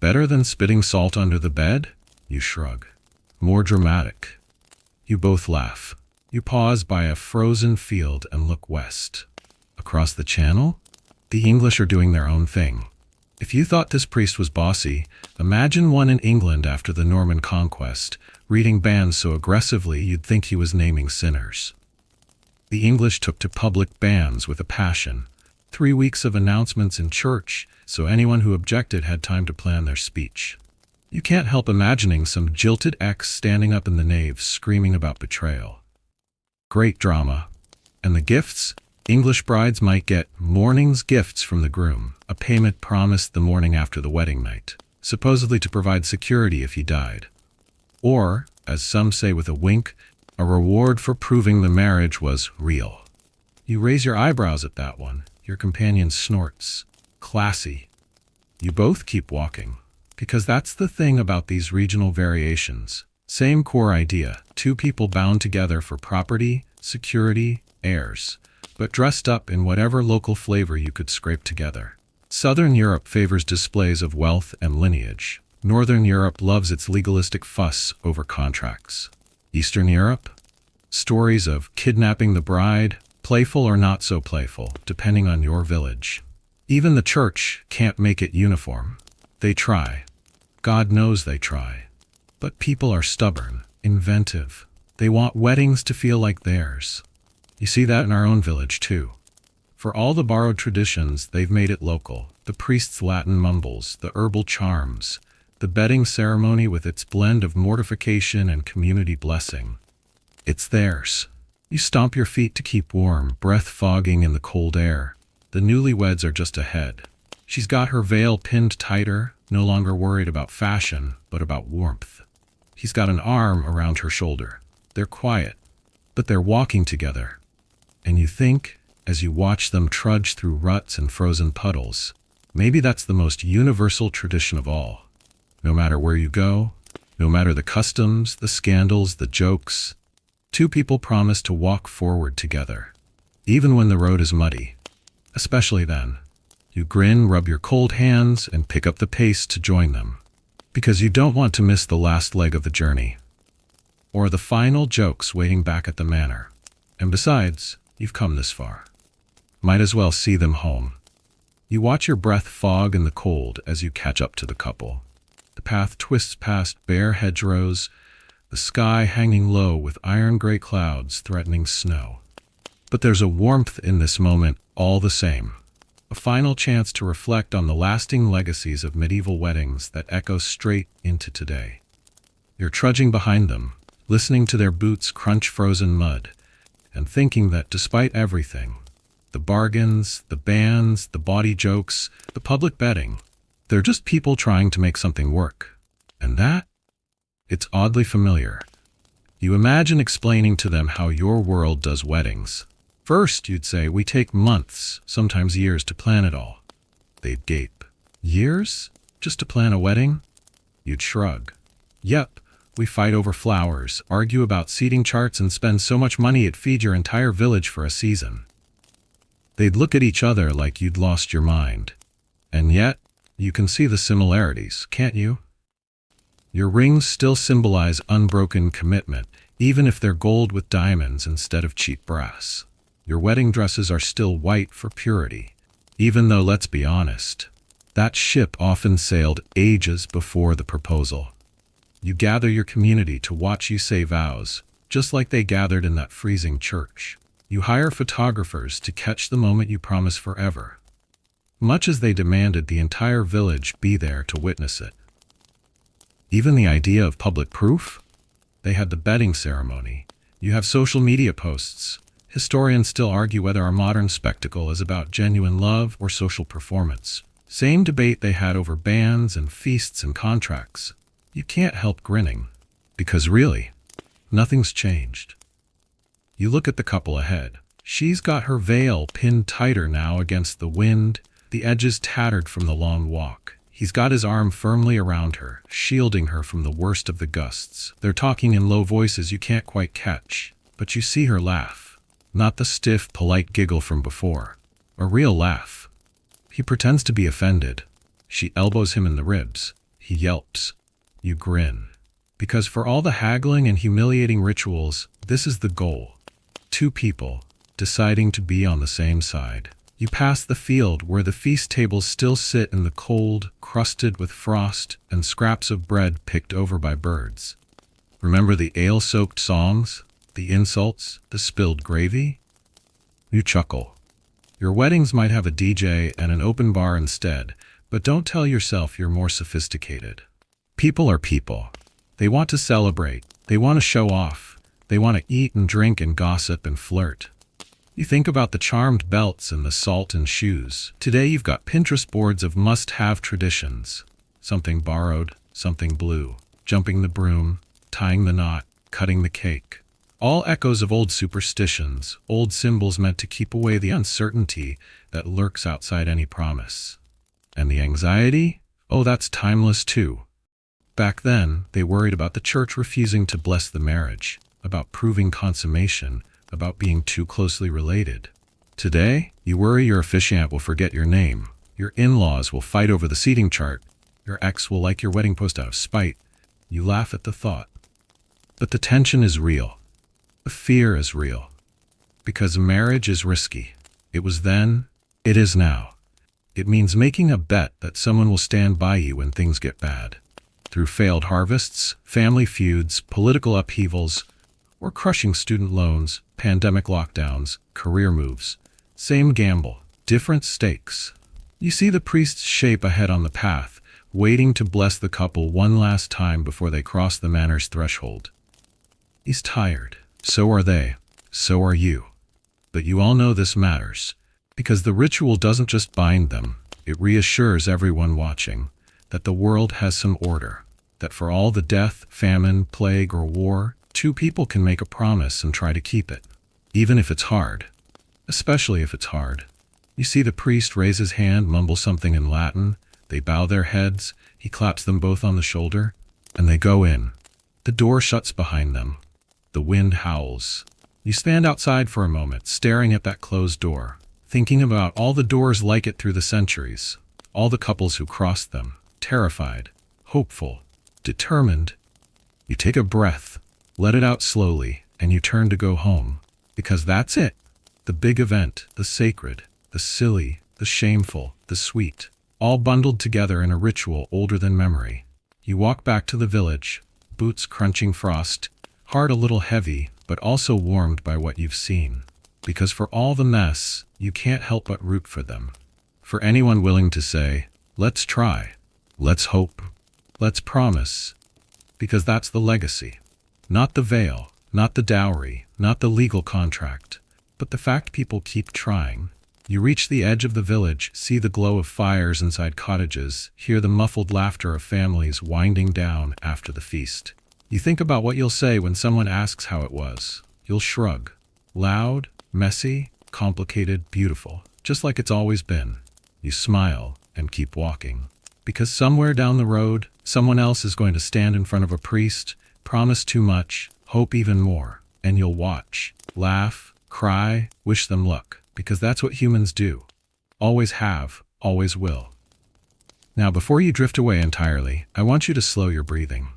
Better than spitting salt under the bed? You shrug. More dramatic. You both laugh. You pause by a frozen field and look west. Across the channel, the English are doing their own thing. If you thought this priest was bossy, imagine one in England after the Norman conquest, reading bans so aggressively you'd think he was naming sinners. The English took to public bans with a passion. 3 weeks of announcements in church, so anyone who objected had time to plan their speech. You can't help imagining some jilted ex standing up in the nave screaming about betrayal. Great drama. And the gifts? English brides might get morning's gifts from the groom, a payment promised the morning after the wedding night, supposedly to provide security if he died. Or, as some say with a wink, a reward for proving the marriage was real. You raise your eyebrows at that one. Your companion snorts. Classy. You both keep walking. Because that's the thing about these regional variations. Same core idea, 2 people bound together for property, security, heirs, but dressed up in whatever local flavor you could scrape together. Southern Europe favors displays of wealth and lineage. Northern Europe loves its legalistic fuss over contracts. Eastern Europe? Stories of kidnapping the bride, playful or not so playful, depending on your village. Even the church can't make it uniform. They try. God knows they try. But people are stubborn, inventive. They want weddings to feel like theirs. You see that in our own village, too. For all the borrowed traditions, they've made it local. The priest's Latin mumbles, the herbal charms, the bedding ceremony with its blend of mortification and community blessing. It's theirs. You stomp your feet to keep warm, breath fogging in the cold air. The newlyweds are just ahead. She's got her veil pinned tighter, no longer worried about fashion, but about warmth. He's got an arm around her shoulder. They're quiet, but they're walking together. And you think, as you watch them trudge through ruts and frozen puddles, maybe that's the most universal tradition of all. No matter where you go, no matter the customs, the scandals, the jokes, two people promise to walk forward together, even when the road is muddy. Especially then. You grin, rub your cold hands, and pick up the pace to join them, because you don't want to miss the last leg of the journey, or the final jokes waiting back at the manor. And besides, you've come this far. Might as well see them home. You watch your breath fog in the cold as you catch up to the couple. The path twists past bare hedgerows, the sky hanging low with iron-gray clouds threatening snow. But there's a warmth in this moment all the same. A final chance to reflect on the lasting legacies of medieval weddings that echo straight into today. You're trudging behind them, listening to their boots crunch frozen mud, and thinking that despite everything, the bargains, the bans, the bawdy jokes, the public betting, they're just people trying to make something work. And that? It's oddly familiar. You imagine explaining to them how your world does weddings. First, you'd say, we take months, sometimes years, to plan it all. They'd gape. Years? Just to plan a wedding? You'd shrug. Yep, we fight over flowers, argue about seating charts, and spend so much money it'd feed your entire village for a season. They'd look at each other like you'd lost your mind. And yet, you can see the similarities, can't you? Your rings still symbolize unbroken commitment, even if they're gold with diamonds instead of cheap brass. Your wedding dresses are still white for purity, even though, let's be honest, that ship often sailed ages before the proposal. You gather your community to watch you say vows, just like they gathered in that freezing church. You hire photographers to catch the moment you promise forever, much as they demanded the entire village be there to witness it. Even the idea of public proof? They had the bedding ceremony. You have social media posts. Historians still argue whether our modern spectacle is about genuine love or social performance. Same debate they had over bans and feasts and contracts. You can't help grinning, because really, nothing's changed. You look at the couple ahead. She's got her veil pinned tighter now against the wind, the edges tattered from the long walk. He's got his arm firmly around her, shielding her from the worst of the gusts. They're talking in low voices you can't quite catch, but you see her laugh. Not the stiff, polite giggle from before. A real laugh. He pretends to be offended. She elbows him in the ribs. He yelps. You grin. Because for all the haggling and humiliating rituals, this is the goal. Two people, deciding to be on the same side. You pass the field where the feast tables still sit in the cold, crusted with frost and scraps of bread picked over by birds. Remember the ale-soaked songs? The insults, the spilled gravy? You chuckle. Your weddings might have a DJ and an open bar instead, but don't tell yourself you're more sophisticated. People are people. They want to celebrate. They want to show off. They want to eat and drink and gossip and flirt. You think about the charmed belts and the salt and shoes. Today you've got Pinterest boards of must-have traditions. Something borrowed, something blue. Jumping the broom, tying the knot, cutting the cake. All echoes of old superstitions, old symbols meant to keep away the uncertainty that lurks outside any promise. And the anxiety? Oh, that's timeless too. Back then, they worried about the church refusing to bless the marriage, about proving consummation, about being too closely related. Today, you worry your officiant will forget your name, your in-laws will fight over the seating chart, your ex will like your wedding post out of spite. You laugh at the thought. But the tension is real. The fear is real. Because marriage is risky. It was then, it is now. It means making a bet that someone will stand by you when things get bad. Through failed harvests, family feuds, political upheavals, or crushing student loans, pandemic lockdowns, career moves. Same gamble, different stakes. You see the priest's shape ahead on the path, waiting to bless the couple one last time before they cross the manor's threshold. He's tired. So are they. So are you. But you all know this matters, because the ritual doesn't just bind them, it reassures everyone watching that the world has some order, that for all the death, famine, plague, or war, two people can make a promise and try to keep it, even if it's hard. Especially if it's hard. You see the priest raise his hand, mumble something in Latin, they bow their heads, he claps them both on the shoulder, and they go in. The door shuts behind them. The wind howls. You stand outside for a moment, staring at that closed door, thinking about all the doors like it through the centuries, all the couples who crossed them, terrified, hopeful, determined. You take a breath, let it out slowly, and you turn to go home. Because that's it. The big event, the sacred, the silly, the shameful, the sweet, all bundled together in a ritual older than memory. You walk back to the village, boots crunching frost, heart a little heavy, but also warmed by what you've seen. Because for all the mess, you can't help but root for them. For anyone willing to say, let's try, let's hope, let's promise. Because that's the legacy. Not the veil, not the dowry, not the legal contract, but the fact people keep trying. You reach the edge of the village, see the glow of fires inside cottages, hear the muffled laughter of families winding down after the feast. You think about what you'll say when someone asks how it was. You'll shrug. Loud, messy, complicated, beautiful, just like it's always been. You smile and keep walking. Because somewhere down the road, someone else is going to stand in front of a priest, promise too much, hope even more, and you'll watch, laugh, cry, wish them luck, because that's what humans do. Always have, always will. Now, before you drift away entirely, I want you to slow your breathing.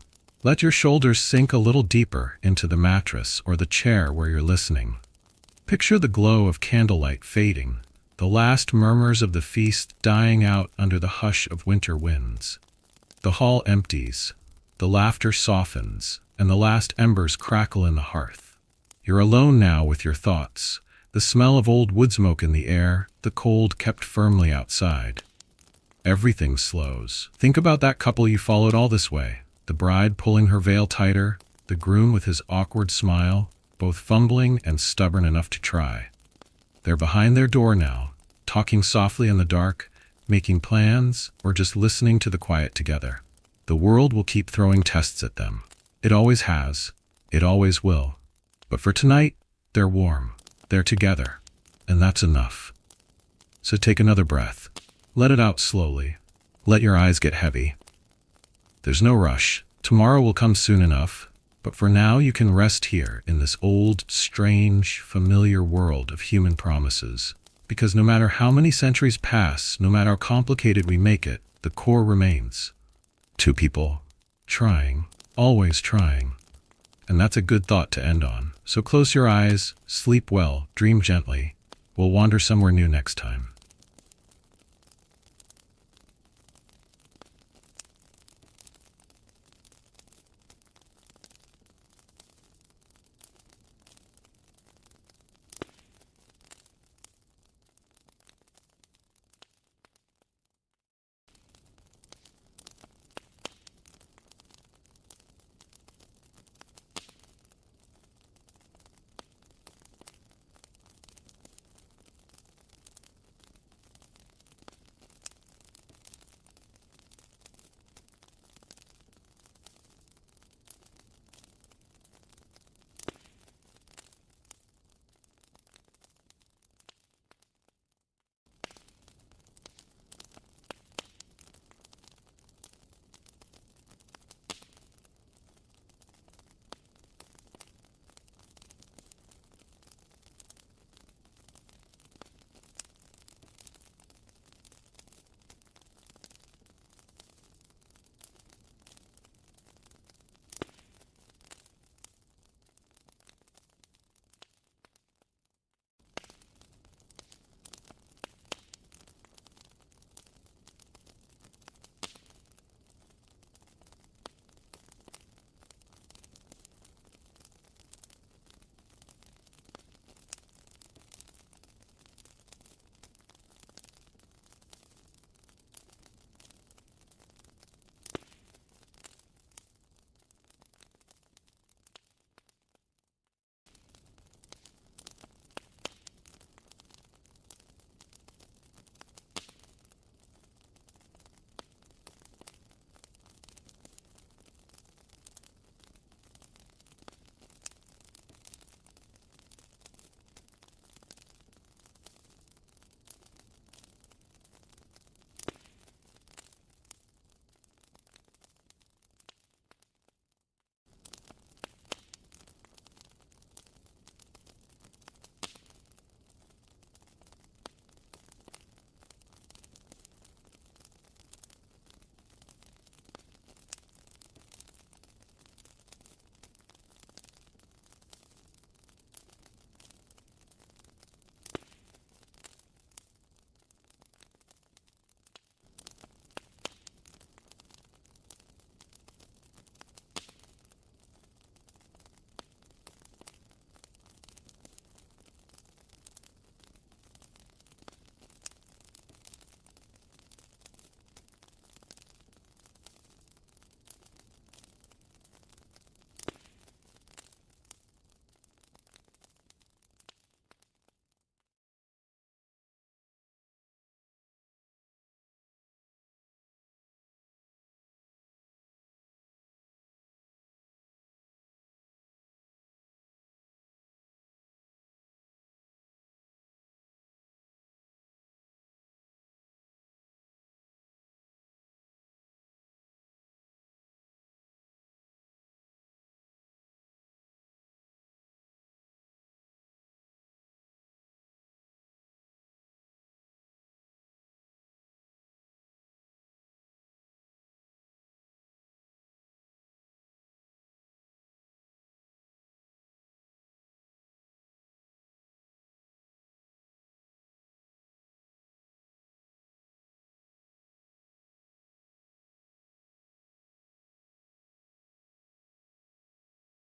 Let your shoulders sink a little deeper into the mattress or the chair where you're listening. Picture the glow of candlelight fading, the last murmurs of the feast dying out under the hush of winter winds. The hall empties, the laughter softens, and the last embers crackle in the hearth. You're alone now with your thoughts, the smell of old wood smoke in the air, the cold kept firmly outside. Everything slows. Think about that couple you followed all this way. The bride pulling her veil tighter, the groom with his awkward smile, both fumbling and stubborn enough to try. They're behind their door now, talking softly in the dark, making plans, or just listening to the quiet together. The world will keep throwing tests at them. It always has. It always will. But for tonight, they're warm. They're together. And that's enough. So take another breath. Let it out slowly. Let your eyes get heavy. There's no rush. Tomorrow will come soon enough, but for now you can rest here in this old, strange, familiar world of human promises. Because no matter how many centuries pass, no matter how complicated we make it, the core remains. Two people, trying, always trying. And that's a good thought to end on. So close your eyes, sleep well, dream gently. We'll wander somewhere new next time.